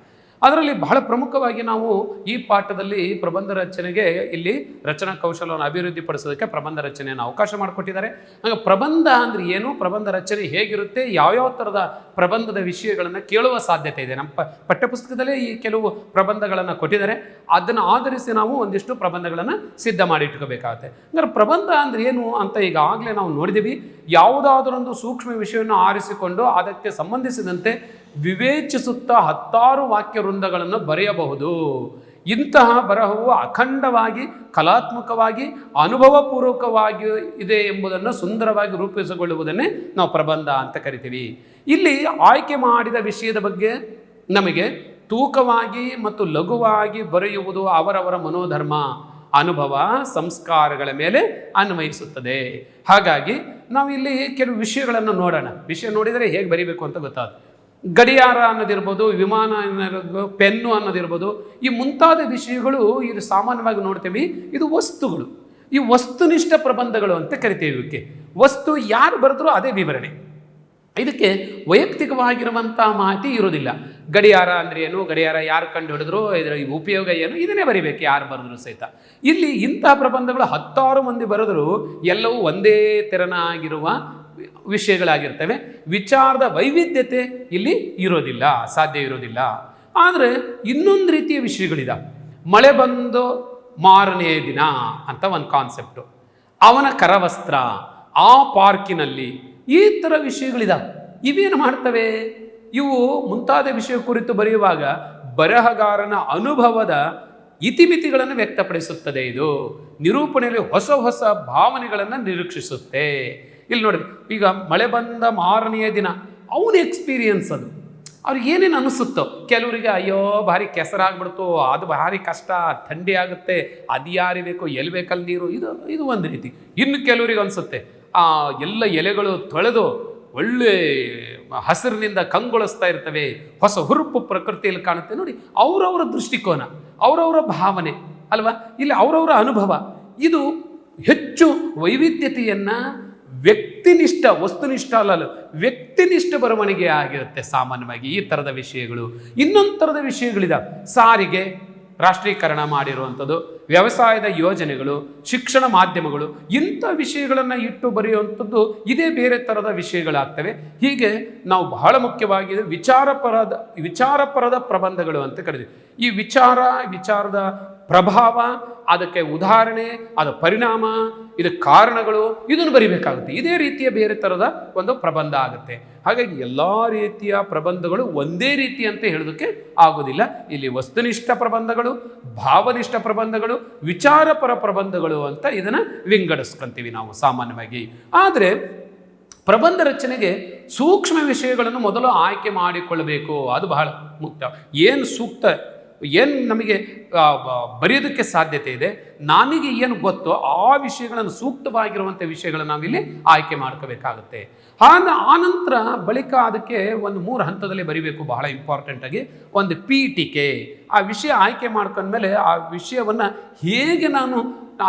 ಅದರಲ್ಲಿ ಬಹಳ ಪ್ರಮುಖವಾಗಿ ನಾವು ಈ ಪಾಠದಲ್ಲಿ ಪ್ರಬಂಧ ರಚನೆಗೆ ಇಲ್ಲಿ ರಚನಾ ಕೌಶಲವನ್ನು ಅಭಿವೃದ್ಧಿಪಡಿಸೋದಕ್ಕೆ ಪ್ರಬಂಧ ರಚನೆಯನ್ನು ಅವಕಾಶ ಮಾಡಿಕೊಟ್ಟಿದ್ದಾರೆ. ಹಾಗೆ ಪ್ರಬಂಧ ಅಂದರೆ ಏನು, ಪ್ರಬಂಧ ರಚನೆ ಹೇಗಿರುತ್ತೆ, ಯಾವ್ಯಾವ ಥರದ ಪ್ರಬಂಧದ ವಿಷಯಗಳನ್ನು ಕೇಳುವ ಸಾಧ್ಯತೆ ಇದೆ. ನಮ್ಮ ಪಠ್ಯಪುಸ್ತಕದಲ್ಲೇ ಈ ಕೆಲವು ಪ್ರಬಂಧಗಳನ್ನು ಕೊಟ್ಟಿದ್ದಾರೆ. ಅದನ್ನು ಆಧರಿಸಿ ನಾವು ಒಂದಿಷ್ಟು ಪ್ರಬಂಧಗಳನ್ನು ಸಿದ್ಧ ಮಾಡಿ ಇಟ್ಕೋಬೇಕಾಗುತ್ತೆ. ಹಂಗಾರೆ ಪ್ರಬಂಧ ಅಂದರೆ ಏನು ಅಂತ ಈಗಾಗಲೇ ನಾವು ನೋಡಿದ್ದೀವಿ. ಯಾವುದಾದರೊಂದು ಸೂಕ್ಷ್ಮ ವಿಷಯವನ್ನು ಆರಿಸಿಕೊಂಡು ಅದಕ್ಕೆ ಸಂಬಂಧಿಸಿದಂತೆ ವಿವೇಚಿಸುತ್ತಾ 10 ವಾಕ್ಯ ವೃಂದಗಳನ್ನು ಬರೆಯಬಹುದು. ಇಂತಹ ಬರಹವು ಅಖಂಡವಾಗಿ ಕಲಾತ್ಮಕವಾಗಿ ಅನುಭವಪೂರ್ವಕವಾಗಿ ಇದೆ ಎಂಬುದನ್ನು ಸುಂದರವಾಗಿ ರೂಪಿಸಿಕೊಳ್ಳುವುದನ್ನೇ ನಾವು ಪ್ರಬಂಧ ಅಂತ ಕರಿತೀವಿ. ಇಲ್ಲಿ ಆಯ್ಕೆ ಮಾಡಿದ ವಿಷಯದ ಬಗ್ಗೆ ನಮಗೆ ತೂಕವಾಗಿ ಮತ್ತು ಲಘುವಾಗಿ ಬರೆಯುವುದು ಅವರವರ ಮನೋಧರ್ಮ, ಅನುಭವ, ಸಂಸ್ಕಾರಗಳ ಮೇಲೆ ಅನ್ವಯಿಸುತ್ತದೆ. ಹಾಗಾಗಿ ನಾವು ಇಲ್ಲಿ ಕೆಲವು ವಿಷಯಗಳನ್ನು ನೋಡೋಣ. ವಿಷಯ ನೋಡಿದರೆ ಹೇಗೆ ಬರೀಬೇಕು ಅಂತ ಗೊತ್ತಾಗುತ್ತೆ. ಗಡಿಯಾರ ಅನ್ನೋದಿರ್ಬೋದು, ವಿಮಾನ ಅನ್ನೋದಿರ್ಬೋದು, ಪೆನ್ನು ಅನ್ನೋದಿರ್ಬೋದು, ಈ ಮುಂತಾದ ವಿಷಯಗಳು ಇದು ಸಾಮಾನ್ಯವಾಗಿ ನೋಡ್ತೀವಿ. ಇದು ವಸ್ತುಗಳು. ಈ ವಸ್ತುನಿಷ್ಠ ಪ್ರಬಂಧಗಳು ಅಂತ ಕರಿತೀವಿ. ಇವಕ್ಕೆ ವಸ್ತು ಯಾರು ಬರೆದ್ರೂ ಅದೇ ವಿವರಣೆ. ಇದಕ್ಕೆ ವೈಯಕ್ತಿಕವಾಗಿರುವಂಥ ಮಾಹಿತಿ ಇರೋದಿಲ್ಲ. ಗಡಿಯಾರ ಅಂದರೆ ಏನು, ಗಡಿಯಾರ ಯಾರು ಕಂಡು ಹಿಡಿದ್ರು, ಇದರ ಉಪಯೋಗ ಏನು, ಇದನ್ನೇ ಬರಿಬೇಕು ಯಾರು ಬರೆದ್ರು ಸಹಿತ. ಇಲ್ಲಿ ಇಂತಹ ಪ್ರಬಂಧಗಳು 10 ಮಂದಿ ಬರೆದರೂ ಎಲ್ಲವೂ ಒಂದೇ ತೆರನಾಗಿರುವ ವಿಷಯಗಳಾಗಿರ್ತವೆ. ವಿಚಾರದ ವೈವಿಧ್ಯತೆ ಇಲ್ಲಿ ಇರೋದಿಲ್ಲ, ಸಾಧ್ಯ ಇರೋದಿಲ್ಲ. ಆದರೆ ಇನ್ನೊಂದು ರೀತಿಯ ವಿಷಯಗಳಿದಾವೆ. ಮಳೆ ಬಂದು ಮಾರನೆಯ ದಿನ ಅಂತ ಒಂದು ಕಾನ್ಸೆಪ್ಟು, ಅವನ ಕರವಸ್ತ್ರ, ಆ ಪಾರ್ಕಿನಲ್ಲಿ, ಈ ಥರ ವಿಷಯಗಳಿದಾವೆ. ಇವೇನು ಮಾಡ್ತವೆ? ಇವು ಮುಂತಾದ ವಿಷಯ ಕುರಿತು ಬರೆಯುವಾಗ ಬರಹಗಾರನ ಅನುಭವದ ಇತಿಮಿತಿಗಳನ್ನು ವ್ಯಕ್ತಪಡಿಸುತ್ತದೆ. ಇದು ನಿರೂಪಣೆಯಲ್ಲಿ ಹೊಸ ಹೊಸ ಭಾವನೆಗಳನ್ನು ನಿರೀಕ್ಷಿಸುತ್ತೆ. ಇಲ್ಲಿ ನೋಡಿ, ಈಗ ಮಳೆ ಬಂದ ಮಾರನೆಯ ದಿನ ಅವನ ಎಕ್ಸ್ಪೀರಿಯನ್ಸ್ ಅದು. ಅವ್ರಿಗೆ ಏನೇನು ಅನಿಸುತ್ತೋ, ಕೆಲವರಿಗೆ ಅಯ್ಯೋ ಭಾರಿ ಕೆಸರಾಗ್ಬಿಡ್ತು, ಅದು ಭಾರಿ ಕಷ್ಟ, ಥಂಡಿ ಆಗುತ್ತೆ, ಅದು ಯಾರಿಬೇಕು, ಎಲ್ಲಿ ಬೇಕಲ್ಲಿ ನೀರು, ಇದು ಒಂದು ರೀತಿ. ಇನ್ನು ಕೆಲವರಿಗೆ ಅನಿಸುತ್ತೆ ಎಲ್ಲ ಎಲೆಗಳು ತೊಳೆದು ಒಳ್ಳೆ ಹಸಿರಿನಿಂದ ಕಂಗೊಳಿಸ್ತಾ ಇರ್ತವೆ, ಹೊಸ ಹುರುಪು ಪ್ರಕೃತಿಯಲ್ಲಿ ಕಾಣುತ್ತೆ. ನೋಡಿ, ಅವರವರ ದೃಷ್ಟಿಕೋನ, ಅವರವರ ಭಾವನೆ ಅಲ್ವಾ, ಇಲ್ಲಿ ಅವರವರ ಅನುಭವ. ಇದು ಹೆಚ್ಚು ವೈವಿಧ್ಯತೆಯನ್ನು ವ್ಯಕ್ತಿನಿಷ್ಠ, ವಸ್ತುನಿಷ್ಠ ಅಲ್ಲ, ವ್ಯಕ್ತಿನಿಷ್ಠ ಬರವಣಿಗೆ ಆಗಿರುತ್ತೆ ಸಾಮಾನ್ಯವಾಗಿ ಈ ಥರದ ವಿಷಯಗಳು. ಇನ್ನೊಂದು ಥರದ ವಿಷಯಗಳಿದಾವೆ. ಸಾರಿಗೆ, ರಾಷ್ಟ್ರೀಕರಣ ಮಾಡಿರುವಂಥದ್ದು, ವ್ಯವಸಾಯದ ಯೋಜನೆಗಳು, ಶಿಕ್ಷಣ ಮಾಧ್ಯಮಗಳು, ಇಂಥ ವಿಷಯಗಳನ್ನು ಇಟ್ಟು ಬರೆಯುವಂಥದ್ದು ಇದೇ ಬೇರೆ ಥರದ ವಿಷಯಗಳಾಗ್ತವೆ. ಹೀಗೆ ನಾವು ಬಹಳ ಮುಖ್ಯವಾಗಿ ವಿಚಾರಪರದ ಪ್ರಬಂಧಗಳು ಅಂತ ಕರಿತೀವಿ. ಈ ವಿಚಾರದ ಪ್ರಭಾವ, ಅದಕ್ಕೆ ಉದಾಹರಣೆ, ಅದರ ಪರಿಣಾಮ, ಇದಕ್ಕೆ ಕಾರಣಗಳು, ಇದನ್ನು ಬರಿಬೇಕಾಗುತ್ತೆ. ಇದೇ ರೀತಿಯ ಬೇರೆ ಥರದ ಒಂದು ಪ್ರಬಂಧ ಆಗುತ್ತೆ. ಹಾಗಾಗಿ ಎಲ್ಲ ರೀತಿಯ ಪ್ರಬಂಧಗಳು ಒಂದೇ ರೀತಿ ಅಂತ ಹೇಳೋದಕ್ಕೆ ಆಗೋದಿಲ್ಲ. ಇಲ್ಲಿ ವಸ್ತುನಿಷ್ಠ ಪ್ರಬಂಧಗಳು, ಭಾವನಿಷ್ಠ ಪ್ರಬಂಧಗಳು, ವಿಚಾರಪರ ಪ್ರಬಂಧಗಳು ಅಂತ ಇದನ್ನು ವಿಂಗಡಿಸ್ಕೊಂತೀವಿ ನಾವು ಸಾಮಾನ್ಯವಾಗಿ. ಆದರೆ ಪ್ರಬಂಧ ರಚನೆಗೆ ಸೂಕ್ಷ್ಮ ವಿಷಯಗಳನ್ನು ಮೊದಲು ಆಯ್ಕೆ ಮಾಡಿಕೊಳ್ಳಬೇಕು. ಅದು ಬಹಳ ಮುಖ್ಯ. ಏನು ಸೂಕ್ತ, ಏನು ನಮಗೆ ಬರೆಯೋದಕ್ಕೆ ಸಾಧ್ಯತೆ ಇದೆ, ನನಗೆ ಏನು ಗೊತ್ತೋ ಆ ವಿಷಯಗಳನ್ನು, ಸೂಕ್ತವಾಗಿರುವಂಥ ವಿಷಯಗಳನ್ನು ನಾವಿಲ್ಲಿ ಆಯ್ಕೆ ಮಾಡ್ಕೋಬೇಕಾಗುತ್ತೆ. ಆನಂತರ ಬಳಿಕ ಅದಕ್ಕೆ ಒಂದು 3 ಹಂತದಲ್ಲಿ ಬರಿಬೇಕು. ಬಹಳ ಇಂಪಾರ್ಟೆಂಟಾಗಿ ಒಂದು ಪೀಠಿಕೆ. ಆ ವಿಷಯ ಆಯ್ಕೆ ಮಾಡ್ಕೊಂಡ್ಮೇಲೆ ಆ ವಿಷಯವನ್ನು ಹೇಗೆ ನಾನು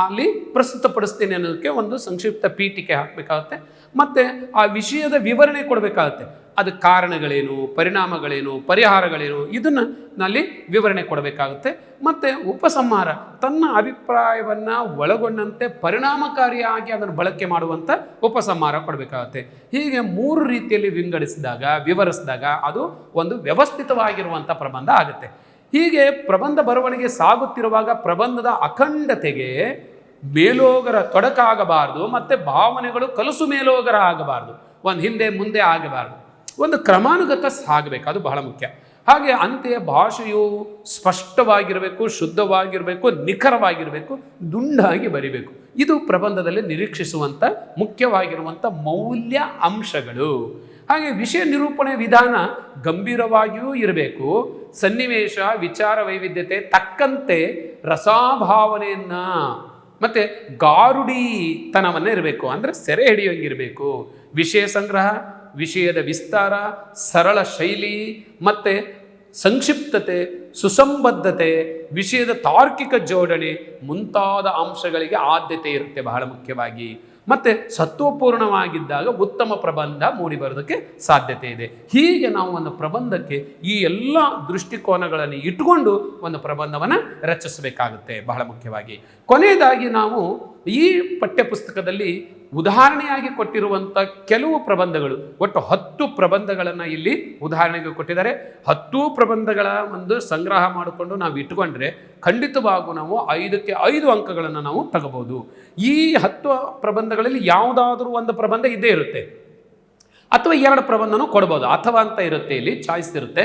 ಅಲ್ಲಿ ಪ್ರಸ್ತುತಪಡಿಸ್ತೀನಿ ಅನ್ನೋದಕ್ಕೆ ಒಂದು ಸಂಕ್ಷಿಪ್ತ ಪೀಠಿಕೆ ಹಾಕಬೇಕಾಗುತ್ತೆ. ಮತ್ತು ಆ ವಿಷಯದ ವಿವರಣೆ ಕೊಡಬೇಕಾಗುತ್ತೆ. ಅದು ಕಾರಣಗಳೇನು, ಪರಿಣಾಮಗಳೇನು, ಪರಿಹಾರಗಳೇನು, ಇದನ್ನು ನಲ್ಲಿ ವಿವರಣೆ ಕೊಡಬೇಕಾಗುತ್ತೆ. ಮತ್ತು ಉಪಸಂಹಾರ, ತನ್ನ ಅಭಿಪ್ರಾಯವನ್ನು ಒಳಗೊಂಡಂತೆ ಪರಿಣಾಮಕಾರಿಯಾಗಿ ಅದನ್ನು ಬಳಕೆ ಮಾಡುವಂಥ ಉಪಸಂಹಾರ ಕೊಡಬೇಕಾಗುತ್ತೆ. ಹೀಗೆ 3 ರೀತಿಯಲ್ಲಿ ವಿವರಿಸಿದಾಗ ಅದು ಒಂದು ವ್ಯವಸ್ಥಿತವಾಗಿರುವಂಥ ಪ್ರಬಂಧ ಆಗುತ್ತೆ. ಹೀಗೆ ಪ್ರಬಂಧ ಬರವಣಿಗೆ ಸಾಗುತ್ತಿರುವಾಗ ಪ್ರಬಂಧದ ಅಖಂಡತೆಗೆ ಮೇಲೋಗರ ತೊಡಕಾಗಬಾರ್ದು, ಮತ್ತು ಭಾವನೆಗಳು ಕಲಸು ಮೇಲೋಗರ ಆಗಬಾರ್ದು, ಒಂದು ಹಿಂದೆ ಮುಂದೆ ಆಗಬಾರ್ದು, ಒಂದು ಕ್ರಮಾನುಗತ ಸಾಗಬೇಕು. ಅದು ಬಹಳ ಮುಖ್ಯ. ಹಾಗೆ ಅಂತೆಯೇ ಭಾಷೆಯು ಸ್ಪಷ್ಟವಾಗಿರಬೇಕು, ಶುದ್ಧವಾಗಿರಬೇಕು, ನಿಖರವಾಗಿರಬೇಕು, ದುಂಡಾಗಿ ಬರಿಬೇಕು. ಇದು ಪ್ರಬಂಧದಲ್ಲಿ ನಿರೀಕ್ಷಿಸುವಂಥ ಮುಖ್ಯವಾಗಿರುವಂಥ ಮೌಲ್ಯ ಅಂಶಗಳು. ಹಾಗೆ ವಿಷಯ ನಿರೂಪಣೆ ವಿಧಾನ ಗಂಭೀರವಾಗಿಯೂ ಇರಬೇಕು. ಸನ್ನಿವೇಶ, ವಿಚಾರ ವೈವಿಧ್ಯತೆ ತಕ್ಕಂತೆ ರಸಾಭಾವನೆಯನ್ನು ಮತ್ತು ಗಾರುಡಿತನವನ್ನು ಇರಬೇಕು, ಅಂದರೆ ಸೆರೆ ಹಿಡಿಯೋಂಗಿರಬೇಕು. ವಿಷಯ ಸಂಗ್ರಹ, ವಿಷಯದ ವಿಸ್ತಾರ, ಸರಳ ಶೈಲಿ, ಮತ್ತು ಸಂಕ್ಷಿಪ್ತತೆ, ಸುಸಂಬದ್ಧತೆ, ವಿಷಯದ ತಾರ್ಕಿಕ ಜೋಡಣೆ ಮುಂತಾದ ಅಂಶಗಳಿಗೆ ಆದ್ಯತೆ ಇರುತ್ತೆ ಬಹಳ ಮುಖ್ಯವಾಗಿ. ಮತ್ತು ಸತ್ವಪೂರ್ಣವಾಗಿದ್ದಾಗ ಉತ್ತಮ ಪ್ರಬಂಧ ಮೂಡಿ ಬರೋದಕ್ಕೆ ಸಾಧ್ಯತೆ ಇದೆ. ಹೀಗೆ ನಾವು ಒಂದು ಪ್ರಬಂಧಕ್ಕೆ ಈ ಎಲ್ಲ ದೃಷ್ಟಿಕೋನಗಳನ್ನು ಇಟ್ಟುಕೊಂಡು ಒಂದು ಪ್ರಬಂಧವನ್ನು ರಚಿಸಬೇಕಾಗುತ್ತೆ ಬಹಳ ಮುಖ್ಯವಾಗಿ. ಕೊನೆಯದಾಗಿ ನಾವು ಈ ಪಠ್ಯಪುಸ್ತಕದಲ್ಲಿ ಉದಾಹರಣೆಯಾಗಿ ಕೊಟ್ಟಿರುವಂಥ ಕೆಲವು ಪ್ರಬಂಧಗಳು, ಒಟ್ಟು 10 ಪ್ರಬಂಧಗಳನ್ನು ಇಲ್ಲಿ ಉದಾಹರಣೆಗೆ ಕೊಟ್ಟಿದ್ದಾರೆ. 10 ಪ್ರಬಂಧಗಳ ಒಂದು ಸಂಗ್ರಹ ಮಾಡಿಕೊಂಡು ನಾವು ಇಟ್ಟುಕೊಂಡ್ರೆ ಖಂಡಿತವಾಗೂ ನಾವು 5ಕ್ಕೆ 5 ಅಂಕಗಳನ್ನು ನಾವು ತಗೋಬಹುದು. ಈ 10 ಪ್ರಬಂಧಗಳಲ್ಲಿ ಯಾವುದಾದ್ರೂ ಒಂದು ಪ್ರಬಂಧ ಇದ್ದೇ ಇರುತ್ತೆ, ಅಥವಾ 2 ಪ್ರಬಂಧನೂ ಕೊಡ್ಬೋದು, ಅಥವಾ ಅಂತ ಇರುತ್ತೆ, ಇಲ್ಲಿ ಚಾಯ್ಸ್ ಇರುತ್ತೆ.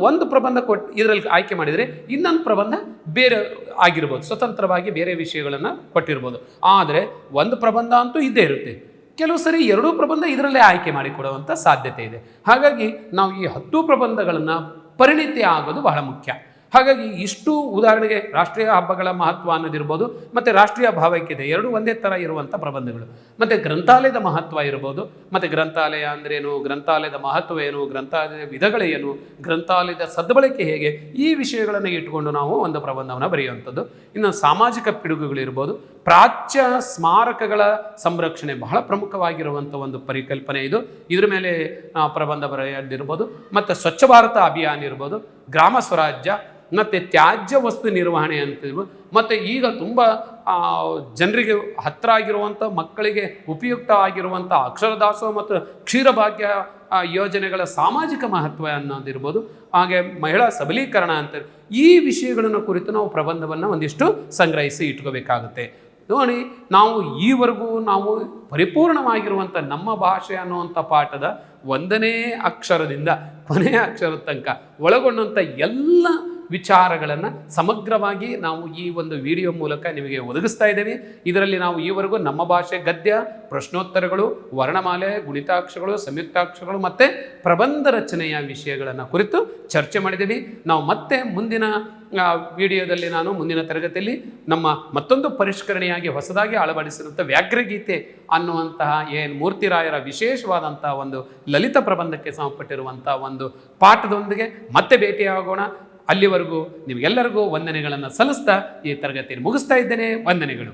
ಒಂದು ಪ್ರಬಂಧ ಇದರಲ್ಲಿ ಆಯ್ಕೆ ಮಾಡಿದರೆ ಇನ್ನೊಂದು ಪ್ರಬಂಧ ಬೇರೆ ಆಗಿರ್ಬೋದು, ಸ್ವತಂತ್ರವಾಗಿ ಬೇರೆ ವಿಷಯಗಳನ್ನು ಕೊಟ್ಟಿರ್ಬೋದು. ಆದರೆ ಒಂದು ಪ್ರಬಂಧ ಅಂತೂ ಇದ್ದೇ ಇರುತ್ತೆ. ಕೆಲವು ಸರಿ 2 ಪ್ರಬಂಧ ಇದರಲ್ಲೇ ಆಯ್ಕೆ ಮಾಡಿಕೊಡುವಂಥ ಸಾಧ್ಯತೆ ಇದೆ. ಹಾಗಾಗಿ ನಾವು ಈ 10 ಪ್ರಬಂಧಗಳನ್ನು ಪರಿಣಿತಿ ಆಗೋದು ಬಹಳ ಮುಖ್ಯ. ಹಾಗಾಗಿ ಇಷ್ಟು ಉದಾಹರಣೆಗೆ ರಾಷ್ಟ್ರೀಯ ಹಬ್ಬಗಳ ಮಹತ್ವ ಅನ್ನೋದಿರ್ಬೋದು, ಮತ್ತು ರಾಷ್ಟ್ರೀಯ ಭಾವೈಕ್ಯತೆ ಎರಡೂ ಒಂದೇ ಥರ ಇರುವಂಥ ಪ್ರಬಂಧಗಳು, ಮತ್ತು ಗ್ರಂಥಾಲಯದ ಮಹತ್ವ ಇರ್ಬೋದು, ಮತ್ತು ಗ್ರಂಥಾಲಯ ಅಂದ್ರೇನು, ಗ್ರಂಥಾಲಯದ ಮಹತ್ವ ಏನು, ಗ್ರಂಥಾಲಯದ ವಿಧಗಳೇನು, ಗ್ರಂಥಾಲಯದ ಸದ್ಬಳಕೆ ಹೇಗೆ, ಈ ವಿಷಯಗಳನ್ನು ಇಟ್ಕೊಂಡು ನಾವು ಒಂದು ಪ್ರಬಂಧವನ್ನು ಬರೆಯುವಂಥದ್ದು. ಇನ್ನು ಸಾಮಾಜಿಕ ಪಿಡುಗುಗಳಿರ್ಬೋದು, ಪ್ರಾಚ್ಯ ಸ್ಮಾರಕಗಳ ಸಂರಕ್ಷಣೆ ಬಹಳ ಪ್ರಮುಖವಾಗಿರುವಂಥ ಒಂದು ಪರಿಕಲ್ಪನೆ ಇದು. ಇದ್ರ ಮೇಲೆ ಪ್ರಬಂಧ ಬರೆಯೋದಿರ್ಬೋದು, ಮತ್ತು ಸ್ವಚ್ಛ ಭಾರತ ಅಭಿಯಾನ ಇರ್ಬೋದು, ಗ್ರಾಮ ಸ್ವರಾಜ್ಯ, ಮತ್ತು ತ್ಯಾಜ್ಯ ವಸ್ತು ನಿರ್ವಹಣೆ ಅಂತಿರ್ಬೋದು, ಮತ್ತು ಈಗ ತುಂಬ ಜನರಿಗೆ ಹತ್ತಿರ ಆಗಿರುವಂಥ, ಮಕ್ಕಳಿಗೆ ಉಪಯುಕ್ತ ಆಗಿರುವಂಥ ಅಕ್ಷರದಾಸೋಹ ಮತ್ತು ಕ್ಷೀರಭಾಗ್ಯ ಯೋಜನೆಗಳ ಸಾಮಾಜಿಕ ಮಹತ್ವ ಅನ್ನೋದಿರ್ಬೋದು, ಹಾಗೆ ಮಹಿಳಾ ಸಬಲೀಕರಣ ಅಂತ ಈ ವಿಷಯಗಳನ್ನು ಕುರಿತು ನಾವು ಪ್ರಬಂಧವನ್ನು ಒಂದಿಷ್ಟು ಸಂಗ್ರಹಿಸಿ ಇಟ್ಕೋಬೇಕಾಗುತ್ತೆ. ನೋಡಿ, ನಾವು ಈವರೆಗೂ ನಾವು ಪರಿಪೂರ್ಣವಾಗಿರುವಂಥ ನಮ್ಮ ಭಾಷೆ ಅನ್ನುವಂಥ ಪಾಠದ 1ನೇ ಅಕ್ಷರದಿಂದ ಕೊನೆಯ ಅಕ್ಷರದ ತನಕ ಒಳಗೊಂಡಂಥ ಎಲ್ಲ ವಿಚಾರಗಳನ್ನು ಸಮಗ್ರವಾಗಿ ನಾವು ಈ ಒಂದು ವಿಡಿಯೋ ಮೂಲಕ ನಿಮಗೆ ಒದಗಿಸ್ತಾ ಇದ್ದೇವೆ. ಇದರಲ್ಲಿ ನಾವು ಈವರೆಗೂ ನಮ್ಮ ಭಾಷೆ ಗದ್ಯ, ಪ್ರಶ್ನೋತ್ತರಗಳು, ವರ್ಣಮಾಲೆ, ಗುಣಿತಾಕ್ಷರಗಳು, ಸಂಯುಕ್ತಾಕ್ಷರಗಳು ಮತ್ತು ಪ್ರಬಂಧ ರಚನೆಯ ವಿಷಯಗಳನ್ನು ಕುರಿತು ಚರ್ಚೆ ಮಾಡಿದ್ದೀವಿ. ನಾವು ಮತ್ತೆ ಮುಂದಿನ ವಿಡಿಯೋದಲ್ಲಿ ಮುಂದಿನ ತರಗತಿಯಲ್ಲಿ ನಮ್ಮ ಮತ್ತೊಂದು ಪರಿಷ್ಕರಣೆಯಾಗಿ ಹೊಸದಾಗಿ ಅಳವಡಿಸಿರುವಂಥ ವ್ಯಾಘ್ರಗೀತೆ ಅನ್ನುವಂತಹ ಮೂರ್ತಿರಾಯರ ವಿಶೇಷವಾದಂಥ ಒಂದು ಲಲಿತ ಪ್ರಬಂಧಕ್ಕೆ ಸಂಬಂಧಪಟ್ಟಿರುವಂಥ ಒಂದು ಪಾಠದೊಂದಿಗೆ ಮತ್ತೆ ಭೇಟಿಯಾಗೋಣ. ಅಲ್ಲಿವರೆಗೂ ನಿಮಗೆಲ್ಲರಿಗೂ ವಂದನೆಗಳನ್ನು ಸಲ್ಲಿಸ್ತಾ ಈ ತರಗತಿಯನ್ನು ಮುಗಿಸ್ತಾ ಇದ್ದೇನೆ. ವಂದನೆಗಳು.